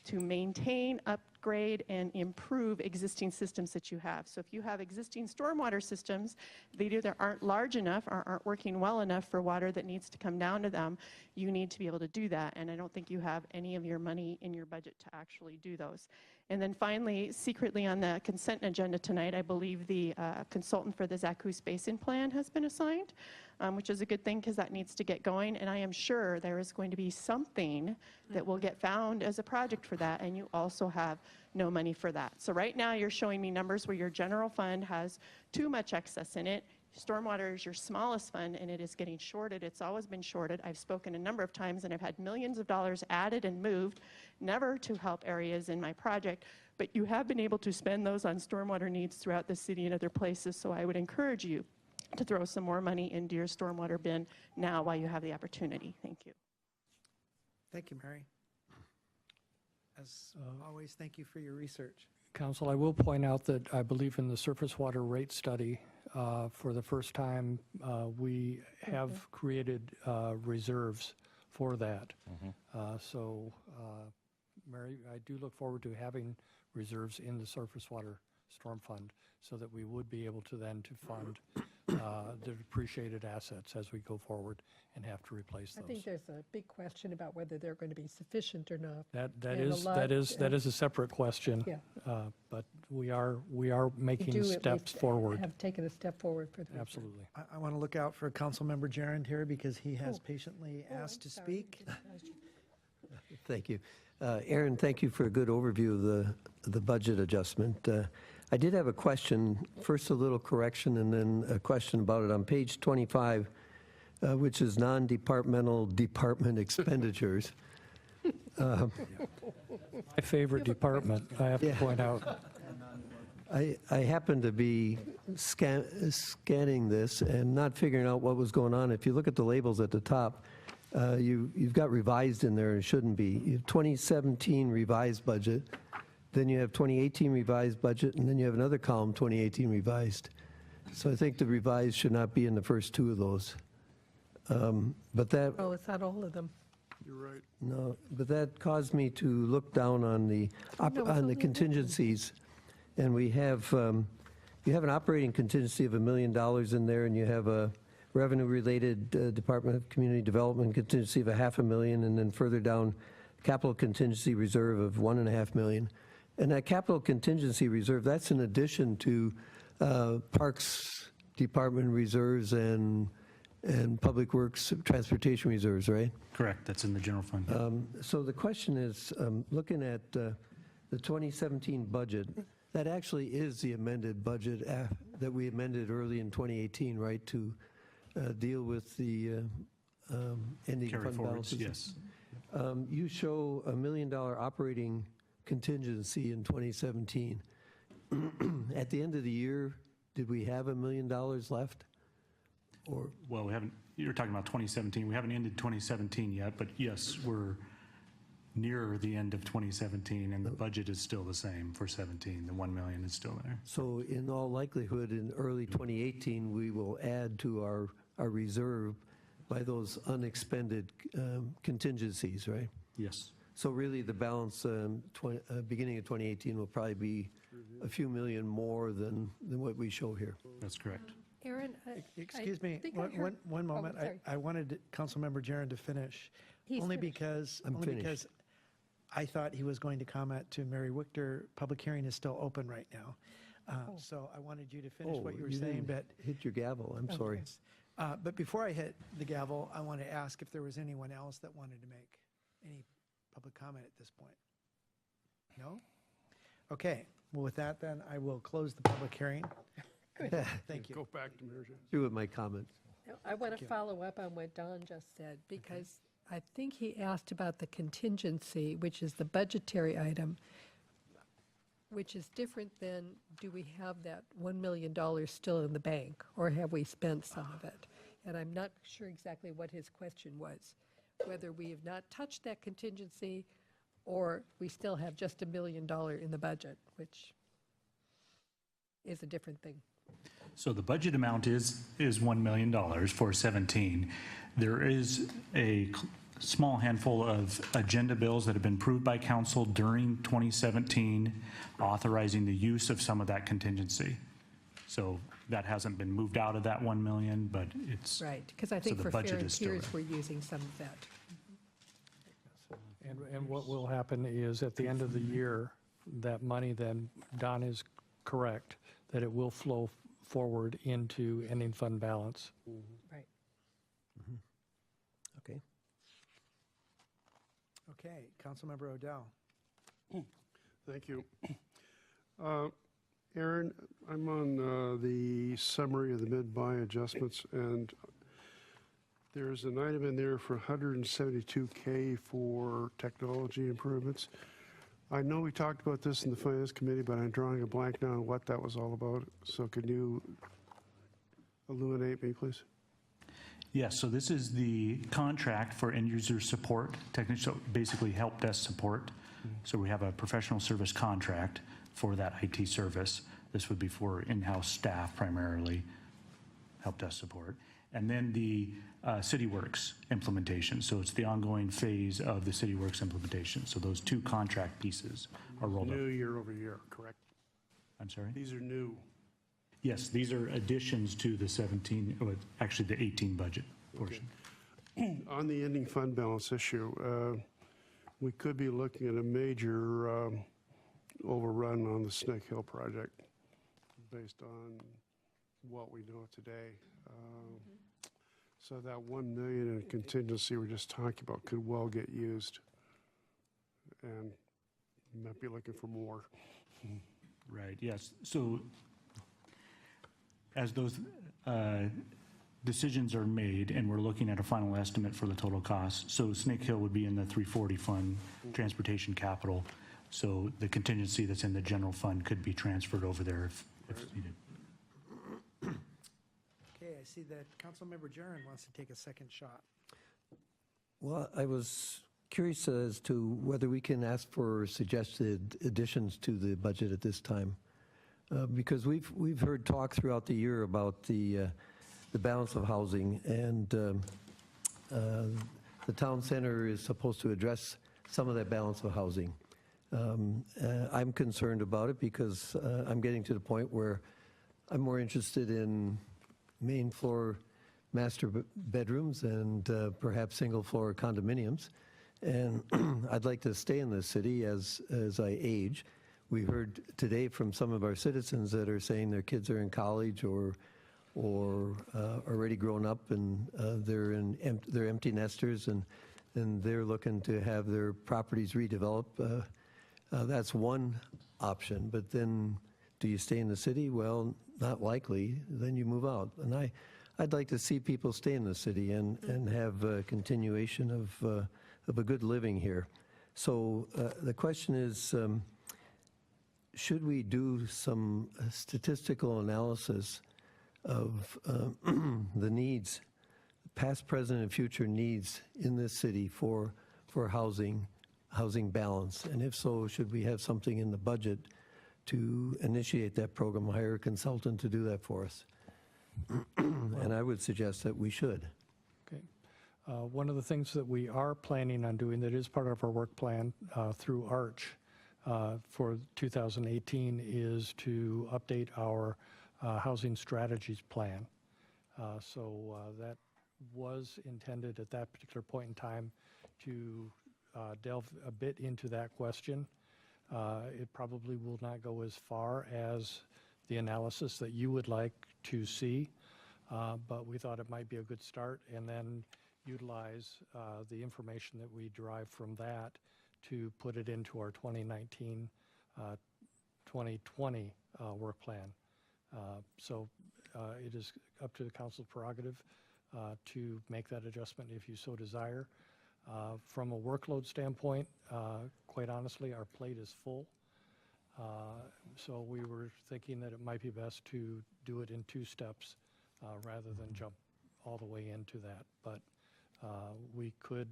to maintain, upgrade, and improve existing systems that you have. So if you have existing stormwater systems that either aren't large enough or aren't working well enough for water that needs to come down to them, you need to be able to do that. And I don't think you have any of your money in your budget to actually do those. And then finally, secretly on the consent agenda tonight, I believe the consultant for the Zaccoos Basin Plan has been assigned, which is a good thing because that needs to get going. And I am sure there is going to be something that will get found as a project for that, and you also have no money for that. So right now you're showing me numbers where your general fund has too much excess in it. Stormwater is your smallest fund, and it is getting shorted. It's always been shorted. I've spoken a number of times, and I've had millions of dollars added and moved, never to help areas in my project, but you have been able to spend those on stormwater needs throughout the city and other places, so I would encourage you to throw some more money into your stormwater bin now while you have the opportunity. Thank you. Thank you, Mary. As always, thank you for your research. Council, I will point out that I believe in the surface water rate study, for the first time, we have created reserves for that. So, Mary, I do look forward to having reserves in the surface water storm fund so that we would be able to then to fund the depreciated assets as we go forward and have to replace those. I think there's a big question about whether they're going to be sufficient or not. That And is a separate question. Yeah. But we are making do at steps least forward. have taken a step forward for the Absolutely. I want to look out for Councilmember Gerand here because he has patiently asked to speak. Thank you. Aaron, thank you for a good overview of the budget adjustment. I did have a question, first a little correction and then a question about it. On page 25, which is non-departmental department expenditures. My favorite department, I have to point out. I happened to be scanning this and not figuring out what was going on. If you look at the labels at the top, you've got revised in there and it shouldn't be. You have 2017 revised budget, then you have 2018 revised budget, and then you have another column, 2018 revised. So I think the revised should not be in the first two of those. But that, Oh, it's not all of them. You're right. no, but that caused me to look down on the contingencies, and we have you have an operating contingency of $1 million in there, and you have a revenue-related Department of Community Development contingency of $500,000, and then further down, capital contingency reserve of $1.5 million. And that capital contingency reserve, that's in addition to Parks Department reserves and Public Works Transportation reserves, right? Correct, that's in the general fund. So the question is, looking at the 2017 budget, that actually is the amended budget that we amended early in 2018, right, to deal with the ending Carry fund forwards, balances. yes. You show $1 million operating contingency in 2017. At the end of the year, did we have $1 million left? Or Well, we haven't, you're talking about 2017. We haven't ended 2017 yet, but yes, we're nearer the end of 2017, and the budget is still the same for 17. The $1 million is still there. so in all likelihood, in early 2018, we will add to our reserve by those unexpended contingencies, right? Yes. So really, the balance beginning of 2018 will probably be a few million more than what we show here. That's correct. Aaron, Excuse me, think I heard- one moment. Oh, sorry. I wanted Councilmember Gerand to finish, He's only finished. because I'm finished. because I thought he was going to comment to Mary Wichter. Public hearing is still open right now. So I wanted you to finish what you were saying, didn't but hit your gavel, I'm sorry. but before I hit the gavel, I want to ask if there was anyone else that wanted to make any public comment at this point. Okay, well, with that, then, I will close the public hearing. Thank you. Go back to Mary Jo. Through with my comments. I want to follow up on what Don just said, because I think he asked about the contingency, which is the budgetary item, which is different than, do we have that $1 million still in the bank, or have we spent some of it? And I'm not sure exactly what his question was, whether we have not touched that contingency, or we still have just $1 million in the budget, which is a different thing. So the budget amount is $1 million for 17. There is a small handful of agenda bills that have been approved by council during 2017, authorizing the use of some of that contingency. So that hasn't been moved out of that 1 million, but it's Right, because I think so for the budget fair and is still tiers, there. we're using some of that. And what will happen is at the end of the year, that money then, Don is correct, that it will flow forward into ending fund balance. Right. Okay. Okay, Councilmember Odell. Thank you. Aaron, I'm on the summary of the mid-buy adjustments, and there's an item in there for $172K for technology improvements. I know we talked about this in the Finance Committee, but I'm drawing a blank now on what that was all about. So can you illuminate me, please? Yes, so this is the contract for end user support, so basically help desk support. So we have a professional service contract for that IT service. This would be for in-house staff primarily, help desk support. And then the CityWorks implementation. So it's the ongoing phase of the CityWorks implementation. So those two contract pieces are rolled up. New year over year, correct? I'm sorry? These are new. Yes, these are additions to the 17, actually the 18 budget portion. On the ending fund balance issue, we could be looking at a major overrun on the Snake Hill project based on what we know today. So that 1 million in contingency we're just talking about could well get used, and might be looking for more. Right, yes. So as those decisions are made and we're looking at a final estimate for the total cost, so Snake Hill would be in the 340 fund, transportation capital. So the contingency that's in the general fund could be transferred over there if needed. Okay, I see that Councilmember Jaron wants to take a second shot. Well, I was curious as to whether we can ask for suggested additions to the budget at this time. Because we've heard talk throughout the year about the balance of housing, and the town center is supposed to address some of that balance of housing. I'm concerned about it because I'm getting to the point where I'm more interested in main floor master bedrooms and perhaps single floor condominiums. And I'd like to stay in this city as I age. We heard today from some of our citizens that are saying their kids are in college or already grown up, and they're empty nesters, and they're looking to have their properties redeveloped. That's one option, but then do you stay in the city? Well, not likely. Then you move out. And I'd like to see people stay in the city and have a continuation of a good living here. So the question is, should we do some statistical analysis of the needs, past, present, and future needs in this city for housing balance? And if so, should we have something in the budget to initiate that program, hire a consultant to do that for us? And I would suggest that we should. Okay. One of the things that we are planning on doing that is part of our work plan through ARCH for 2018 is to update our housing strategies plan. So that was intended at that particular point in time to delve a bit into that question. It probably will not go as far as the analysis that you would like to see, but we thought it might be a good start, and then utilize the information that we derive from that to put it into our 2019 2020 work plan. So it is up to the council's prerogative to make that adjustment if you so desire. From a workload standpoint, quite honestly, our plate is full. So we were thinking that it might be best to do it in 2 steps rather than jump all the way into that. But we could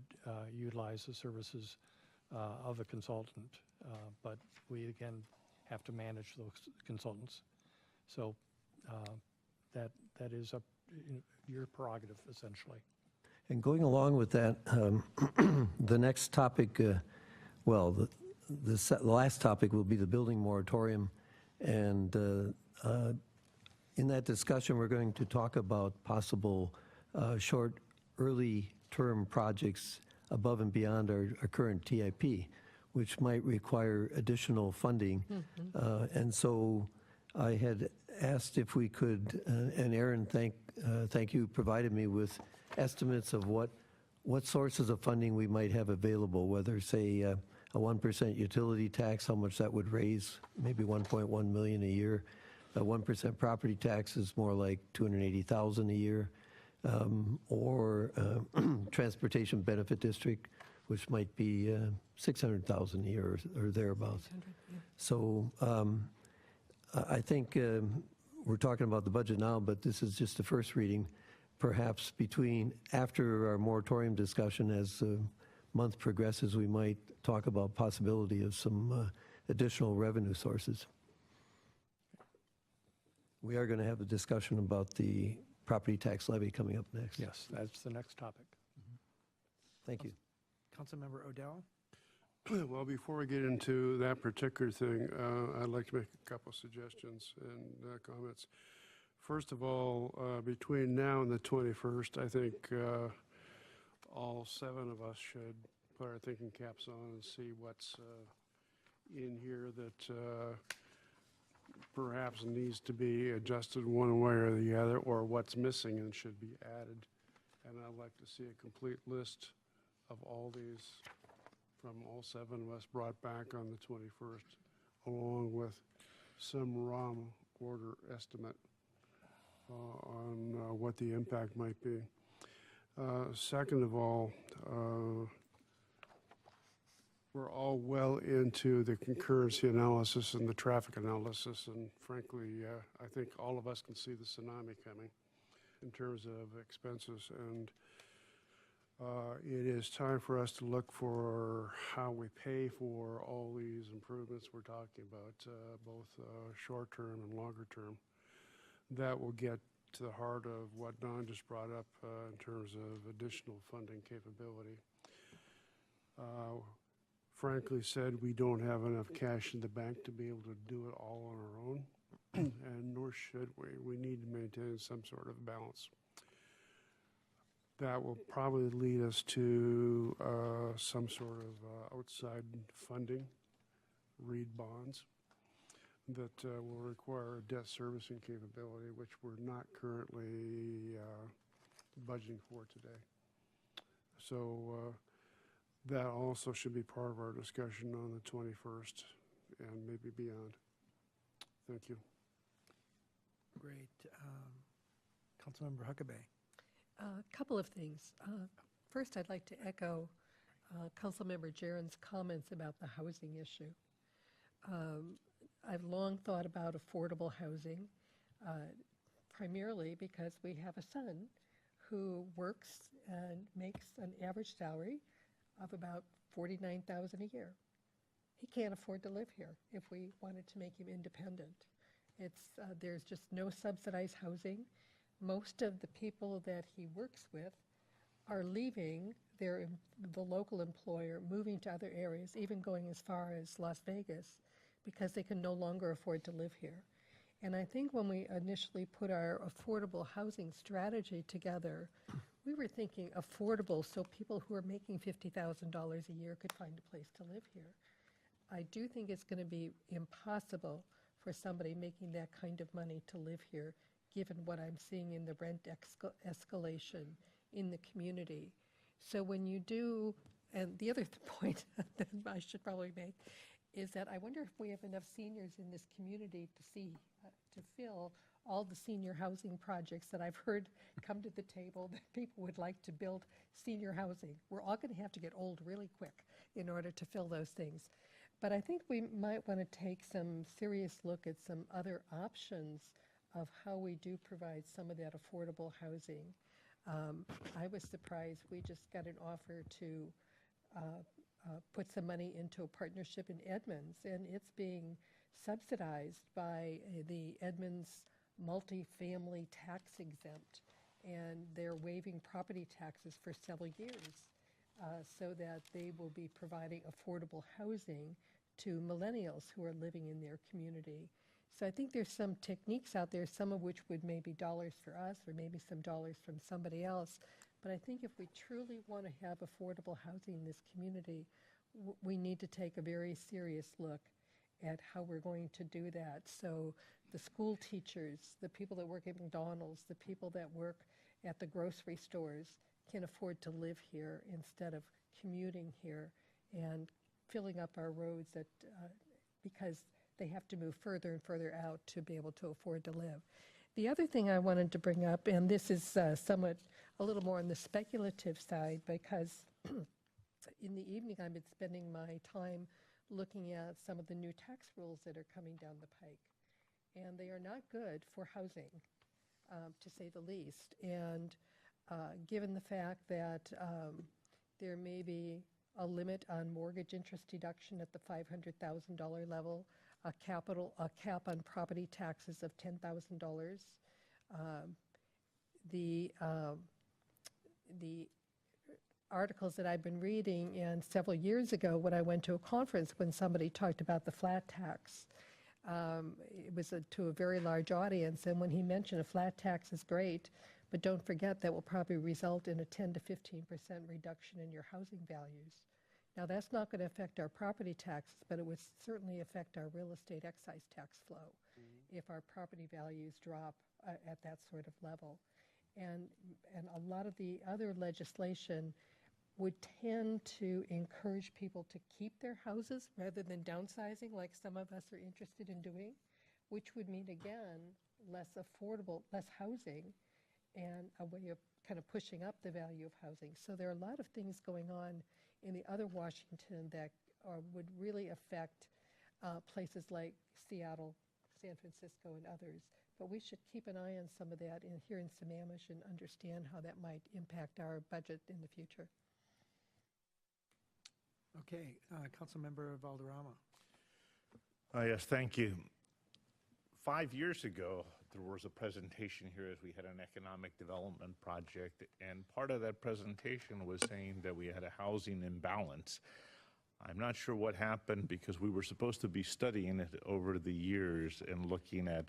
utilize the services of a consultant, but we again have to manage those consultants. So that is up your prerogative, essentially. And going along with that, the next topic, the last topic will be the building moratorium. And in that discussion, we're going to talk about possible short, early-term projects above and beyond our current TIP, which might require additional funding. And so I had asked if we could, and Aaron, thank you, provided me with estimates of what sources of funding we might have available, whether, say, a 1% utility tax, how much that would raise, maybe 1.1 million a year. A 1% property tax is more like 280,000 a year, or transportation benefit district, which might be 600,000 a year or thereabouts. So I think we're talking about the budget now, but this is just the first reading. Perhaps after our moratorium discussion, as the month progresses, we might talk about possibility of some additional revenue sources. We are going to have a discussion about the property tax levy coming up next. Yes, that's the next topic. Thank you. Councilmember Odell? Well, before we get into that particular thing, I'd like to make a couple suggestions and comments. First of all, between now and the 21st, I think all 7 of us should put our thinking caps on and see what's in here that perhaps needs to be adjusted one way or the other, or what's missing and should be added. And I'd like to see a complete list of all these from all 7 of us brought back on the 21st, along with some raw order estimate on what the impact might be. Second of all, we're all well into the concurrency analysis and the traffic analysis, and frankly, I think all of us can see the tsunami coming in terms of expenses, and it is time for us to look for how we pay for all these improvements we're talking about, both short-term and longer-term. That will get to the heart of what Don just brought up in terms of additional funding capability. Frankly said, we don't have enough cash in the bank to be able to do it all on our own, and nor should we. We need to maintain some sort of balance. That will probably lead us to some sort of outside funding, read bonds, that will require a debt servicing capability, which we're not currently budgeting for today. So that also should be part of our discussion on the 21st and maybe beyond. Thank you. Great. Councilmember Huckabee. A couple of things. First, I'd like to echo Councilmember Jaron's comments about the housing issue. I've long thought about affordable housing, primarily because we have a son who works and makes an average salary of about $49,000 a year. He can't afford to live here if we wanted to make him independent. There's just no subsidized housing. Most of the people that he works with are leaving the local employer, moving to other areas, even going as far as Las Vegas, because they can no longer afford to live here. And I think when we initially put our affordable housing strategy together, we were thinking affordable so people who are making $50,000 a year could find a place to live here. I do think it's going to be impossible for somebody making that kind of money to live here, given what I'm seeing in the rent escalation in the community. So when you do, and the other point that I should probably make is that I wonder if we have enough seniors in this community to fill all the senior housing projects that I've heard come to the table that people would like to build senior housing. We're all going to have to get old really quick in order to fill those things. But I think we might want to take some serious look at some other options of how we do provide some of that affordable housing. I was surprised. We just got an offer to put some money into a partnership in Edmonds, and it's being subsidized by the Edmonds multifamily tax exempt, and they're waiving property taxes for several years so that they will be providing affordable housing to millennials who are living in their community. So I think there's some techniques out there, some of which would maybe dollars for us or maybe some dollars from somebody else. But I think if we truly want to have affordable housing in this community, we need to take a very serious look at how we're going to do that. So the school teachers, the people that work at McDonald's, the people that work at the grocery stores can afford to live here instead of commuting here and filling up our roads because they have to move further and further out to be able to afford to live. The other thing I wanted to bring up, and this is somewhat a little more on the speculative side, because in the evening I've been spending my time looking at some of the new tax rules that are coming down the pike. And they are not good for housing, to say the least. And given the fact that there may be a limit on mortgage interest deduction at the $500,000 level, a cap on property taxes of $10,000. The articles that I've been reading, and several years ago when I went to a conference when somebody talked about the flat tax, it was to a very large audience, and when he mentioned a flat tax is great, but don't forget that will probably result in a 10 to 15% reduction in your housing values. Now, that's not going to affect our property taxes, but it would certainly affect our real estate excise tax flow if our property values drop at that sort of level. And a lot of the other legislation would tend to encourage people to keep their houses rather than downsizing like some of us are interested in doing, which would mean, again, less affordable, less housing, and a way of kind of pushing up the value of housing. So there are a lot of things going on in the other Washington that would really affect places like Seattle, San Francisco, and others. But we should keep an eye on some of that here in Sammamish and understand how that might impact our budget in the future. Okay, Councilmember Valderrama. Yes, thank you. 5 years ago, there was a presentation here as we had an economic development project, and part of that presentation was saying that we had a housing imbalance. I'm not sure what happened because we were supposed to be studying it over the years and looking at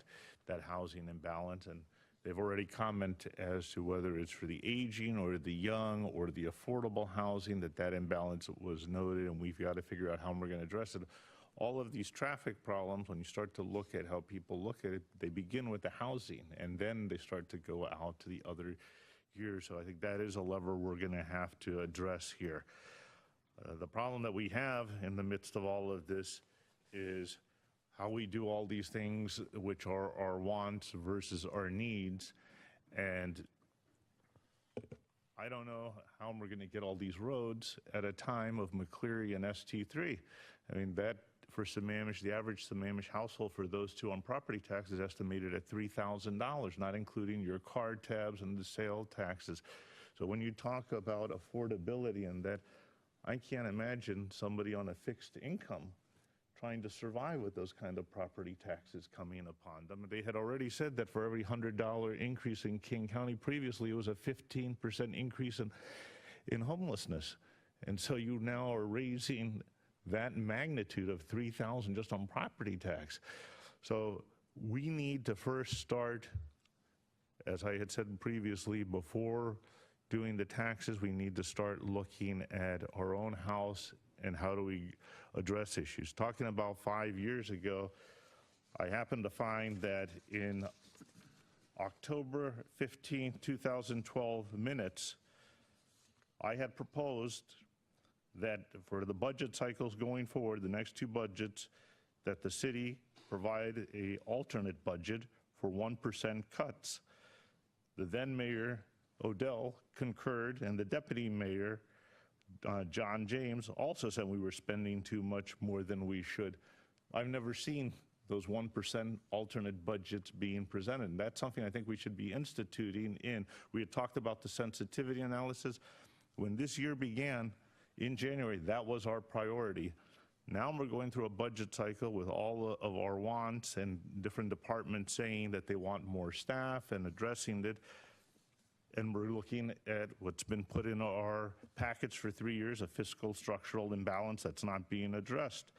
that housing imbalance, and they've already commented as to whether it's for the aging or the young or the affordable housing that imbalance was noted, and we've got to figure out how we're going to address it. All of these traffic problems, when you start to look at how people look at it, they begin with the housing, and then they start to go out to the other years. So I think that is a lever we're going to have to address here. The problem that we have in the midst of all of this is how we do all these things, which are our wants versus our needs. And I don't know how we're going to get all these roads at a time of McCleary and ST3. I mean, that for Sammamish, the average Sammamish household for those two on property tax is estimated at $3,000, not including your car tabs and the sale taxes. So when you talk about affordability and that, I can't imagine somebody on a fixed income trying to survive with those kind of property taxes coming upon them. They had already said that for every $100 increase in King County previously, it was a 15% increase in homelessness. And so you now are raising that magnitude of $3,000 just on property tax. So we need to first start, as I had said previously, before doing the taxes, we need to start looking at our own house and how do we address issues. Talking about 5 years ago, I happened to find that in October 15, 2012 minutes, I had proposed that for the budget cycles going forward, the next two budgets, that the city provide a alternate budget for 1% cuts. The then Mayor Odell concurred, and the Deputy Mayor, John James, also said we were spending too much more than we should. I've never seen those 1% alternate budgets being presented. And that's something I think we should be instituting in. We had talked about the sensitivity analysis. When this year began, in January, that was our priority. Now we're going through a budget cycle with all of our wants and different departments saying that they want more staff and addressing it. And we're looking at what's been put in our package for 3 years, a fiscal structural imbalance that's not being addressed.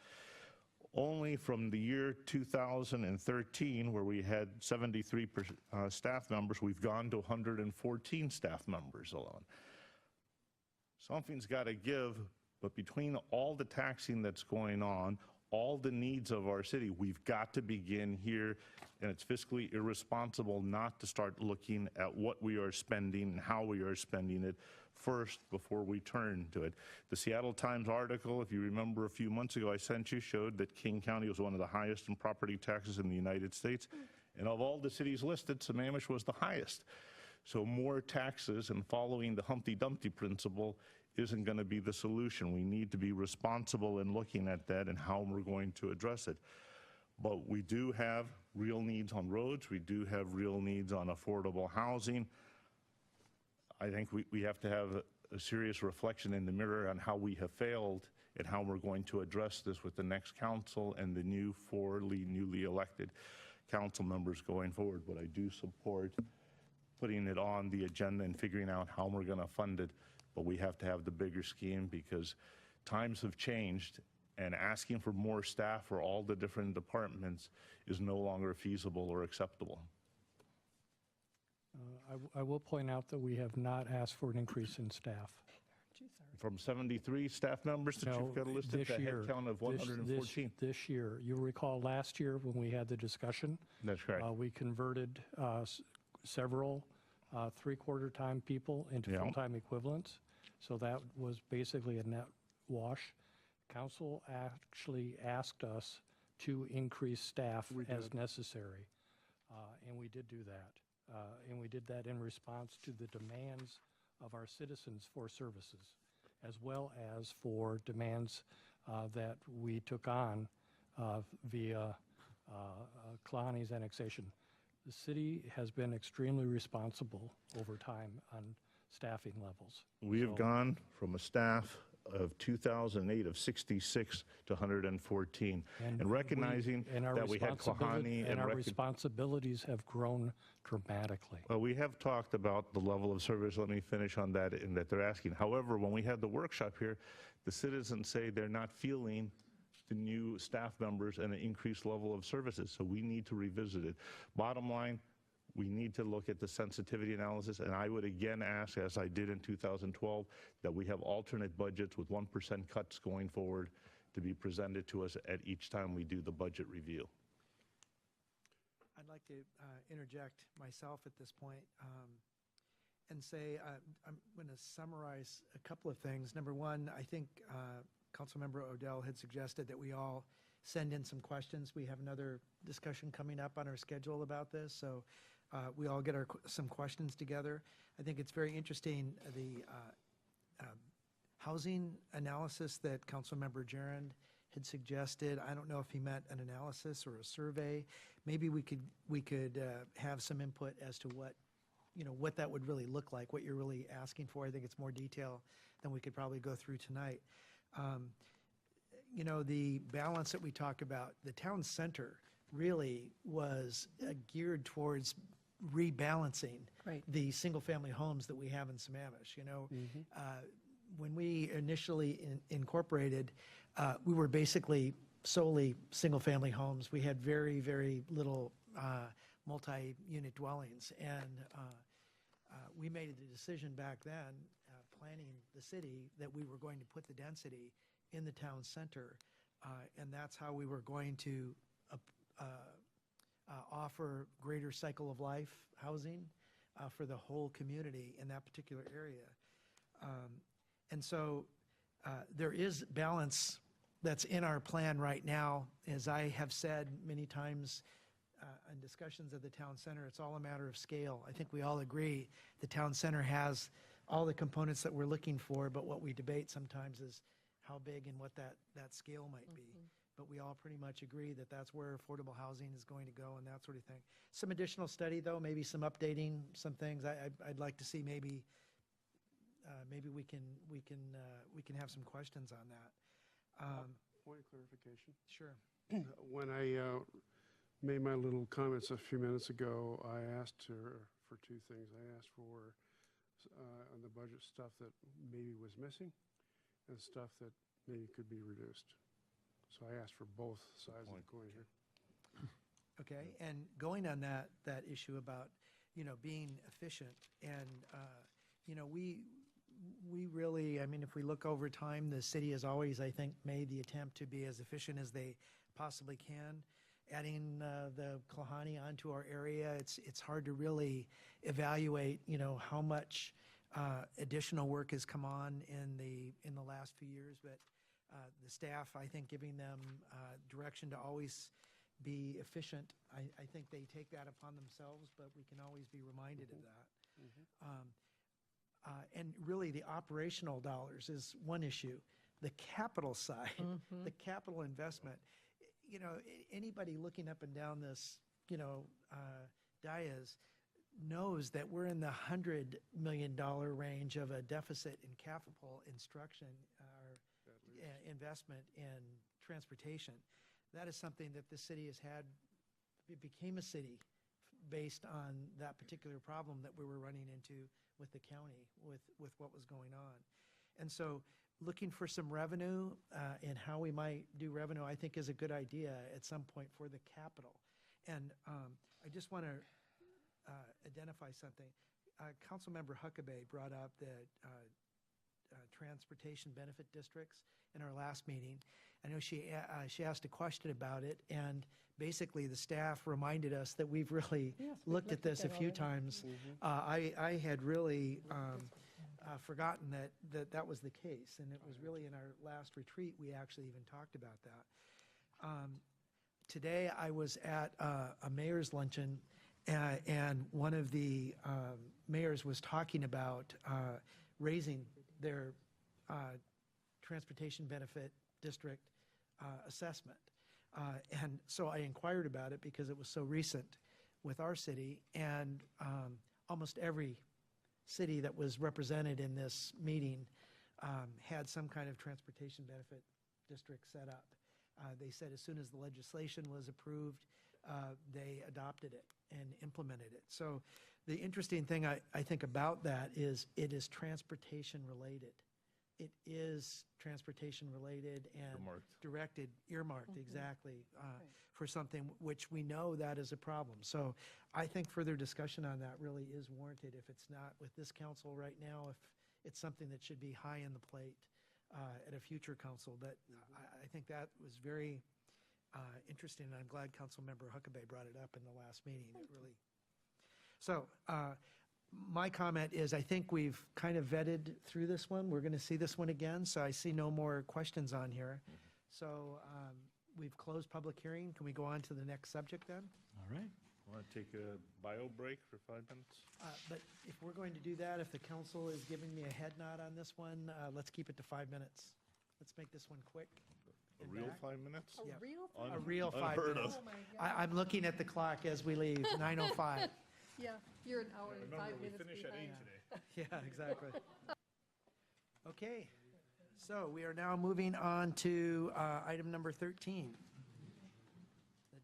Only from the year 2013, where we had 73 staff members, we've gone to 114 staff members alone. Something's got to give, but between all the taxing that's going on, all the needs of our city, we've got to begin here, and it's fiscally irresponsible not to start looking at what we are spending and how we are spending it first before we turn to it. The Seattle Times article, if you remember a few months ago I sent you, showed that King County was one of the highest in property taxes in the United States, and of all the cities listed, Sammamish was the highest. So more taxes and following the Humpty Dumpty principle isn't going to be the solution. We need to be responsible in looking at that and how we're going to address it. But we do have real needs on roads. We do have real needs on affordable housing. I think we have to have a serious reflection in the mirror on how we have failed and how we're going to address this with the next council and the newly elected council members going forward. But I do support putting it on the agenda and figuring out how we're going to fund it. But we have to have the bigger scheme because times have changed, and asking for more staff for all the different departments is no longer feasible or acceptable. I will point out that we have not asked for an increase in staff. From 73 staff members that you've got listed, to a head count of 114. This year. You'll recall last year when we had the discussion. That's correct. We converted several three-quarter time people into full-time equivalents. So that was basically a net wash. Council actually asked us to increase staff as necessary, and we did do that. And we did that in response to the demands of our citizens for services, as well as for demands that we took on via Kalani's annexation. The city has been extremely responsible over time on staffing levels. We have gone from a staff of 2008 of 66 to 114, and recognizing that we had Kalani and our responsibilities have grown dramatically. Well, we have talked about the level of service. Let me finish on that, in that they're asking. However, when we had the workshop here, the citizens say they're not feeling the new staff members and an increased level of services, so we need to revisit it. Bottom line, we need to look at the sensitivity analysis, and I would again ask, as I did in 2012, that we have alternate budgets with 1% cuts going forward to be presented to us at each time we do the budget review. I'd like to interject myself at this point and say I'm going to summarize a couple of things. Number one, I think Councilmember Odell had suggested that we all send in some questions. We have another discussion coming up on our schedule about this, so we all get some questions together. I think it's very interesting, the housing analysis that Councilmember Gerand had suggested. I don't know if he meant an analysis or a survey. Maybe we could have some input as to what that would really look like, what you're really asking for. I think it's more detail than we could probably go through tonight. The balance that we talk about, the town center really was geared towards rebalancing the single-family homes that we have in Sammamish. When we initially incorporated, we were basically solely single-family homes. We had very, very little multi-unit dwellings, and we made the decision back then, planning the city, that we were going to put the density in the town center, and that's how we were going to offer greater cycle of life housing for the whole community in that particular area. And so there is balance that's in our plan right now. As I have said many times in discussions of the town center, it's all a matter of scale. I think we all agree the town center has all the components that we're looking for, but what we debate sometimes is how big and what that scale might be. But we all pretty much agree that that's where affordable housing is going to go and that sort of thing. Some additional study, though, maybe some updating, some things. I'd like to see maybe we can have some questions on that. Point of clarification. Sure. When I made my little comments a few minutes ago, I asked her for two things. I asked for on the budget stuff that maybe was missing and stuff that maybe could be reduced. So I asked for both sides of the coin here. Okay, and going on that issue about, being efficient, and, we really, I mean, if we look over time, the city has always, I think, made the attempt to be as efficient as they possibly can. Adding the Klahani onto our area, it's hard to really evaluate, how much additional work has come on in the last few years, but the staff, I think, giving them direction to always be efficient, I think they take that upon themselves, but we can always be reminded of that. And really, the operational dollars is one issue. The capital side, the capital investment, anybody looking up and down this, dais knows that we're in the $100 million range of a deficit in capital instruction or investment in transportation. That is something that the city has had. It became a city based on that particular problem that we were running into with the county, with what was going on. And so looking for some revenue and how we might do revenue, I think, is a good idea at some point for the capital. And I just want to identify something. Councilmember Huckabee brought up the transportation benefit districts in our last meeting. I know she asked a question about it, and basically the staff reminded us that we've really looked at this a few times. I had really forgotten that was the case, and it was really in our last retreat we actually even talked about that. Today I was at a mayor's luncheon, and one of the mayors was talking about raising their transportation benefit district assessment. And so I inquired about it because it was so recent with our city, and almost every city that was represented in this meeting had some kind of transportation benefit district set up. They said as soon as the legislation was approved, they adopted it and implemented it. So the interesting thing I think about that is it is transportation related. It is transportation related and directed, earmarked exactly for something which we know that is a problem. So I think further discussion on that really is warranted if it's not with this council right now, if it's something that should be high in the plate at a future council. But I think that was very interesting, and I'm glad Councilmember Huckabee brought it up in the last meeting. It really. So my comment is I think we've kind of vetted through this one. We're going to see this one again, so I see no more questions on here. So we've closed public hearing. Can we go on to the next subject then? All right. Want to take a bio break for 5 minutes? But if we're going to do that, if the council is giving me a head nod on this one, let's keep it to 5 minutes. Let's make this one quick. A real 5 minutes? Yeah. Real A real 5 Unheard minutes. of. Oh my God. I'm looking at the clock as we leave, 9:05. Yeah, you're an hour and 5 Remember, we minutes finish at 8 behind. today. Yeah, exactly. Okay, so we are now moving on to item number 13, the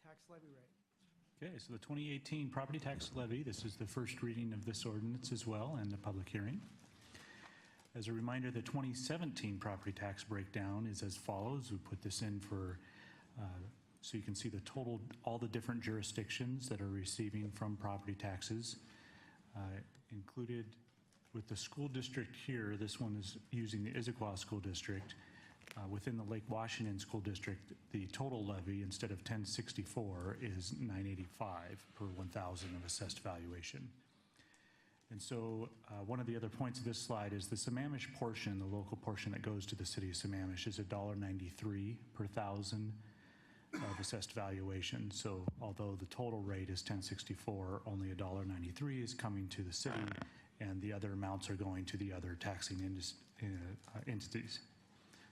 tax levy rate. Okay, so the 2018 property tax levy, this is the first reading of this ordinance as well and the public hearing. As a reminder, the 2017 property tax breakdown is as follows. We put this in for, so you can see the total, all the different jurisdictions that are receiving from property taxes. Included with the school district here, this one is using the Issaquah School District. Within the Lake Washington School District, the total levy, instead of 1064, is 985 per 1,000 of assessed valuation. And so one of the other points of this slide is the Sammamish portion, the local portion that goes to the city of Sammamish, is $1.93 per thousand of assessed valuation. So although the total rate is $10.64, only $1.93 is coming to the city, and the other amounts are going to the other taxing entities.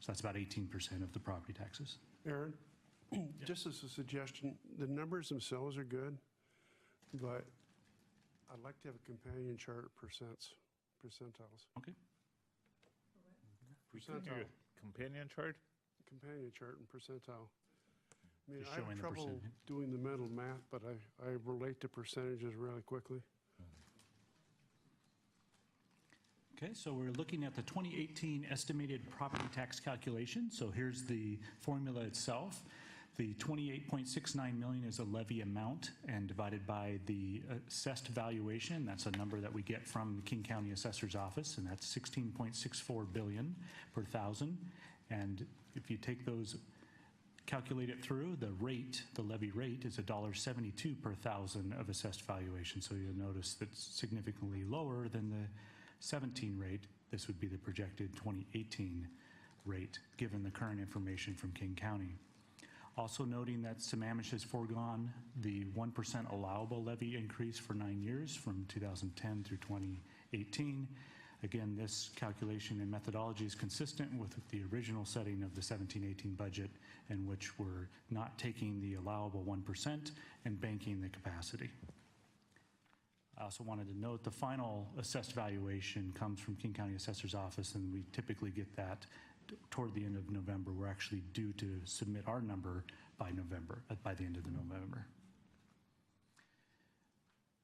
So that's about 18% of the property taxes. Aaron, just as a suggestion, the numbers themselves are good, but I'd like to have a companion chart of percentiles. Okay. Percentile. Companion chart? Companion chart and percentile. I mean, Just I showing have the trouble percentage. doing the mental math, but I relate to percentages really quickly. Okay, so we're looking at the 2018 estimated property tax calculation. So here's the formula itself. The 28.69 million is a levy amount, and divided by the assessed valuation, that's a number that we get from the King County Assessor's Office, and that's 16.64 billion per thousand. And if you take those, calculate it through, the rate, the levy rate is $1.72 per thousand of assessed valuation. So you'll notice that's significantly lower than the 17 rate. This would be the projected 2018 rate, given the current information from King County. Also noting that Sammamish has foregone the 1% allowable levy increase for 9 years from 2010 through 2018. Again, this calculation and methodology is consistent with the original setting of the 17-18 budget, in which we're not taking the allowable 1% and banking the capacity. I also wanted to note the final assessed valuation comes from King County Assessor's Office, and we typically get that toward the end of November. We're actually due to submit our number by November, by the end of the November.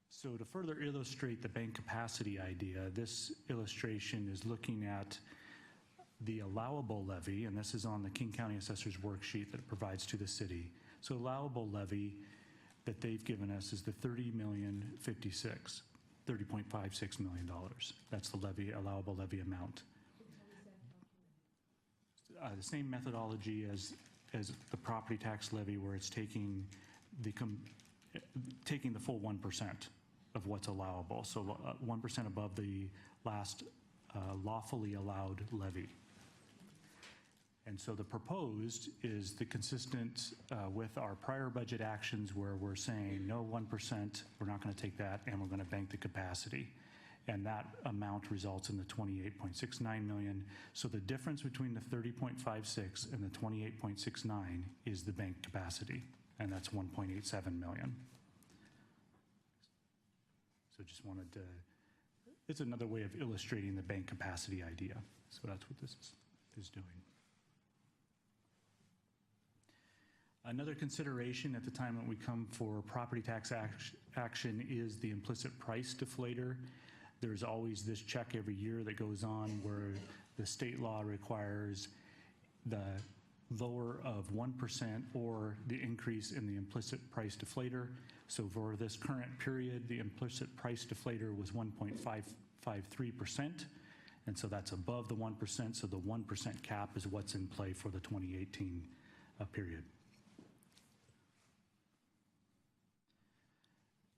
So to further illustrate the bank capacity idea, this illustration is looking at the allowable levy, and this is on the King County Assessor's worksheet that it provides to the city. So allowable levy that they've given us is the $30.56 million. That's the levy, allowable levy amount. The same methodology as the property tax levy, where it's taking the full 1% of what's allowable, so 1% above the last lawfully allowed levy. And so the proposed is the consistent with our prior budget actions, where we're saying no 1%, we're not going to take that, and we're going to bank the capacity. And that amount results in the 28.69 million. So the difference between the 30.56 and the 28.69 is the bank capacity, and that's 1.87 million. So just wanted to, it's another way of illustrating the bank capacity idea. So that's what this is doing. Another consideration at the time that we come for property tax action is the implicit price deflator. There's always this check every year that goes on where the state law requires the lower of 1% or the increase in the implicit price deflator. So for this current period, the implicit price deflator was 1.553%, and so that's above the 1%, so the 1% cap is what's in play for the 2018 period.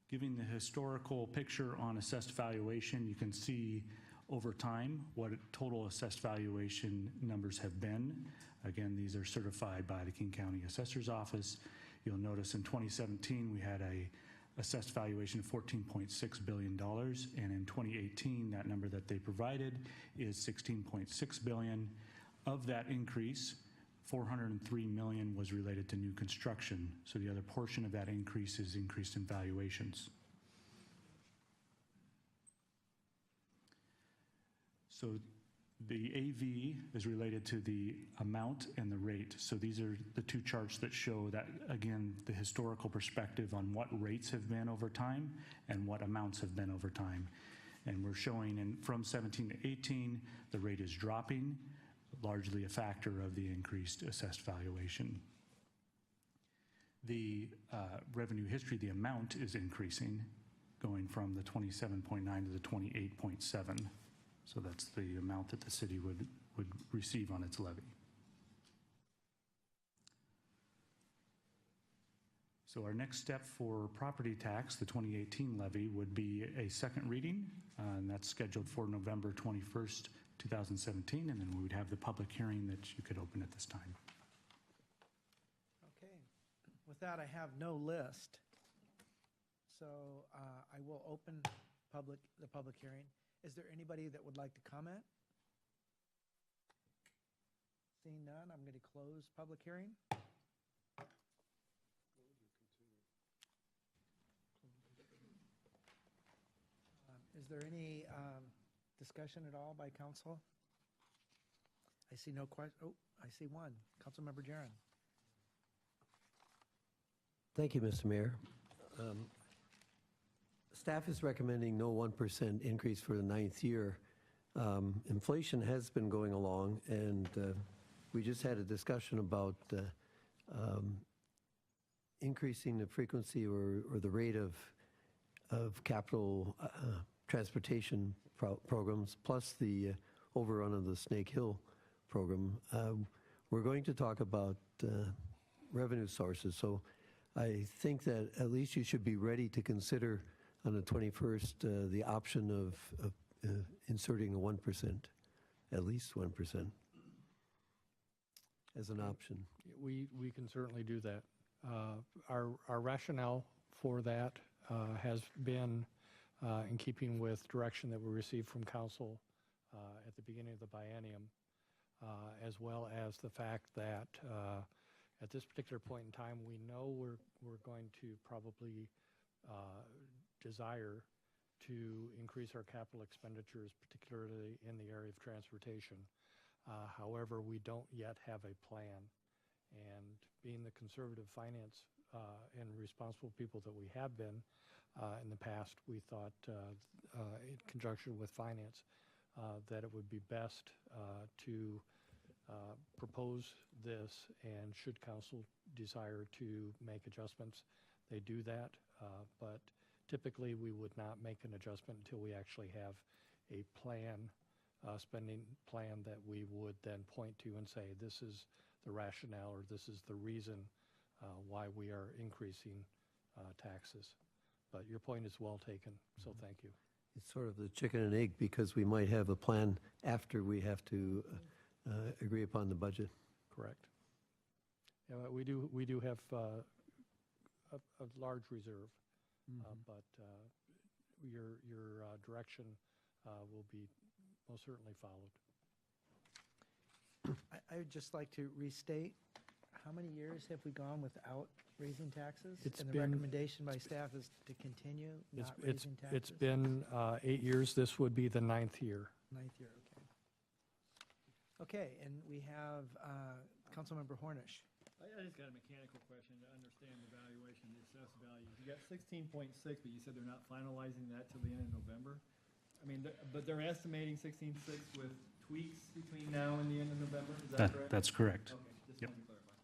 Giving the historical picture on assessed valuation, you can see over time what total assessed valuation numbers have been. Again, these are certified by the King County Assessor's Office. You'll notice in 2017 we had a assessed valuation of $14.6 billion, and in 2018 that number that they provided is $16.6 billion. Of that increase, $403 million was related to new construction. So the other portion of that increase is increased in valuations. So the AV is related to the amount and the rate. So these are the two charts that show that, again, the historical perspective on what rates have been over time and what amounts have been over time. And we're showing from 17 to 18, the rate is dropping, largely a factor of the increased assessed valuation. The revenue history, the amount is increasing, going from the 27.9 to the 28.7. So that's the amount that the city would receive on its levy. So our next step for property tax, the 2018 levy, would be a second reading, and that's scheduled for November 21st, 2017, and then we would have the public hearing that you could open at this time. Okay. With that, I have no list. So I will open the public hearing. Is there anybody that would like to comment? Seeing none, I'm going to close public hearing. Is there any discussion at all by council? I see no question. Oh, I see one. Councilmember Jaron. Thank you, Mr. Mayor. Staff is recommending no 1% increase for the 9th year. Inflation has been going along, and we just had a discussion about increasing the frequency or the rate of capital transportation programs, plus the overrun of the Snake Hill program. We're going to talk about revenue sources, so I think that at least you should be ready to consider on the 21st the option of inserting a 1%, at least 1%, as an option. We can certainly do that. Our rationale for that has been in keeping with direction that we received from council at the beginning of the biennium, as well as the fact that at this particular point in time, we know we're going to probably desire to increase our capital expenditures, particularly in the area of transportation. However, we don't yet have a plan. And being the conservative finance and responsible people that we have been in the past, we thought in conjunction with finance that it would be best to propose this, and should council desire to make adjustments, they do that. But typically, we would not make an adjustment until we actually have a plan, spending plan that we would then point to and say, this is the rationale, or this is the reason why we are increasing taxes. But your point is well taken, so thank you. It's sort of the chicken and egg, because we might have a plan after we have to agree upon the budget. Correct. Yeah, we do have a large reserve, but your direction will be most certainly followed. I would just like to restate, how many years have we gone without raising taxes? And the recommendation by staff is to continue not raising taxes? It's been 8 years. This would be the 9th year. 9th year, okay. Okay, and we have Councilmember Hornish. I just got a mechanical question to understand the valuation, the assessed value. You got 16.6, but you said they're not finalizing that till the end of November? I mean, but they're estimating 16.6 with tweaks between now and the end of November, is that correct? That's correct. Okay, just Yep. wanted to clarify.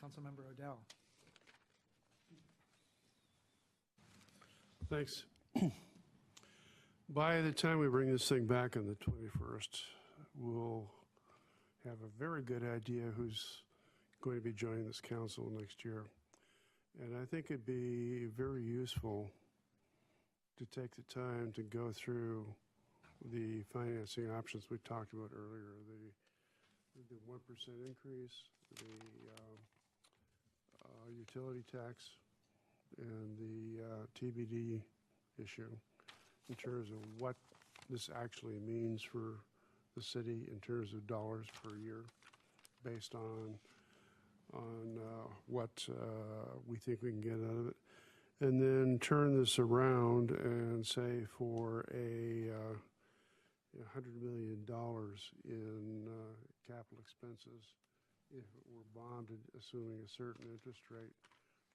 Councilmember Odell. Thanks. By the time we bring this thing back on the 21st, we'll have a very good idea who's going to be joining this council next year. And I think it'd be very useful to take the time to go through the financing options we talked about earlier, the 1% increase, the utility tax, and the TBD issue, in terms of what this actually means for the city in terms of dollars per year, based on what we think we can get out of it. And then turn this around and say for $100 million in capital expenses, if it were bonded, assuming a certain interest rate,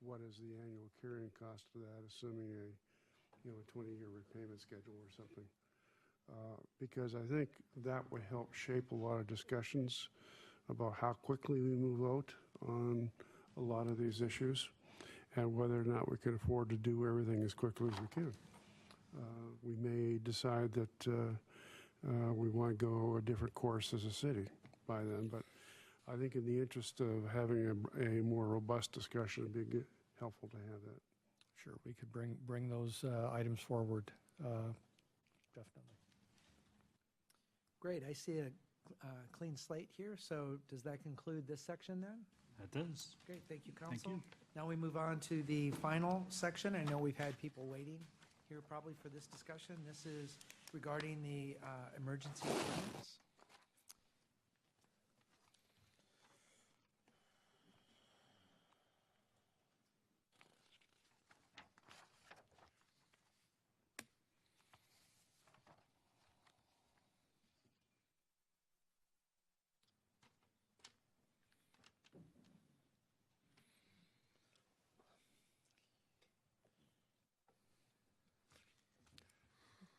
what is the annual carrying cost of that, assuming a 20-year repayment schedule or something? Because I think that would help shape a lot of discussions about how quickly we move out on a lot of these issues, and whether or not we can afford to do everything as quickly as we can. We may decide that we want to go a different course as a city by then, but I think in the interest of having a more robust discussion, it'd be helpful to have that. Sure, we could bring those items forward, definitely. Great, I see a clean slate here, so does that conclude this section then? That does. Great, thank you, Thank Council. you. Now we move on to the final section. I know we've had people waiting here probably for this discussion. This is regarding the emergency plans.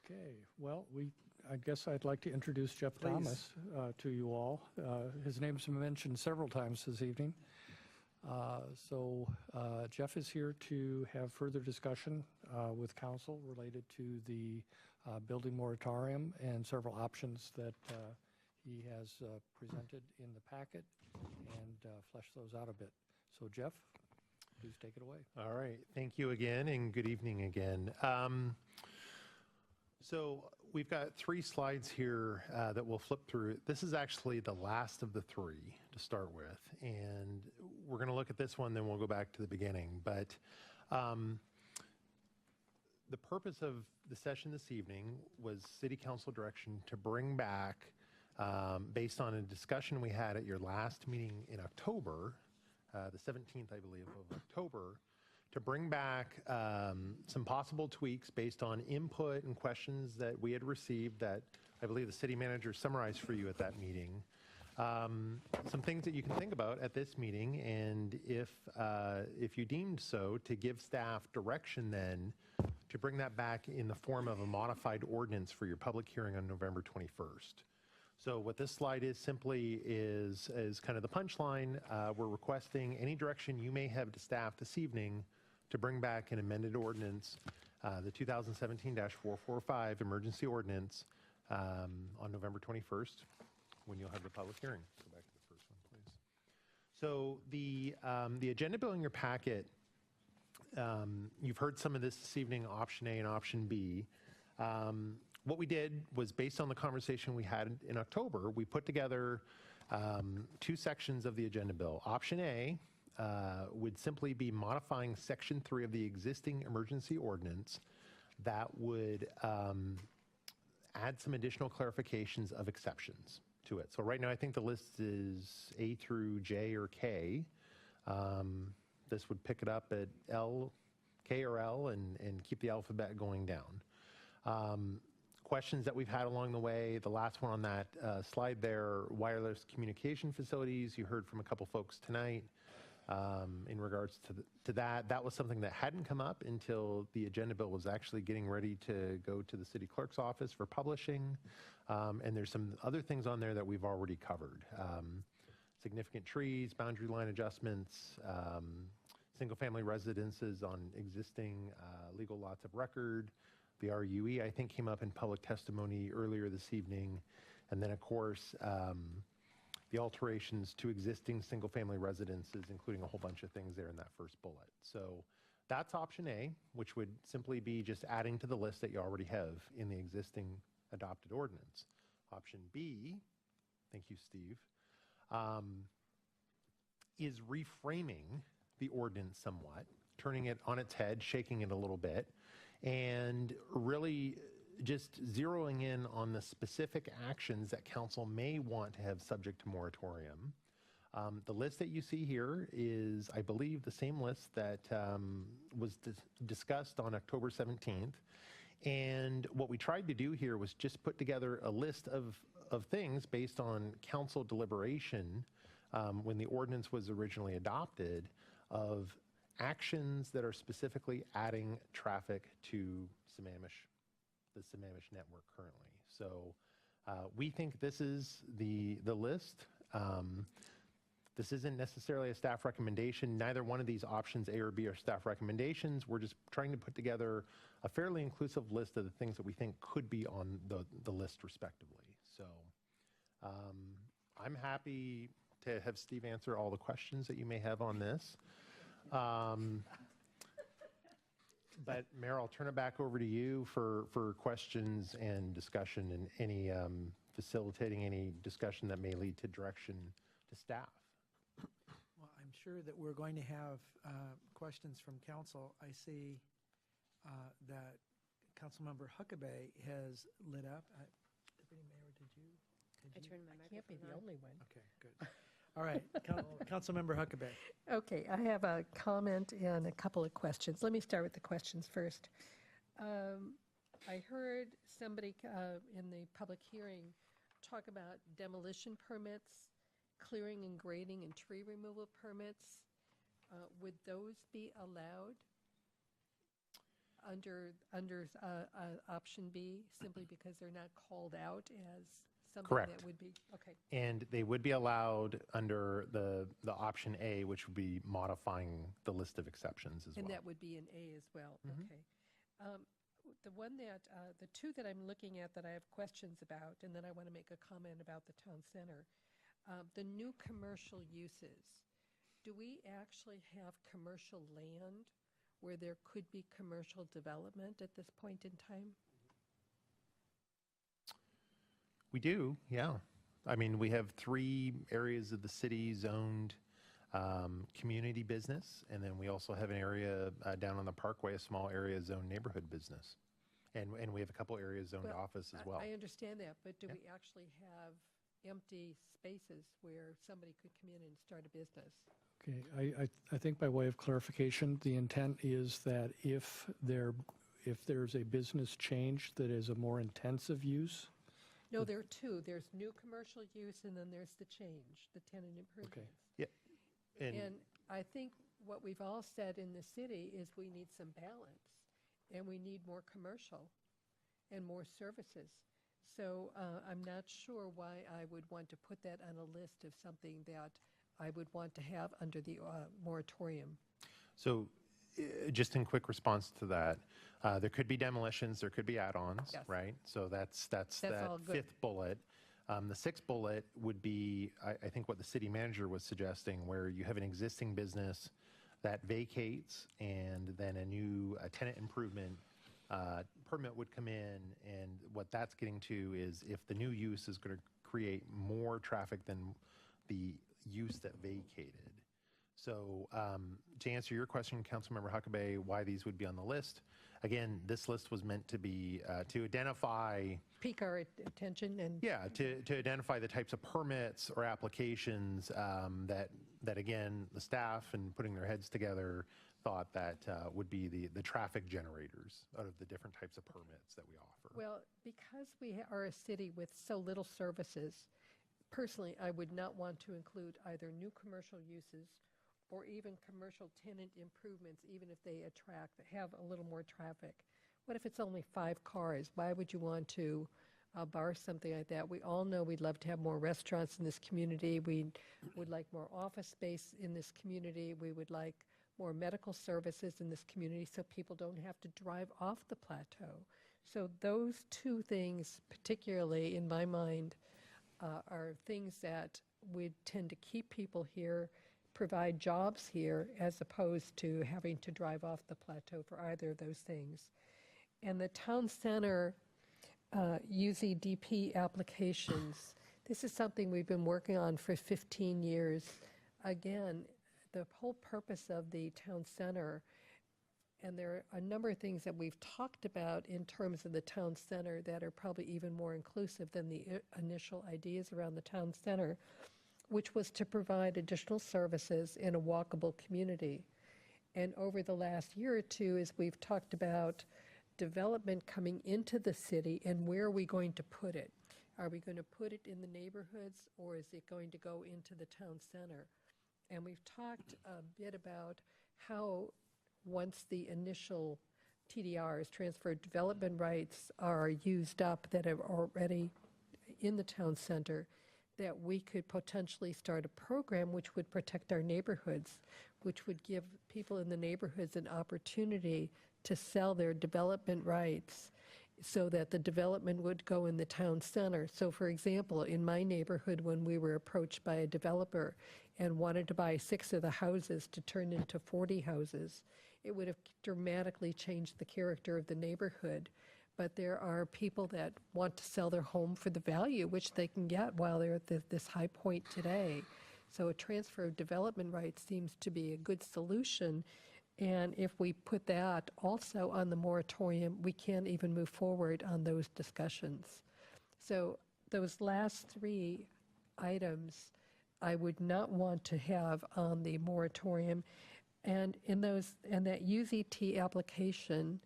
Okay, well, I guess I'd like to introduce Jeff Please. Thomas to you all. His name's been mentioned several times this evening. So Jeff is here to have further discussion with council related to the building moratorium and several options that he has presented in the packet and flesh those out a bit. So Jeff, please take it away. All right. Thank you again, and good evening again. So we've got 3 slides here that we'll flip through. This is actually the last of the 3 to start with, and we're going to look at this one, then we'll go back to the beginning. But the purpose of the session this evening was City Council direction to bring back, based on a discussion we had at your last meeting in October, the 17th, I believe, of October, to bring back some possible tweaks based on input and questions that we had received that I believe the city manager summarized for you at that meeting. Some things that you can think about at this meeting, and if you deemed so, to give staff direction then to bring that back in the form of a modified ordinance for your public hearing on November 21st. So what this slide is simply is kind of the punchline. We're requesting any direction you may have to staff this evening to bring back an amended ordinance, the 2017-445 emergency ordinance on November 21st, when you'll have the public hearing. Go back to the first one, please. So the agenda bill in your packet, you've heard some of this evening, option A and option B. What we did was, based on the conversation we had in October, we put together 2 sections of the agenda bill. Option A would simply be modifying Section 3 of the existing emergency ordinance that would add some additional clarifications of exceptions to it. So right now, I think the list is A through J or K. This would pick it up at L, K or L, and keep the alphabet going down. Questions that we've had along the way, the last one on that slide there, wireless communication facilities. You heard from a couple folks tonight in regards to that. That was something that hadn't come up until the agenda bill was actually getting ready to go to the city clerk's office for publishing. And there's some other things on there that we've already covered. Significant trees, boundary line adjustments, single-family residences on existing legal lots of record. The RUE, I think, came up in public testimony earlier this evening. And then, of course, the alterations to existing single-family residences, including a whole bunch of things there in that first bullet. So that's option A, which would simply be just adding to the list that you already have in the existing adopted ordinance. Option B, thank you, Steve, is reframing the ordinance somewhat, turning it on its head, shaking it a little bit, and really just zeroing in on the specific actions that council may want to have subject to moratorium. The list that you see here is, I believe, the same list that was discussed on October 17th. And what we tried to do here was just put together a list of things based on council deliberation when the ordinance was originally adopted, of actions that are specifically adding traffic to Sammamish, the Sammamish network currently. So we think this is the list. This isn't necessarily a staff recommendation. Neither one of these options, A or B, are staff recommendations. We're just trying to put together a fairly inclusive list of the things that we think could be on the list respectively. So I'm happy to have Steve answer all the questions that you may have on this. But Mayor, I'll turn it back over to you for questions and discussion and any facilitating any discussion that may lead to direction to staff. Well, I'm sure that we're going to have questions from council. I see that Councilmember Huckabee has lit up. Deputy Mayor, did you? I turned my I can't be the only one. Okay, good. All right, Councilmember Huckabee. Okay, I have a comment and a couple of questions. Let me start with the questions first. I heard somebody in the public hearing talk about demolition permits, clearing and grading and tree removal permits. Would those be allowed under option B, simply because they're not called out as something Correct. that would be, okay. And they would be allowed under the option A, which would be modifying the list of exceptions as And well. that would be an A as well, Mhm. okay. The two that I'm looking at that I have questions about, and then I want to make a comment about the town center. The new commercial uses, do we actually have commercial land where there could be commercial development at this point in time? We do, yeah. I mean, we have 3 areas of the city zoned community business, and then we also have an area down on the Parkway, a small area zoned neighborhood business. And we have a couple areas zoned Well, office as well. I understand that, but do we actually have empty spaces where somebody could come in and start a business? Okay, I think by way of clarification, the intent is that if there's a business change that is a more intensive use. No, there are two. There's new commercial use, and then there's the change, the tenant improvements. Yeah. And I think what we've all said in the city is we need some balance, and we need more commercial and more services. So I'm not sure why I would want to put that on a list of something that I would want to have under the moratorium. So just in quick response to that, there could be demolitions, there could be add-ons, Yes. right? So that's that all good. 5th bullet. The 6th bullet would be, I think, what the city manager was suggesting, where you have an existing business that vacates, and then a new tenant improvement permit would come in, and what that's getting to is if the new use is going to create more traffic than the use that vacated. So to answer your question, Councilmember Huckabee, why these would be on the list, again, this list was meant to be to identify Pique our attention and. yeah, to identify the types of permits or applications that again, the staff and putting their heads together thought that would be the traffic generators out of the different types of permits that we offer. Well, because we are a city with so little services, personally, I would not want to include either new commercial uses or even commercial tenant improvements, even if they have a little more traffic. What if it's only 5 cars? Why would you want to bar something like that? We all know we'd love to have more restaurants in this community. We would like more office space in this community. We would like more medical services in this community so people don't have to drive off the plateau. So those two things, particularly in my mind, are things that would tend to keep people here, provide jobs here, as opposed to having to drive off the plateau for either of those things. And the town center UZDP applications, this is something we've been working on for 15 years. Again, the whole purpose of the town center, and there are a number of things that we've talked about in terms of the town center that are probably even more inclusive than the initial ideas around the town center, which was to provide additional services in a walkable community. And over the last year or two, as we've talked about development coming into the city and where are we going to put it? Are we going to put it in the neighborhoods, or is it going to go into the town center? And we've talked a bit about how once the initial TDRs, transferred development rights, are used up that are already in the town center, that we could potentially start a program which would protect our neighborhoods, which would give people in the neighborhoods an opportunity to sell their development rights so that the development would go in the town center. So for example, in my neighborhood, when we were approached by a developer and wanted to buy 6 of the houses to turn into 40 houses, it would have dramatically changed the character of the neighborhood. But there are people that want to sell their home for the value which they can get while they're at this high point today. So a transfer of development rights seems to be a good solution. And if we put that also on the moratorium, we can't even move forward on those discussions. So those last 3 items I would not want to have on the moratorium. And in that UZT application,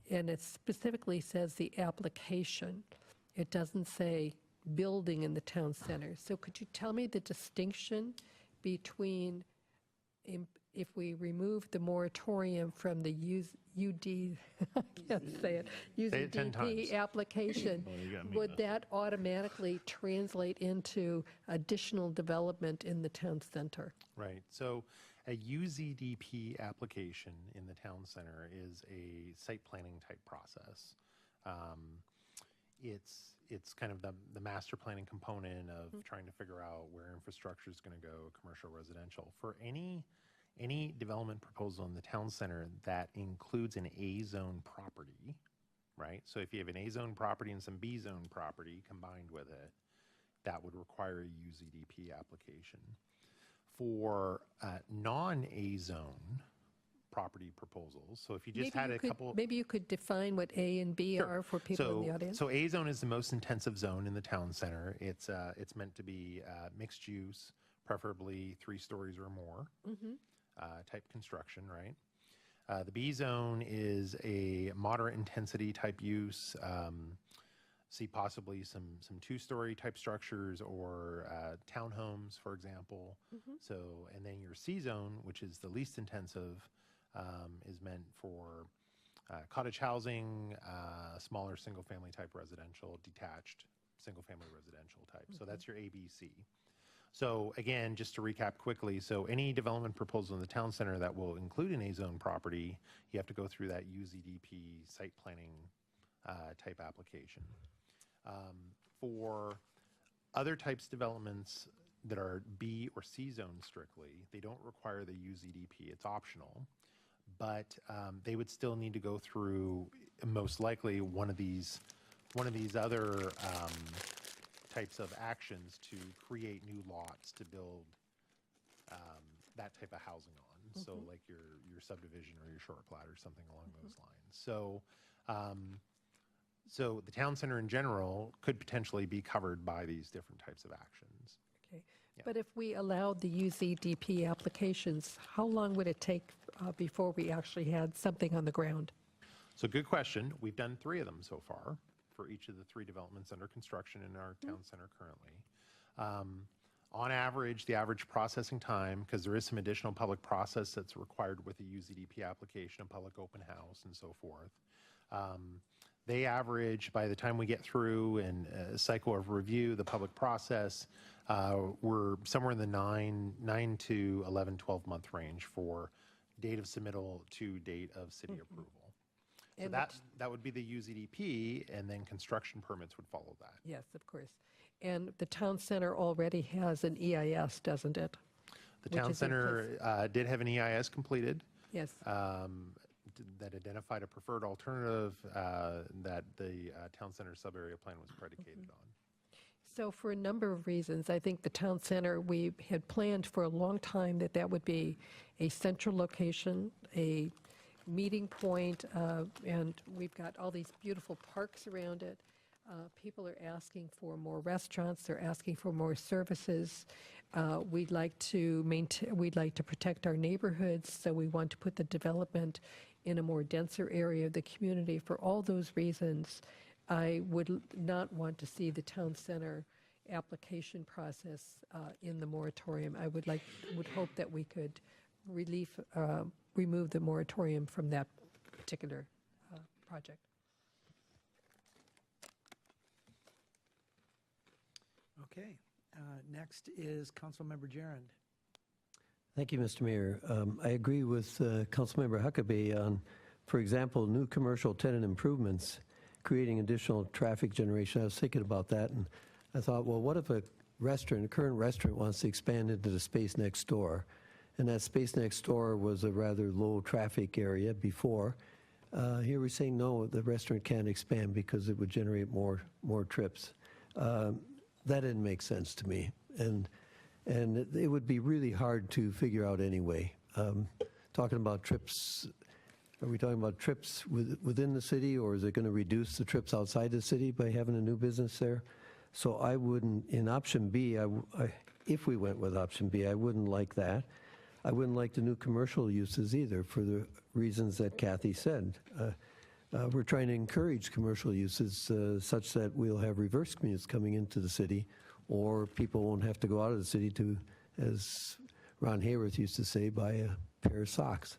and it specifically says the application, it doesn't say building in the town center. So could you tell me the distinction between if we remove the moratorium from the I can't say it, Say it 10 times. UZDP application, would that automatically translate into additional development in the town center? Right. So a UZDP application in the town center is a site planning type process. It's kind of the master planning component of trying to figure out where infrastructure is going to go, commercial, residential. For any development proposal in the town center that includes an A-zone property, right? So if you have an A-zone property and some B-zone property combined with it, that would require a UZDP application. For non-A-zone property proposals, so if you just had a couple... Maybe you could define what A and B are for people in the audience. So A-zone is the most intensive zone in the town center. It's meant to be mixed use, preferably 3 stories or more. Type construction, right? The B zone is a moderate intensity type use. See possibly some 2-story type structures or townhomes, for example. So, and then your C zone, which is the least intensive, is meant for cottage housing, smaller single-family type residential, detached single-family residential type. So that's your A, B, C. So again, just to recap quickly, so any development proposal in the town center that will include an A-zone property, you have to go through that UZDP site planning type application. For other types of developments that are B or C zone strictly, they don't require the UZDP, it's optional, but they would still need to go through most likely one of these other types of actions to create new lots to build that type of housing on. So like your subdivision or your short plat or something along those lines. So so the town center in general could potentially be covered by these different types of actions. Okay. Yeah. But if we allowed the UZDP applications, how long would it take before we actually had something on the ground? So good question. We've done 3 of them so far for each of the 3 developments under construction in our town center currently. On average, the average processing time, because there is some additional public process that's required with a UZDP application, a public open house and so forth. They average, by the time we get through and a cycle of review, the public process, we're somewhere in the 9 to 11, 12-month range for date of submittal to date of city approval. So that would be the UZDP, and then construction permits would follow that. Yes, of course. And the town center already has an EIS, doesn't it? The town center did have an EIS completed. Yes. That identified a preferred alternative that the town center sub-area plan was predicated on. So for a number of reasons, I think the town center, we had planned for a long time that would be a central location, a meeting point, and we've got all these beautiful parks around it. People are asking for more restaurants, they're asking for more services. We'd like to protect our neighborhoods, so we want to put the development in a more denser area of the community. For all those reasons, I would not want to see the town center application process in the moratorium. I would hope that we could remove the moratorium from that particular project. Okay. Next is Councilmember Gerund. Thank you, Mr. Mayor. I agree with Councilmember Huckabee on For example, new commercial tenant improvements, creating additional traffic generation. I was thinking about that, and I thought, well, what if a current restaurant wants to expand into the space next door, and that space next door was a rather low traffic area before. Here we're saying, no, the restaurant can't expand because it would generate more trips. That didn't make sense to me, and it would be really hard to figure out anyway. Talking about trips, are we talking about trips within the city, or is it going to reduce the trips outside the city by having a new business there? So I wouldn't, in option B, if we went with option B, I wouldn't like that. I wouldn't like the new commercial uses either, for the reasons that Kathy said. We're trying to encourage commercial uses such that we'll have reverse commutes coming into the city, or people won't have to go out of the city to, as Ron Hayworth used to say, buy a pair of socks.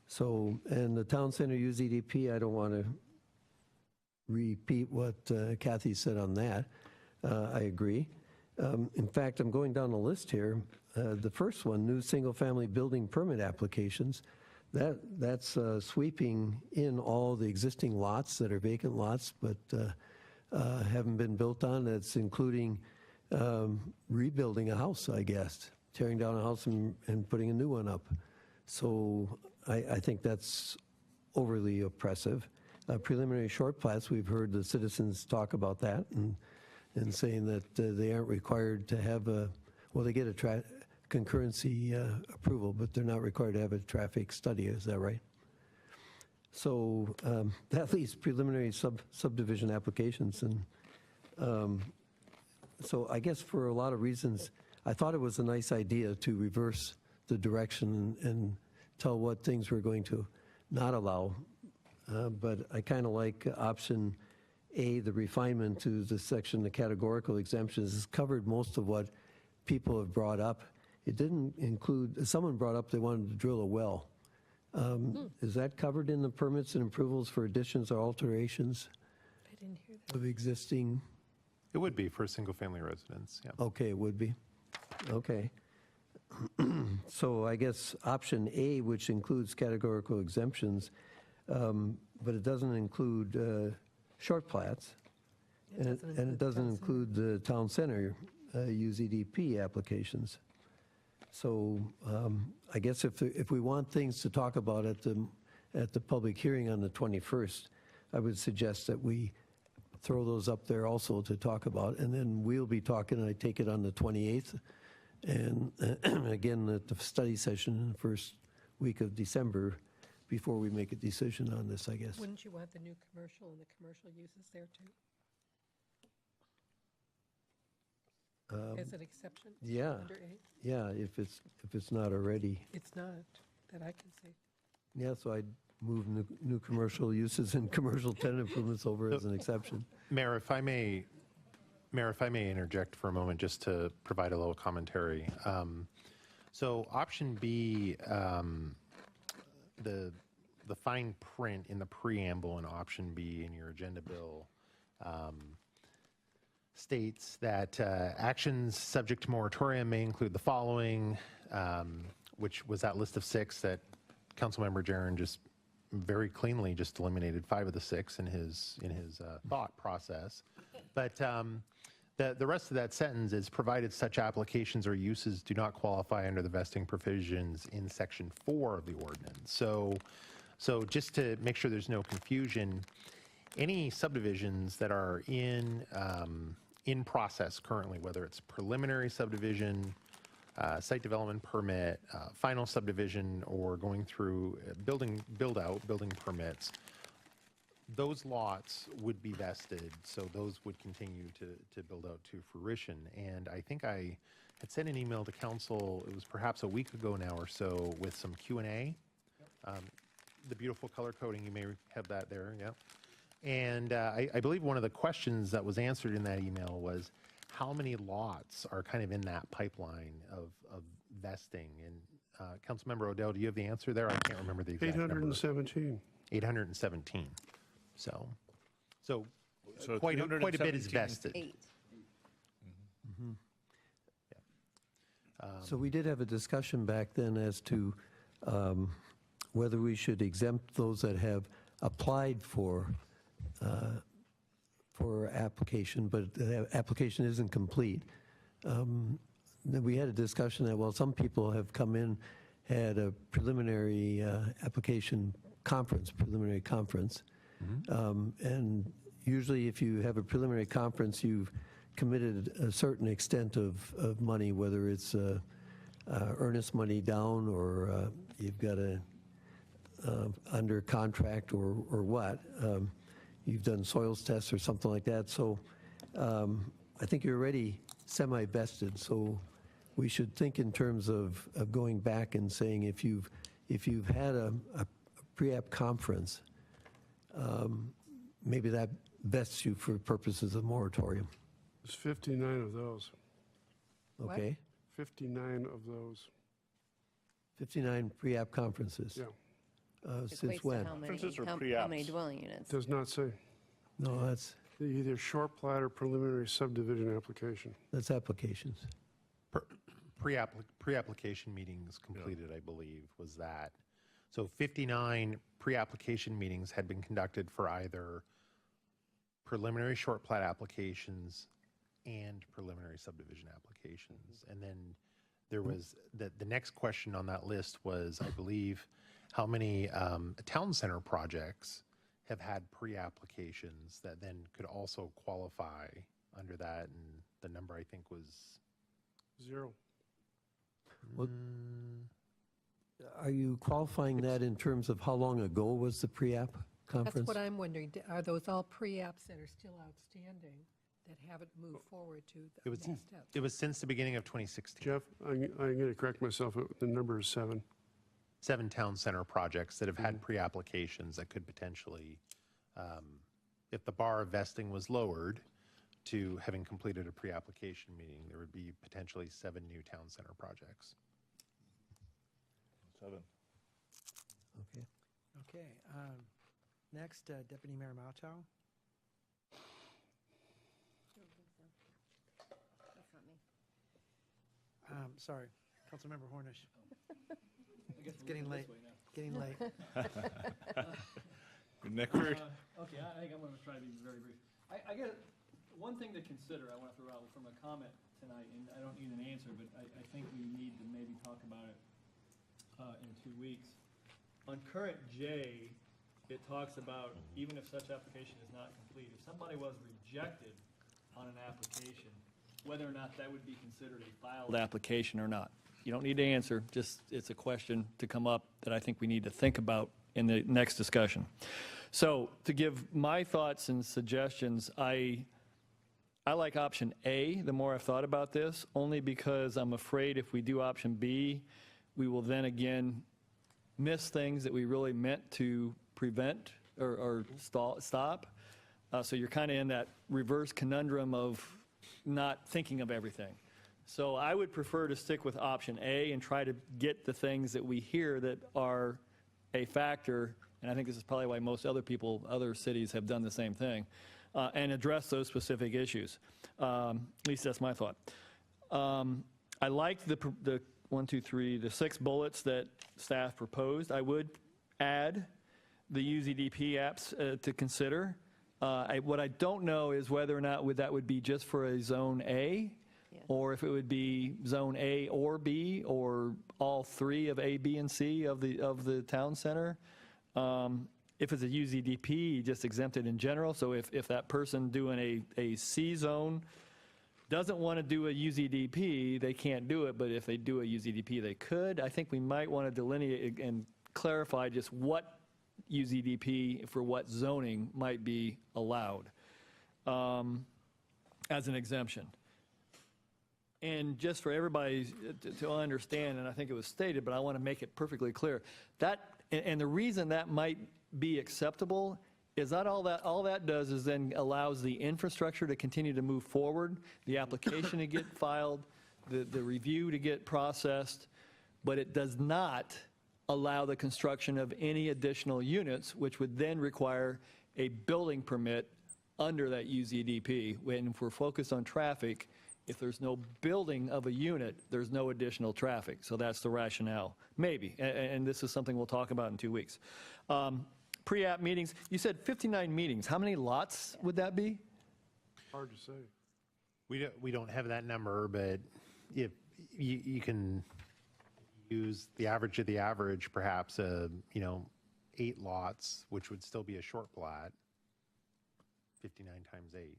So, and the town center use EDP, I don't want to repeat what Kathy said on that. I agree. In fact, I'm going down the list here. The first one, new single-family building permit applications, that's sweeping in all the existing lots that are vacant lots but haven't been built on. That's including rebuilding a house, I guess, tearing down a house and putting a new one up. So I think that's overly oppressive. Preliminary short plats, we've heard the citizens talk about that and saying that they aren't required to have they get a concurrency approval, but they're not required to have a traffic study. Is that right? So that leaves preliminary subdivision applications. And so I guess for a lot of reasons, I thought it was a nice idea to reverse the direction and tell what things we're going to not allow. But I kind of like option A, the refinement to the section, the categorical exemptions, has covered most of what people have brought up. It didn't include, someone brought up they wanted to drill a well. Is that covered in the permits and approvals for additions or alterations I didn't hear that. of existing? It would be for a single-family residence, yeah. Okay, it would be. Okay. So I guess option A, which includes categorical exemptions, but it doesn't include short plats, and it doesn't include the town center UZDP applications. So I guess if we want things to talk about at the public hearing on the 21st, I would suggest that we throw those up there also to talk about, and then we'll be talking, I take it, on the 28th, and again at the study session in the first week of December before we make a decision on this, I guess. Wouldn't you want the new commercial and the commercial uses there too? As an exception? Yeah, Under A? yeah, if it's not already. It's not, that I can see. Yeah, so I'd move new commercial uses and commercial tenant improvements over as an exception. Mayor, if I may interject for a moment just to provide a little commentary. So option B, the fine print in the preamble in option B in your agenda bill states that actions subject to moratorium may include the following, which was that list of 6 that Councilmember Jaron just very cleanly just eliminated 5 of the 6 in his thought process. But the rest of that sentence is provided such applications or uses do not qualify under the vesting provisions in section 4 of the ordinance. So just to make sure there's no confusion, any subdivisions that are in process currently, whether it's preliminary subdivision, site development permit, final subdivision, or going through building permits, those lots would be vested, so those would continue to build out to fruition. And I think I had sent an email to council, it was perhaps a week ago now or so, with some Q&A. The beautiful color coding, you may have that there, yeah. And I believe one of the questions that was answered in that email was how many lots are kind of in that pipeline of vesting? And Councilmember Odell, do you have the answer there? I can't remember the exact number. 817. 817. So quite a bit is vested. 8. Mm-hmm. So we did have a discussion back then as to whether we should exempt those that have applied for application, but the application isn't complete. We had a discussion that, well, some people have come in, had a preliminary application conference, and usually if you have a preliminary conference, you've committed a certain extent of money, whether it's earnest money down or you've got a under contract or what. You've done soils tests or something like that. So I think you're already semi-vested. So we should think in terms of going back and saying if you've had a pre-app conference, maybe that vests you for purposes of moratorium. There's 59 of those. Okay. 59 of those. 59 pre-app conferences. Yeah. Since Equates to when? how many- Conferences or how pre-apps? many dwelling units? Does not say. No, Either short plat or preliminary subdivision application. that's applications. Pre-application meetings completed, I believe, was that. So 59 pre-application meetings had been conducted for either preliminary short plat applications and preliminary subdivision applications. And then there was, the next question on that list was, I believe, how many town center projects have had pre-applications that then could also qualify under that, and the number I think was 0. What, are you qualifying that in terms of how long ago was the pre-app conference? That's what I'm wondering. Are those all pre-apps that are still outstanding that haven't moved forward to the next step? It was since the beginning of 2016. Jeff, I'm going to correct myself. The number is 7. 7 town center projects that have had pre-applications that could potentially, if the bar of vesting was lowered to having completed a pre-application meeting, there would be potentially 7 new town center projects. 7. Okay. Okay. Next, Deputy Mayor Malchow. That's not me. Sorry, Councilmember Hornish. I guess It's we're getting looking late. this way now. Getting late. Neckford. Okay, I think I'm going to try to be very brief. I guess one thing to consider, I want to throw out from a comment tonight, and I don't need an answer, but I think we need to maybe talk about it in 2 weeks. On current J, it talks about even if such application is not complete, if somebody was rejected on an application, whether or not that would be considered a filed application or not. You don't need to answer, just it's a question to come up that I think we need to think about in the next discussion. So to give my thoughts and suggestions, I like option A, the more I've thought about this, only because I'm afraid if we do option B, we will then again miss things that we really meant to prevent or stop. So you're kind of in that reverse conundrum of not thinking of everything. So I would prefer to stick with option A and try to get the things that we hear that are a factor, and I think this is probably why most other cities have done the same thing, and address those specific issues. At least that's my thought. I like the 6 bullets that staff proposed. I would add the UZDP apps to consider. What I don't know is whether or not that would be just for a Zone A, or if it would be Zone A or B, or all 3 of A, B, and C of the town center. If it's a UZDP, just exempted in general. So if that person doing a C zone doesn't want to do a UZDP, they can't do it, but if they do a UZDP, they could. I think we might want to delineate and clarify just what UZDP for what zoning might be allowed as an exemption. And just for everybody to understand, and I think it was stated, but I want to make it perfectly clear, and the reason that might be acceptable is that all that does is then allows the infrastructure to continue to move forward, the application to get filed, the review to get processed, but it does not allow the construction of any additional units, which would then require a building permit under that UZDP. When we're focused on traffic, If there's no building of a unit, there's no additional traffic. So that's the rationale. Maybe, and this is something we'll talk about in 2 weeks. Pre-app meetings, you said 59 meetings. How many lots would that be? Hard to say. We don't have that number, but if you can use the average of the average, perhaps 8 lots, which would still be a short plat. 59 times 8.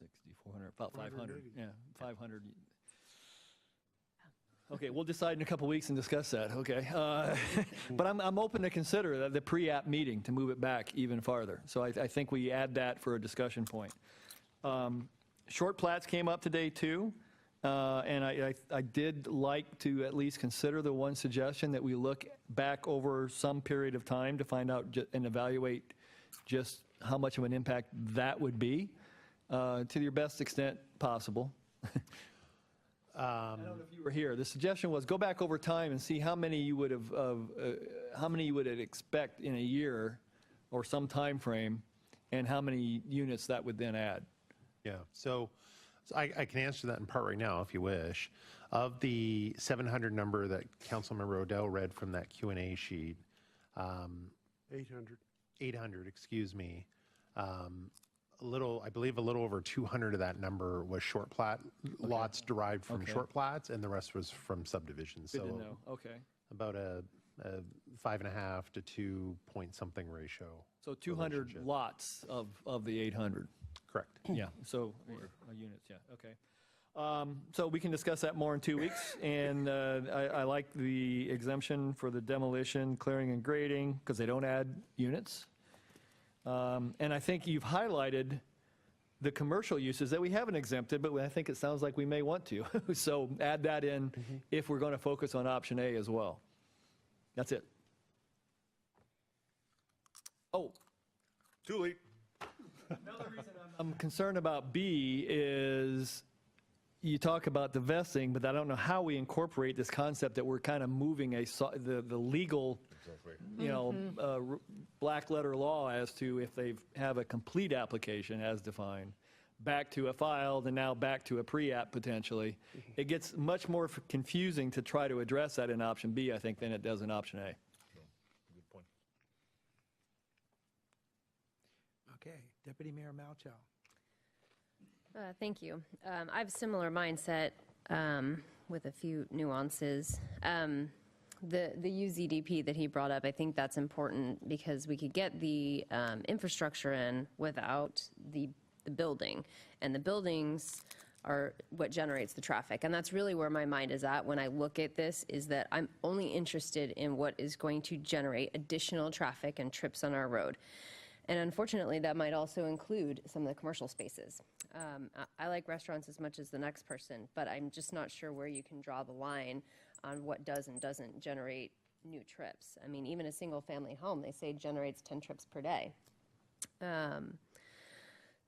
60, 400, about 500. Yeah, 500. Okay, we'll decide in a couple weeks and discuss that. Okay, but I'm open to consider the pre-app meeting to move it back even farther. So I think we add that for a discussion point. Short plats came up today too, and I did like to at least consider the one suggestion that we look back over some period of time to find out and evaluate just how much of an impact that would be to your best extent possible. I don't know if you were here. The suggestion was go back over time and see how many you would expect in a year or some time frame, and how many units that would then add. Yeah, so I can answer that in part right now if you wish. Of the 700 number that Councilmember Odell read from that Q&A sheet, 800, excuse me. I believe a little over 200 of that number was short plat lots derived from short plats, and the rest was from subdivisions. Good to know. Okay. About a 5.5 to 2 point something ratio. So 200 lots of the 800. Correct. Yeah. So units. Yeah. Okay. So we can discuss that more in 2 weeks. And I like the exemption for the demolition, clearing, and grading because they don't add units. And I think you've highlighted the commercial uses that we haven't exempted, but I think it sounds like we may want to. So add that in if we're going to focus on option A as well. That's it. Oh. Too late. Another reason I'm concerned about B is you talk about the vesting, but I don't know how we incorporate this concept that we're kind of moving the legal, black letter law as to if they have a complete application as defined, back to a filed and now back to a pre-app potentially. It gets much more confusing to try to address that in option B, I think, than it does in option A. Good point. Okay, Deputy Mayor Malchow. Thank you. I have a similar mindset with a few nuances. The UZDP that he brought up, I think that's important because we could get the infrastructure in without the building. And the buildings are what generates the traffic. And that's really where my mind is at when I look at this, is that I'm only interested in what is going to generate additional traffic and trips on our road. And unfortunately, that might also include some of the commercial spaces. I like restaurants as much as the next person, but I'm just not sure where you can draw the line on what does and doesn't generate new trips. I mean, even a single-family home, they say generates 10 trips per day.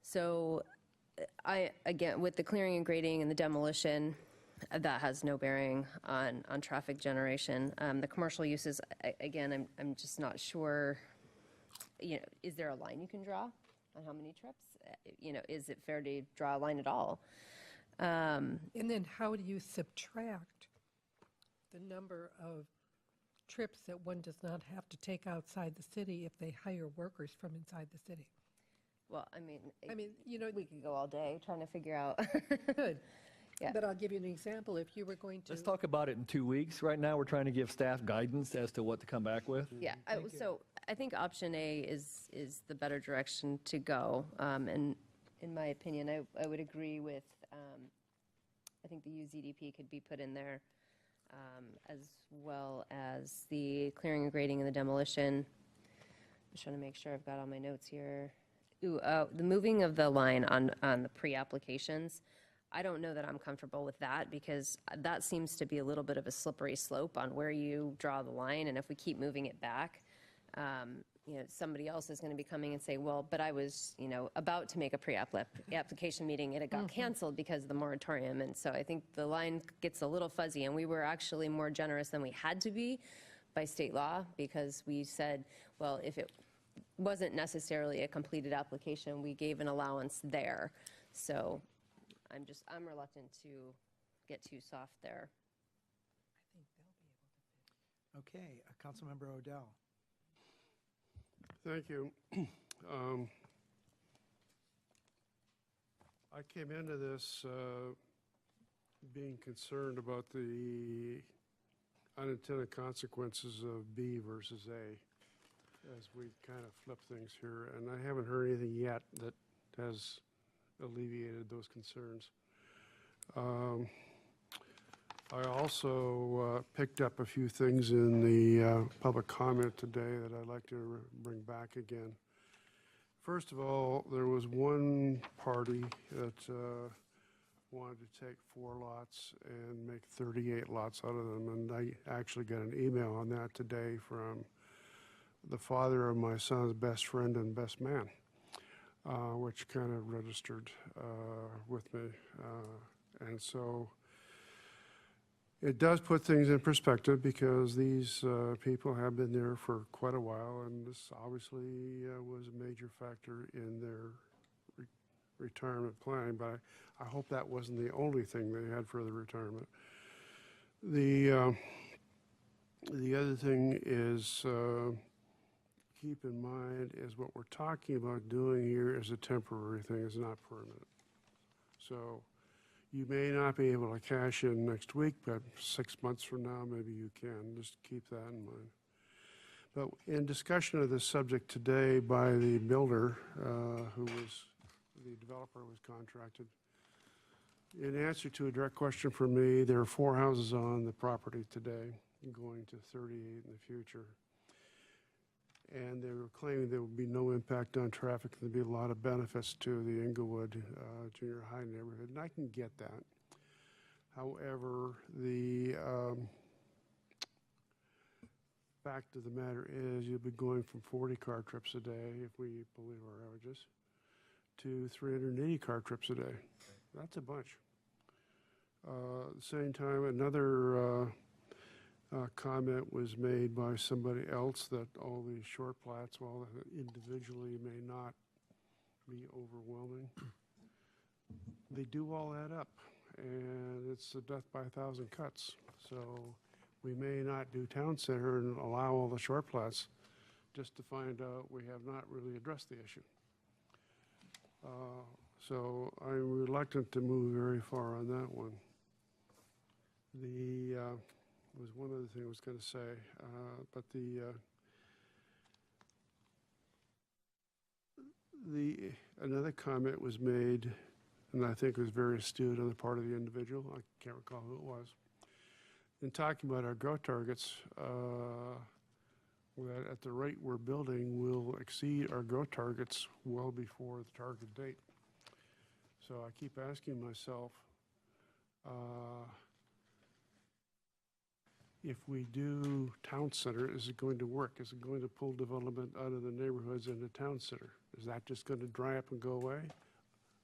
So again, with the clearing and grading and the demolition, that has no bearing on traffic generation. The commercial uses, again, I'm just not sure. Is there a line you can draw on how many trips? Is it fair to draw a line at all? And then how do you subtract the number of trips that one does not have to take outside the city if they hire workers from inside the city? Well, I mean, we could go all day trying to figure out. Good. Yeah. But I'll give you an example. If you were going to... Let's talk about it in 2 weeks. Right now, we're trying to give staff guidance as to what to come back with. Yeah, so I think option A is the better direction to go. And in my opinion, I would agree with, I think the UZDP could be put in there, as well as the clearing and grading and the demolition. Just trying to make sure I've got all my notes here. The moving of the line on the pre-applications, I don't know that I'm comfortable with that because that seems to be a little bit of a slippery slope on where you draw the line. And if we keep moving it back, somebody else is going to be coming and say, well, but I was, about to make a pre-application meeting and it got canceled because of the moratorium. And so I think the line gets a little fuzzy, and we were actually more generous than we had to be by state law because we said, well, if it wasn't necessarily a completed application, we gave an allowance there. So I'm reluctant to get too soft there. Okay, Councilmember Odell. Thank you. I came into this being concerned about the unintended consequences of B versus A as we kind of flip things here, and I haven't heard anything yet that has alleviated those concerns. I also picked up a few things in the public comment today that I'd like to bring back again. First of all, there was one party that wanted to take 4 lots and make 38 lots out of them, and I actually got an email on that today from the father of my son's best friend and best man, which kind of registered with me. And so it does put things in perspective because these people have been there for quite a while, and this obviously was a major factor in their retirement planning, but I hope that wasn't the only thing they had for the retirement. The other thing is, keep in mind is what we're talking about doing here is a temporary thing, it's not permanent. So you may not be able to cash in next week, but 6 months from now, maybe you can. Just keep that in mind. But in discussion of this subject today by the builder, the developer was contracted, in answer to a direct question from me, there are 4 houses on the property today, going to 38 in the future. And they were claiming there would be no impact on traffic. There'd be a lot of benefits to the Inglewood Junior High neighborhood, and I can get that. However, the fact of the matter is you'll be going from 40 car trips a day, if we believe our averages, to 380 car trips a day. That's a bunch. At the same time, another comment was made by somebody else that all these short plats, while individually may not be overwhelming, they do all add up, and it's a death by 1,000 cuts. So we may not do town center and allow all the short plats just to find out we have not really addressed the issue. So I'm reluctant to move very far on that one. Was one other thing I was going to say, but another comment was made, and I think it was very astute on the part of the individual. I can't recall who it was. In talking about our growth targets, that at the rate we're building, we'll exceed our growth targets well before the target date. So I keep asking myself, if we do town center, is it going to work? Is it going to pull development out of the neighborhoods into town center? Is that just going to dry up and go away?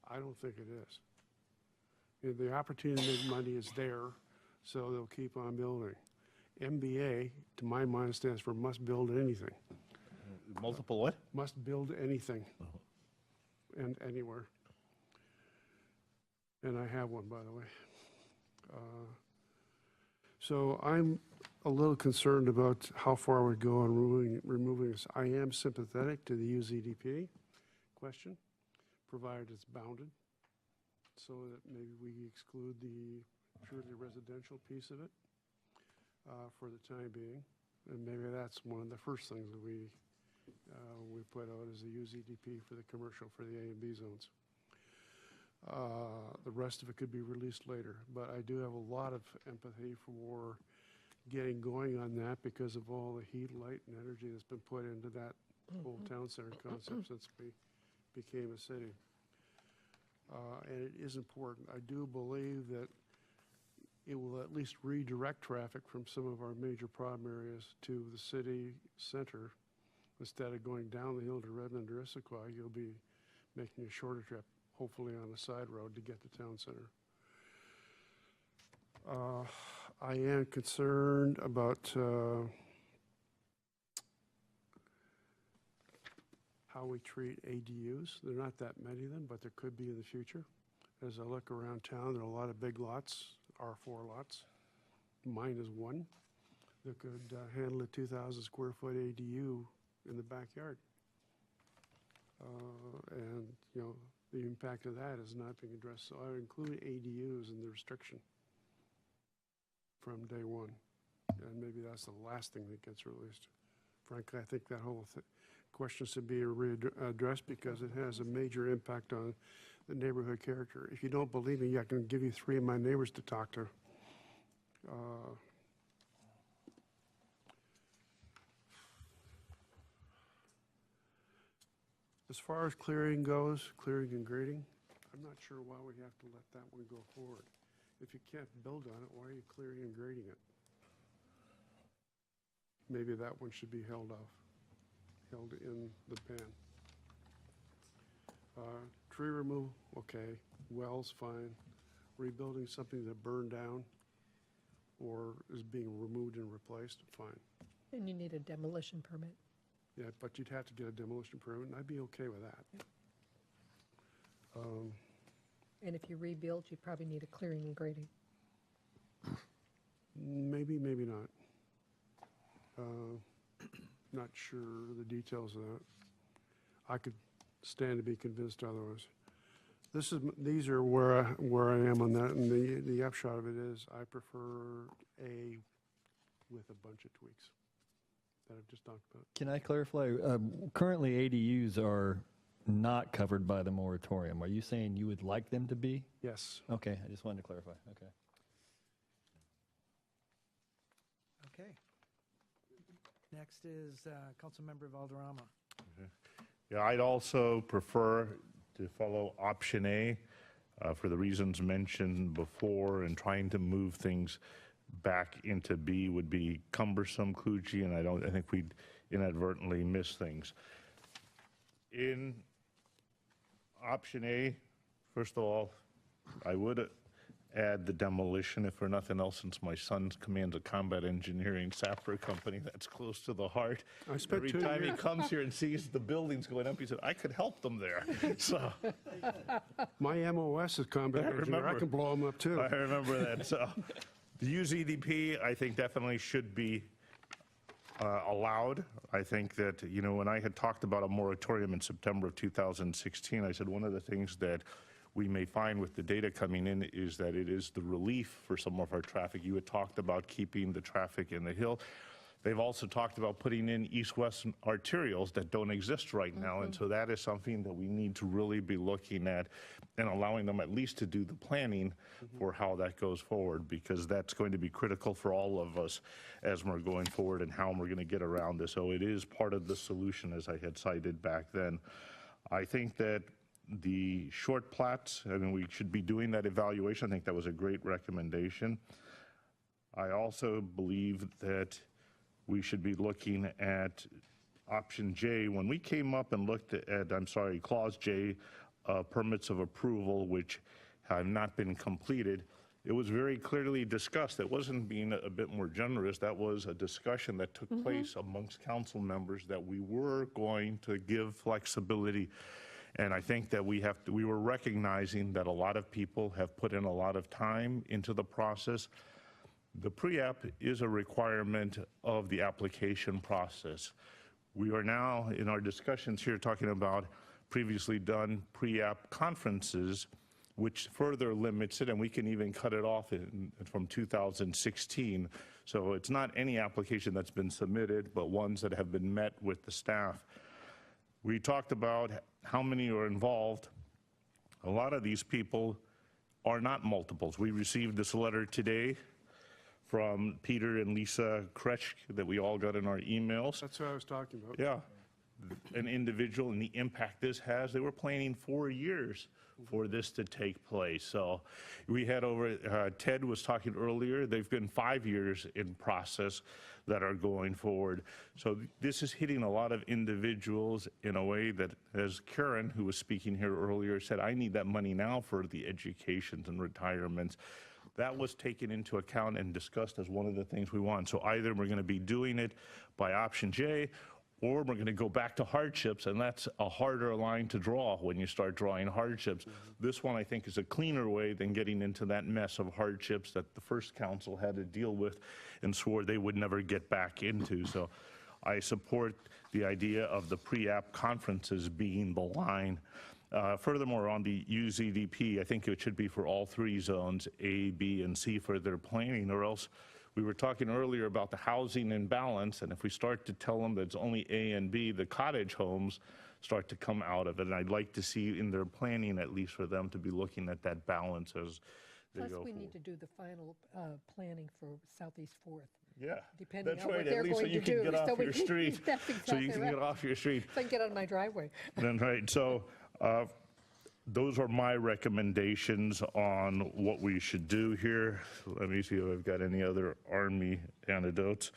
I don't think it is. You know, the opportunity to make money is there, so they'll keep on building. MBA, to my mind, stands for must build anything. Multiple what? Must build anything and anywhere. And I have one, by the way. So I'm a little concerned about how far we go on removing this. I am sympathetic to the UZDP question, provided it's bounded, so that maybe we exclude the purely residential piece of it for the time being. And maybe that's one of the first things that we put out as the UZDP for the commercial for the A and B zones. The rest of it could be released later, but I do have a lot of empathy for getting going on that because of all the heat, light, and energy that's been put into that whole town center concept since we became a city. And it is important. I do believe that it will at least redirect traffic from some of our major problem areas to the city center. Instead of going down the hill to Redmond or Issaquah, you'll be making a shorter trip, hopefully on a side road to get to town center. I am concerned about how we treat ADUs. There are not that many of them, but there could be in the future. As I look around town, there are a lot of big lots, R4 lots. Mine is one that could handle a 2,000 square foot ADU in the backyard. And, you know, the impact of that is not being addressed. So I would include ADUs in the restriction from day one. And maybe that's the last thing that gets released. Frankly, I think that whole question should be readdressed because it has a major impact on the neighborhood character. If you don't believe me, I can give you 3 of my neighbors to talk to. As far as clearing goes, clearing and grading, I'm not sure why we have to let that one go forward. If you can't build on it, why are you clearing and grading it? Maybe that one should be held in the pan. Tree removal, okay. Wells, fine. Rebuilding something that burned down or is being removed and replaced, fine. And you need a demolition permit. Yeah, but you'd have to get a demolition permit, and I'd be okay with that. And if you rebuild, you probably need a clearing and grading. Maybe, maybe not. Not sure the details of that. I could stand to be convinced otherwise. These are where I am on that, and the upshot of it is I prefer A with a bunch of tweaks that I've just talked about. Can I clarify? Currently, ADUs are not covered by the moratorium. Are you saying you would like them to be? Yes. Okay, I just wanted to clarify. Okay. Okay. Next is Councilmember Valderrama. Yeah, I'd also prefer to follow option A for the reasons mentioned before, and trying to move things back into B would be cumbersome, kludgy, and I think we'd inadvertently miss things. In option A, first of all, I would add the demolition, if for nothing else, since my son commands a combat engineering software company that's close to the heart. I spent Every 2 time he years. comes here and sees the buildings going up, he said, I could help them there. So My MOS is combat engineer. I can blow them up too. I remember that. So the UZDP, I think, definitely should be allowed. I think that, you know, when I had talked about a moratorium in September of 2016, I said one of the things that we may find with the data coming in is that it is the relief for some of our traffic. You had talked about keeping the traffic in the hill. They've also talked about putting in east-west arterials that don't exist right now, and so that is something that we need to really be looking at and allowing them at least to do the planning for how that goes forward, because that's going to be critical for all of us as we're going forward and how we're going to get around this. So it is part of the solution, as I had cited back then. I think that the short plats, I mean, we should be doing that evaluation. I think that was a great recommendation. I also believe that we should be looking at option J. When we came up and looked at, clause J, permits of approval, which have not been completed, it was very clearly discussed. It wasn't being a bit more generous. That was a discussion that took place amongst council members that we were going to give flexibility. And I think that we were recognizing that a lot of people have put in a lot of time into the process. The pre-app is a requirement of the application process. We are now, in our discussions here, talking about previously done pre-app conferences, which further limits it, and we can even cut it off from 2016. So it's not any application that's been submitted, but ones that have been met with the staff. We talked about how many are involved. A lot of these people are not multiples. We received this letter today from Peter and Lisa Kretsch that we all got in our emails. That's what I was talking about. Yeah, an individual and the impact this has. They were planning 4 years for this to take place. So we had over, Ted was talking earlier, they've been 5 years in process that are going forward. So this is hitting a lot of individuals in a way that, as Karen, who was speaking here earlier, said, I need that money now for the educations and retirements. That was taken into account and discussed as one of the things we want. So either we're going to be doing it by option J, or we're going to go back to hardships, and that's a harder line to draw when you start drawing hardships. This one, I think, is a cleaner way than getting into that mess of hardships that the first council had to deal with and swore they would never get back into. So I support the idea of the pre-app conferences being the line. Furthermore, on the UZDP, I think it should be for all three zones, A, B, and C, for their planning, or else we were talking earlier about the housing imbalance, and if we start to tell them that it's only A and B, the cottage homes start to come out of it. And I'd like to see in their planning, at least for them, to be looking at that balance as they Plus, go we forward. need to do the final planning for Southeast Fourth. Yeah, Depending that's on right. what At they're least so going you to can do. get off So we your can- street. That's So you exactly can right. get off your street. So I can get out of my driveway. Then, right, so those are my recommendations on what we should do here. Let me see if I've got any other Army anecdotes.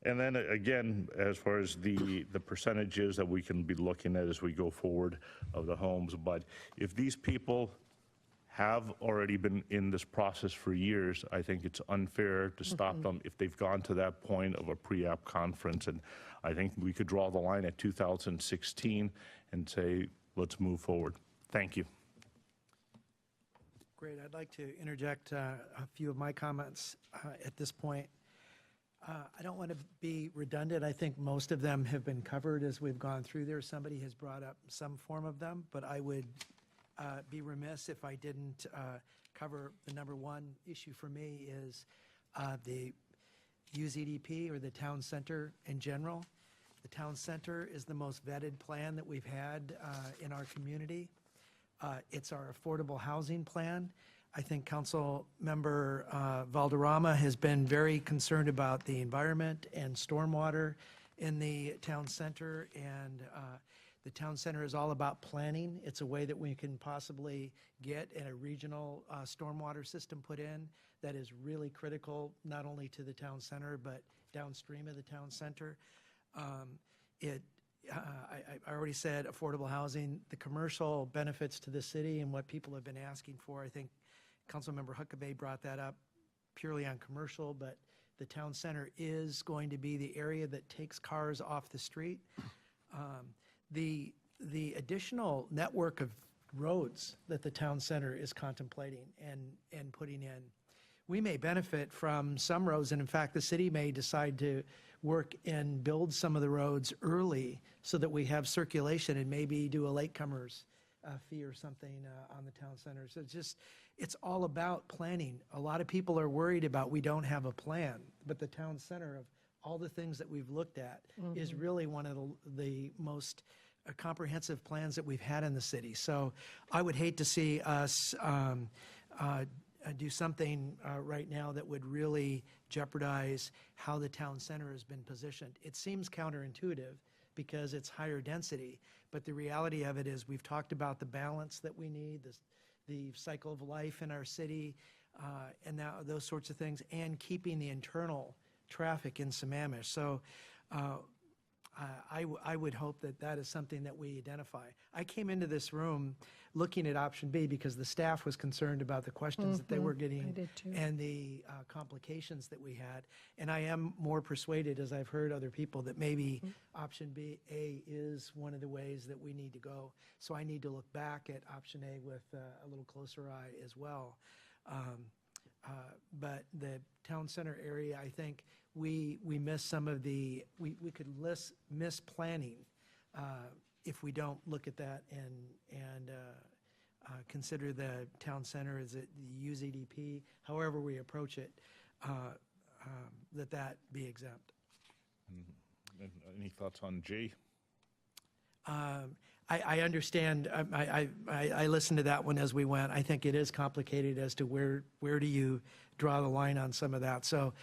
And then again, as far as the percentages that we can be looking at as we go forward of the homes, but if these people have already been in this process for years, I think it's unfair to stop them if they've gone to that point of a pre-app conference. And I think we could draw the line at 2016 and say, let's move forward. Thank you. Great. I'd like to interject a few of my comments at this point. I don't want to be redundant. I think most of them have been covered as we've gone through there. Somebody has brought up some form of them, but I would be remiss if I didn't cover the number one issue for me is the UZDP, or the town center in general. The town center is the most vetted plan that we've had in our community. It's our affordable housing plan. I think Council Member Valderrama has been very concerned about the environment and stormwater in the town center, and the town center is all about planning. It's a way that we can possibly get a regional stormwater system put in that is really critical, not only to the town center, but downstream of the town center. I already said affordable housing, the commercial benefits to the city and what people have been asking for. I think Councilmember Huckabee brought that up purely on commercial, but the town center is going to be the area that takes cars off the street. The additional network of roads that the town center is contemplating and putting in, we may benefit from some roads, and in fact, the city may decide to work and build some of the roads early so that we have circulation and maybe do a latecomers fee or something on the town center. So it's all about planning. A lot of people are worried about we don't have a plan, but the town center, of all the things that we've looked at, is really one of the most comprehensive plans that we've had in the city. So I would hate to see us do something right now that would really jeopardize how the town center has been positioned. It seems counterintuitive because it's higher density, but the reality of it is we've talked about the balance that we need, the cycle of life in our city, and now those sorts of things, and keeping the internal traffic in Sammamish. So I would hope that that is something that we identify. I came into this room looking at option B because the staff was concerned about the questions that they were getting I did too. and the complications that we had. And I am more persuaded, as I've heard other people, that maybe option A is one of the ways that we need to go. So I need to look back at option A with a little closer eye as well. But the town center area, I think we miss some of the, we could miss planning if we don't look at that and consider the town center as the UZDP, however we approach it, that be exempt. Any thoughts on G? I understand. I listened to that one as we went. I think it is complicated as to where do you draw the line on some of that. So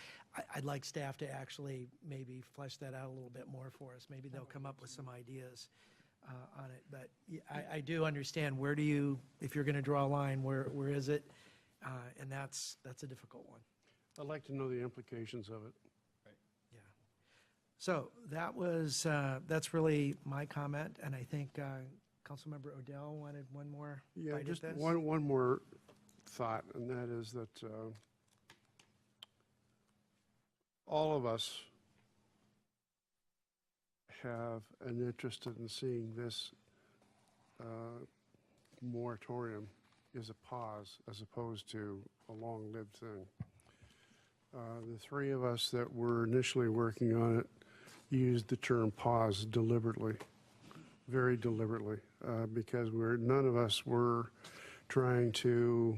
I'd like staff to actually maybe flesh that out a little bit more for us. Maybe they'll come up with some ideas on it. But I do understand where do you, if you're going to draw a line, where is it? And that's a difficult one. I'd like to know the implications of it. So that's really my comment, and I think Councilmember Odell wanted one more Yeah, bite just at this. one more thought, and that is that all of us have an interest in seeing this moratorium is a pause as opposed to a long-lived thing. The three of us that were initially working on it used the term pause deliberately, very deliberately, because none of us were trying to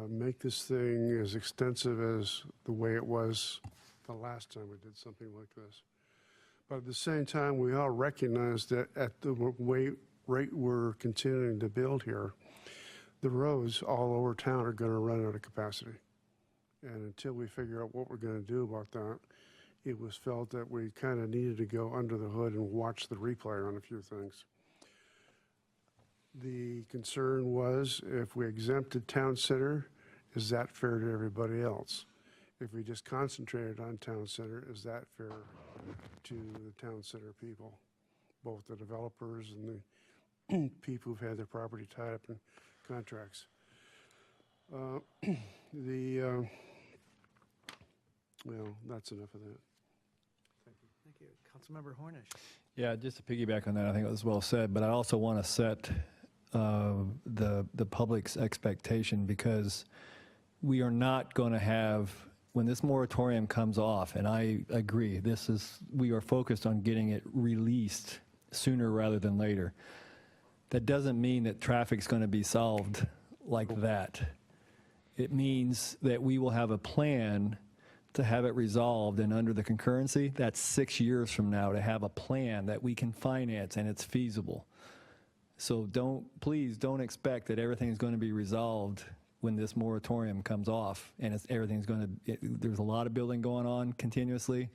make this thing as extensive as the way it was the last time we did something like this. But at the same time, we all recognize that at the rate we're continuing to build here, the roads all over town are going to run out of capacity. And until we figure out what we're going to do about that, it was felt that we kind of needed to go under the hood and watch the replay on a few things. The concern was, if we exempted town center, is that fair to everybody else? If we just concentrated on town center, is that fair to the town center people, both the developers and the people who've had their property tied up in contracts? Well, that's enough of that. Thank you. Councilmember Hornish. Yeah, just to piggyback on that, I think it was well said, but I also want to set the public's expectation, because we are not going to have, when this moratorium comes off, and I agree, we are focused on getting it released sooner rather than later. That doesn't mean that traffic's going to be solved like that. It means that we will have a plan to have it resolved, and under the concurrency, that's 6 years from now, to have a plan that we can finance and it's feasible. So please don't expect that everything's going to be resolved when this moratorium comes off, and there's a lot of building going on continuously,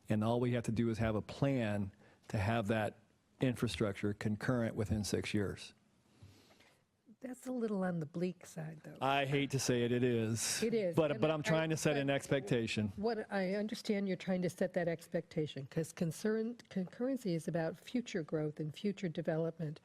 and all we have to do is have a plan to have that infrastructure concurrent within 6 years. That's a little on the bleak side, though. I hate to say it, it is. It is. But I'm trying to set an expectation. What I understand, you're trying to set that expectation, because concurrency is about future growth and future development.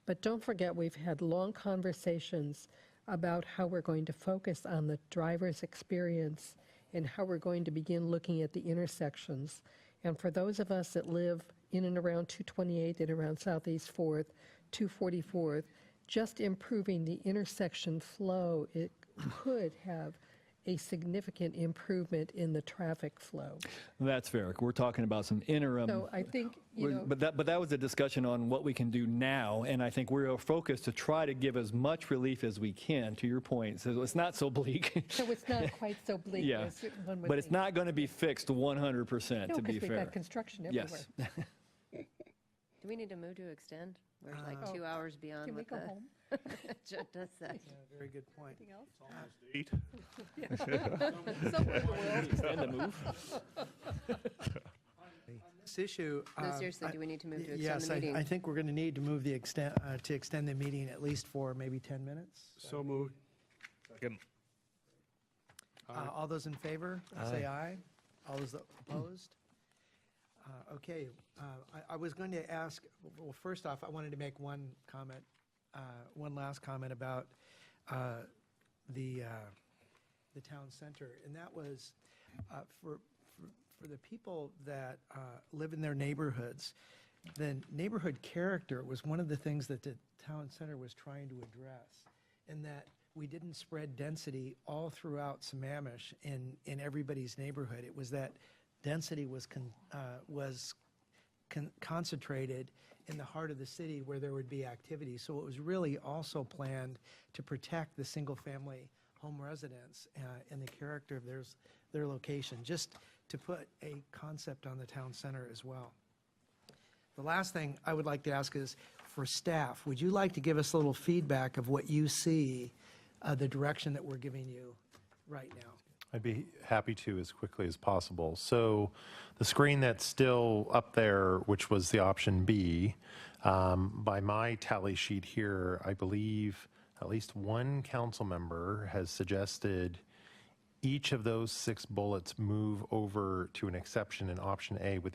But don't forget, we've had long conversations about how we're going to focus on the driver's experience and how we're going to begin looking at the intersections. And for those of us that live in and around 228 and around Southeast 4th, 244th, just improving the intersection flow, it could have a significant improvement in the traffic flow. That's fair. We're talking about some interim. So I think, But that was a discussion on what we can do now, and I think we're focused to try to give as much relief as we can, to your point, so it's not so bleak. So it's not quite so bleak Yeah, as one would but it's think. not going to be fixed 100%, No, to be because we've fair. got construction everywhere. Yes. Do we need to move to extend? We're like 2 hours beyond Can we what go the home? agenda says. Very good point. It's almost 8. Somewhere in the world. Extend the move. This issue. No, seriously, do we need to move to extend Yes, the meeting? I think we're going to need to move to extend the meeting at least for maybe 10 minutes. So moved. Second. All those in favor, say aye. All those opposed? Okay, I was going to ask, well, first off, I wanted to make one last comment about the town center, and that was for the people that live in their neighborhoods. The neighborhood character was one of the things that the town center was trying to address, and that we didn't spread density all throughout Sammamish in everybody's neighborhood. It was that density was concentrated in the heart of the city where there would be activity. So it was really also planned to protect the single-family home residents and the character of their location, just to put a concept on the town center as well. The last thing I would like to ask is, for staff, would you like to give us a little feedback of what you see, the direction that we're giving you right now? I'd be happy to as quickly as possible. So the screen that's still up there, which was the option B, by my tally sheet here, I believe at least one council member has suggested each of those 6 bullets move over to an exception in option A with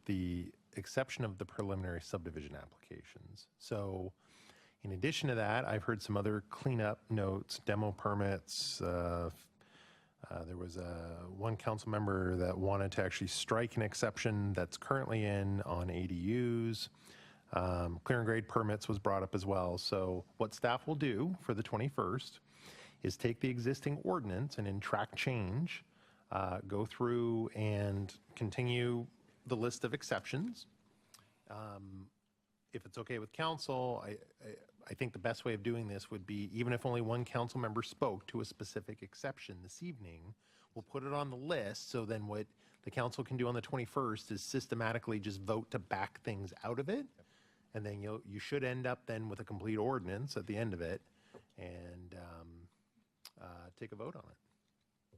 the exception of the preliminary subdivision applications. So in addition to that, I've heard some other cleanup notes, demo permits, There was one council member that wanted to actually strike an exception that's currently in on ADUs. Clear and grade permits was brought up as well. So what staff will do for the 21st is take the existing ordinance and in track change, go through and continue the list of exceptions. If it's okay with council, I think the best way of doing this would be, even if only one council member spoke to a specific exception this evening, we'll put it on the list, so then what the council can do on the 21st is systematically just vote to back things out of it, and then you should end up then with a complete ordinance at the end of it, and take a vote on it.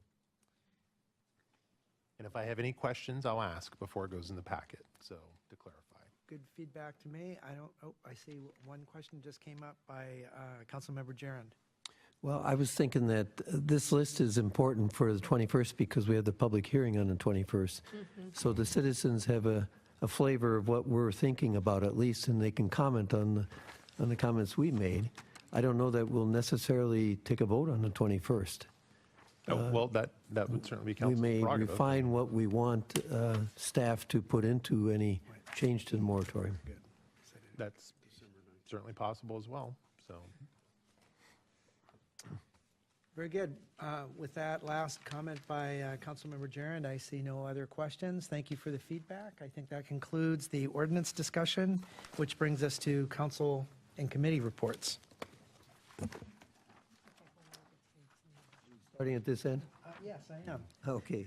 And if I have any questions, I'll ask before it goes in the packet, so to clarify. Good feedback to me. I see one question just came up by Councilmember Gerund. Well, I was thinking that this list is important for the 21st because we have the public hearing on the 21st. So the citizens have a flavor of what we're thinking about at least, and they can comment on the comments we made. I don't know that we'll necessarily take a vote on the 21st. Well, that would certainly be council's We may prerogative. refine what we want staff to put into any change to the moratorium. That's certainly possible as well, so. Very good. With that last comment by Councilmember Gerund, I see no other questions. Thank you for the feedback. I think that concludes the ordinance discussion, which brings us to council and committee reports. Starting at this end? Yes, I am. Okay,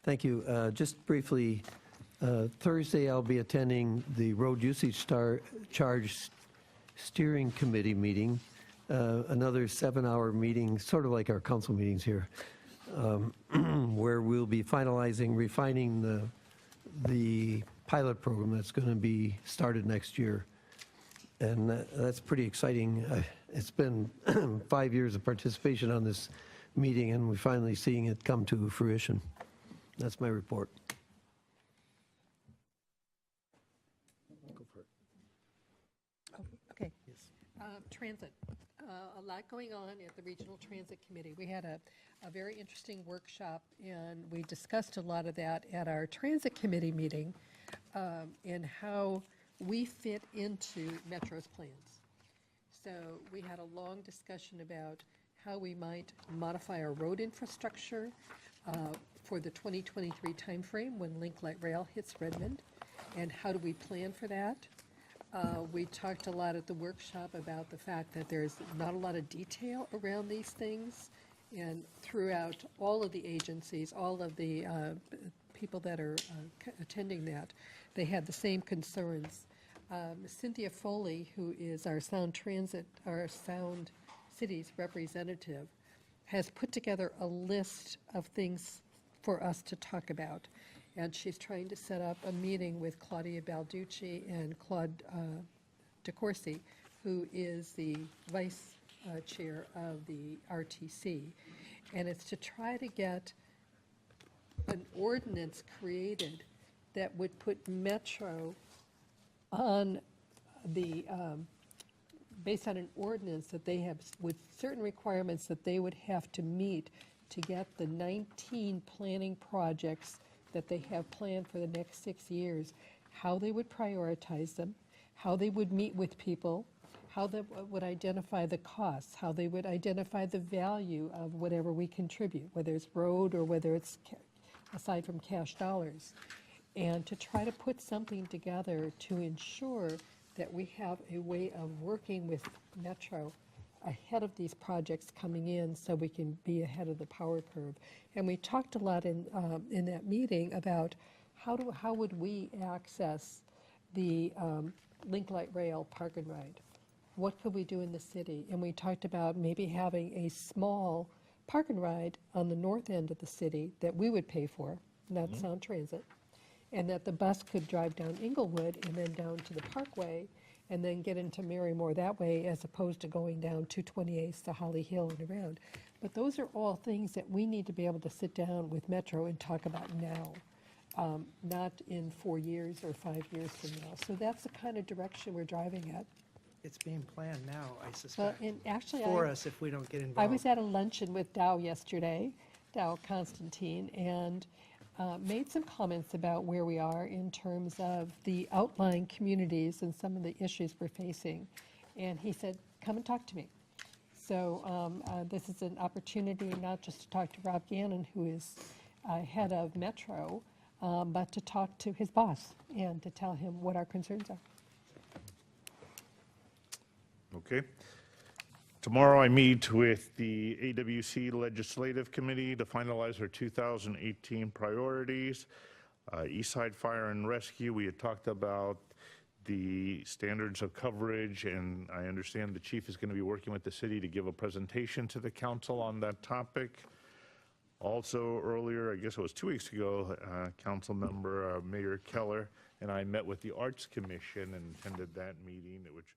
thank you. Just briefly, Thursday I'll be attending the Road Usage Charge Steering Committee meeting, another 7-hour meeting, sort of like our council meetings here, where we'll be refining the pilot program that's going to be started next year. And that's pretty exciting. It's been 5 years of participation on this meeting, and we're finally seeing it come to fruition. That's my report. Go for it. Oh, okay. Yes. Transit. A lot going on at the Regional Transit Committee. We had a very interesting workshop, and we discussed a lot of that at our Transit Committee meeting, and how we fit into Metro's plans. So we had a long discussion about how we might modify our road infrastructure for the 2023 timeframe when Link Light Rail hits Redmond, and how do we plan for that. We talked a lot at the workshop about the fact that there's not a lot of detail around these things, and throughout all of the agencies, all of the people that are attending that, they had the same concerns. Cynthia Foley, who is our Sound Cities representative, has put together a list of things for us to talk about. And she's trying to set up a meeting with Claudia Balducci and Claude DeCourcy, who is the vice chair of the RTC. And it's to try to get an ordinance created that would put Metro on the, based on an ordinance that they have, with certain requirements that they would have to meet to get the 19 planning projects that they have planned for the next 6 years, how they would prioritize them, how they would meet with people, how they would identify the costs, how they would identify the value of whatever we contribute, whether it's road or whether it's aside from cash dollars, and to try to put something together to ensure that we have a way of working with Metro ahead of these projects coming in so we can be ahead of the power curve. And we talked a lot in that meeting about how would we access the Link Light Rail Park and Ride? What could we do in the city? And we talked about maybe having a small park and ride on the north end of the city that we would pay for, not Sound Transit, and that the bus could drive down Inglewood and then down to the Parkway and then get into Marymore that way, as opposed to going down 228th to Holly Hill and around. But those are all things that we need to be able to sit down with Metro and talk about now, not in 4 years or 5 years from now. So that's the kind of direction we're driving at. It's being planned now, I suspect, And actually, for us if we don't get involved. I was at a luncheon with Dow yesterday, Dow Constantine and made some comments about where we are in terms of the outlying communities and some of the issues we're facing. And he said, come and talk to me. So this is an opportunity not just to talk to Rob Gannon, who is head of Metro, but to talk to his boss and to tell him what our concerns are. Okay. Tomorrow I meet with the AWC Legislative Committee to finalize our 2018 priorities. East Side Fire and Rescue, we had talked about the standards of coverage, and I understand the chief is going to be working with the city to give a presentation to the council on that topic. Also earlier, I guess it was 2 weeks ago, council member Mayor Keller and I met with the Arts Commission and attended that meeting, which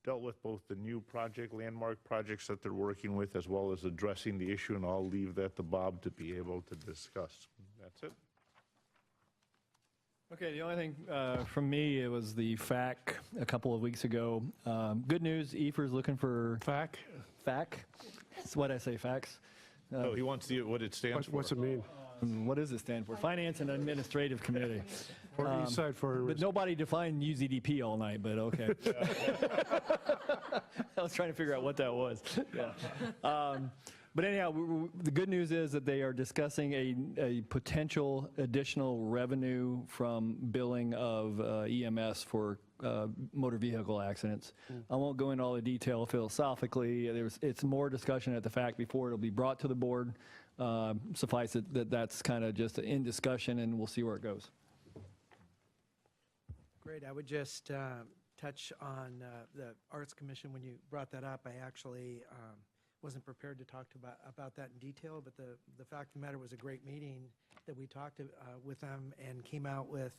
dealt with both the new landmark projects that they're working with, as well as addressing the issue, and I'll leave that to Bob to be able to discuss. That's it. Okay, the only thing from me, it was the FAC a couple of weeks ago. Good news, EFER's looking for... FAC? FAC? That's what I say, FACs. Oh, he wants to what it stands for. What's it mean? What does it stand for? Finance and Administrative Committee. For East Side Fire and But nobody defined UZDP all night, but okay. I was trying to figure out what that was. Yeah. But anyhow, the good news is that they are discussing a potential additional revenue from billing of EMS for motor vehicle accidents. I won't go into all the detail philosophically. It's more discussion at the FAC before it'll be brought to the board. Suffice it that that's kind of just in discussion, and we'll see where it goes. Great. I would just touch on the Arts Commission. When you brought that up, I actually wasn't prepared to talk about that in detail, but the fact of the matter was a great meeting that we talked with them and came out with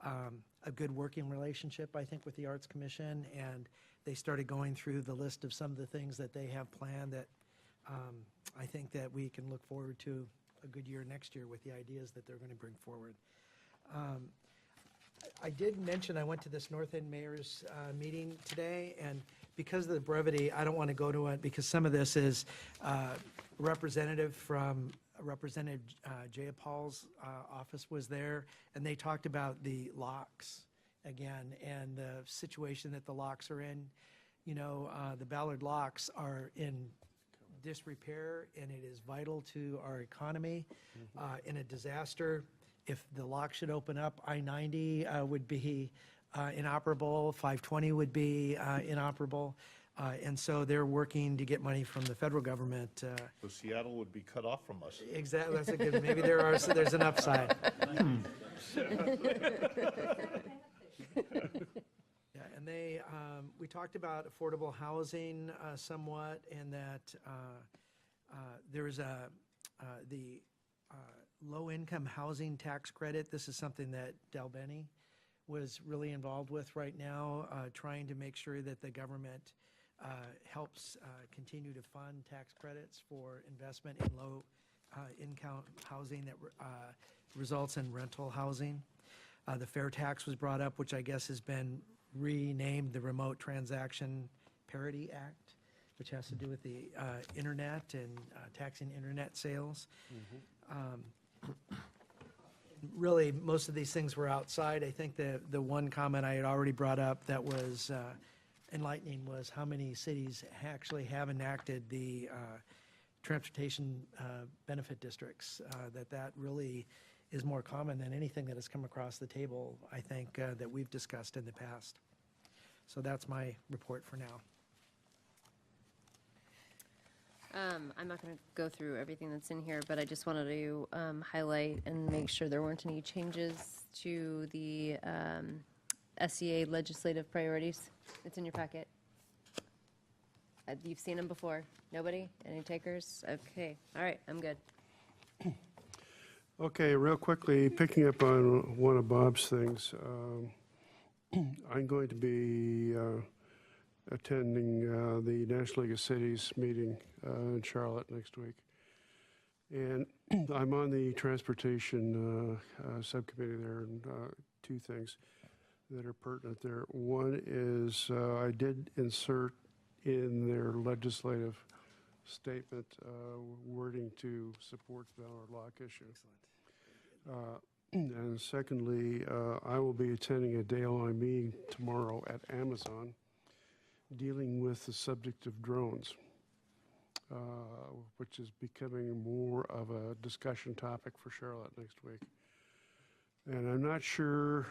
a good working relationship, I think, with the Arts Commission, and they started going through the list of some of the things that they have planned that I think that we can look forward to a good year next year with the ideas that they're going to bring forward. I did mention I went to this North End Mayor's meeting today, and because of the brevity, I don't want to go to it because some of this is Representative Jayapal's office was there, and they talked about the locks again and the situation that the locks are in. You know, the Ballard locks are in disrepair, and it is vital to our economy. In a disaster, if the lock should open up, I-90 would be inoperable, 520 would be inoperable, and so they're working to get money from the federal government. So Seattle would be cut off from us. Exactly, that's a good, maybe there's an upside. Yeah, and we talked about affordable housing somewhat, and that there's the low-income housing tax credit. This is something that Del Benny was really involved with right now, trying to make sure that the government helps continue to fund tax credits for investment in low-income housing that results in rental housing. The fair tax was brought up, which I guess has been renamed the Remote Transaction Parity Act, which has to do with the internet and taxing internet sales. Really, most of these things were outside. I think the one comment I had already brought up that was enlightening was how many cities actually have enacted the transportation benefit districts, that really is more common than anything that has come across the table, I think, that we've discussed in the past. So that's my report for now. I'm not going to go through everything that's in here, but I just wanted to highlight and make sure there weren't any changes to the SEA legislative priorities. It's in your packet. You've seen them before. Nobody? Any takers? Okay. All right. I'm good. Okay, real quickly, picking up on one of Bob's things, I'm going to be attending the National League of Cities meeting in Charlotte next week. And I'm on the transportation subcommittee there, and two things that are pertinent there. One is I did insert in their legislative statement wording to support the Ballard Lock issue. And secondly, I will be attending a day-long meeting tomorrow at Amazon dealing with the subject of drones, which is becoming more of a discussion topic for Charlotte next week. And I'm not sure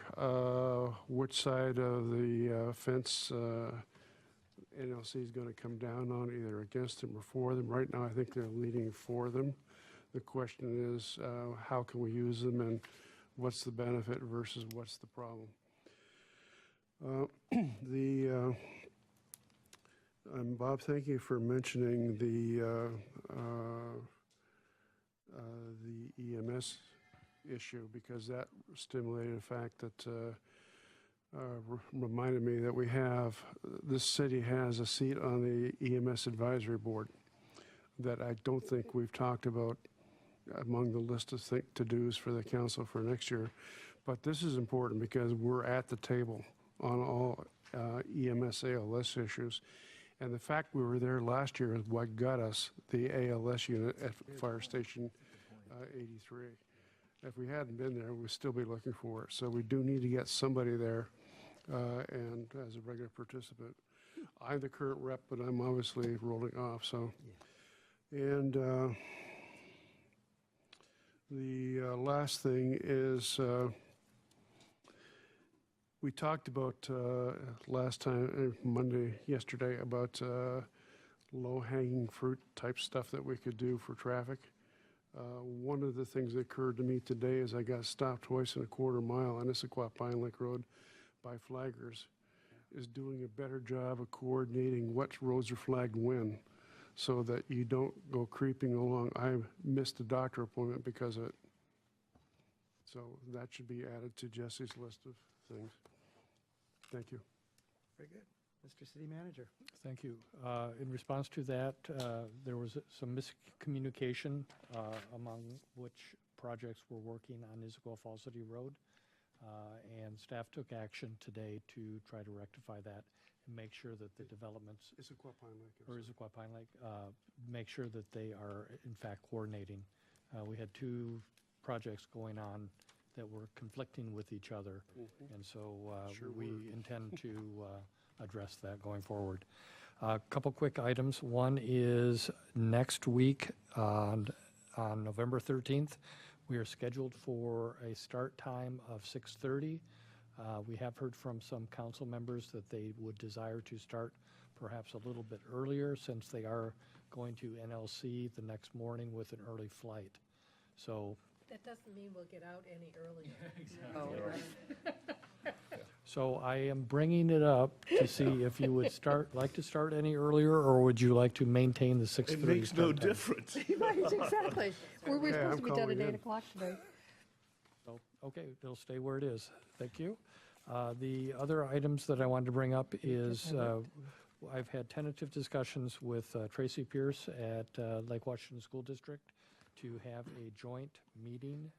which side of the fence NLC is going to come down on, either against them or for them. Right now, I think they're leaning for them. The question is, how can we use them, and what's the benefit versus what's the problem? Bob, thank you for mentioning the EMS issue, because that stimulated the fact that reminded me that this city has a seat on the EMS advisory board that I don't think we've talked about among the list of to-dos for the council for next year. But this is important because we're at the table on all EMS ALS issues. And the fact we were there last year is what got us the ALS unit at Fire Station 83. If we hadn't been there, we'd still be looking for it. So we do need to get somebody there and as a regular participant. I'm the current rep, but I'm obviously rolling off. So, and the last thing is we talked about last time, yesterday, about low-hanging fruit type stuff that we could do for traffic. One of the things that occurred to me today is I got stopped twice in a quarter mile on Issaquah Pine Lake Road by flaggers, is doing a better job of coordinating what roads are flagged when, so that you don't go creeping along. I missed a doctor appointment because of it. So that should be added to Jesse's list of things. Thank you. Very good. Mr. City Manager. Thank you. In response to that, there was some miscommunication among which projects were working on Issaquah Falls City Road, and staff took action today to try to rectify that and make sure that the developments Issaquah Pine Lake, or Issaquah Pine Lake make sure that they are in fact coordinating. We had two projects going on that were conflicting with each other, and so we intend to address that going forward. A couple quick items. One is next week on November 13th, we are scheduled for a start time of 6:30. We have heard from some council members that they would desire to start perhaps a little bit earlier, since they are going to NLC the next morning with an early flight. So That doesn't mean we'll get out any earlier. So I am bringing it up to see if you would like to start any earlier, or would you like to maintain the 6:30 It makes no start time? difference. Right, exactly. We're supposed to be done at calling 8 in. o'clock today. So, okay, it'll stay where it is. Thank you. The other items that I wanted to bring up is I've had tentative discussions with Tracy Pierce at Lake Washington School District to have a joint meeting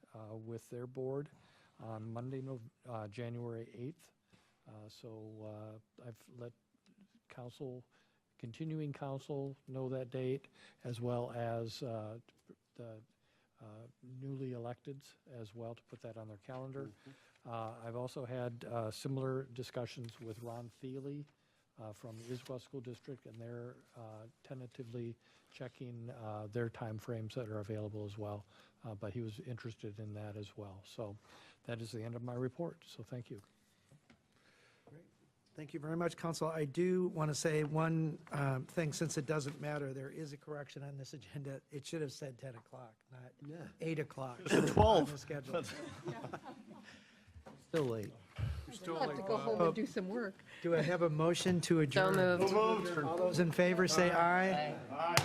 with their board on Monday, January 8th. So I've let continuing council know that date, as well as the newly electeds as well, to put that on their calendar. I've also had similar discussions with Ron Thiele from the Issaquah School District, and they're tentatively checking their timeframes that are available as well. But he was interested in that as well. So that is the end of my report. So thank you. Thank you very much, Council. I do want to say one thing, since it doesn't matter, there is a correction on this agenda. It should have said 10 o'clock, not 8 o'clock. It said 12. On the schedule. Still late. We'll have to go home and do some work. Do I have a motion to adjourn? So moved. All those in favor say aye. Aye.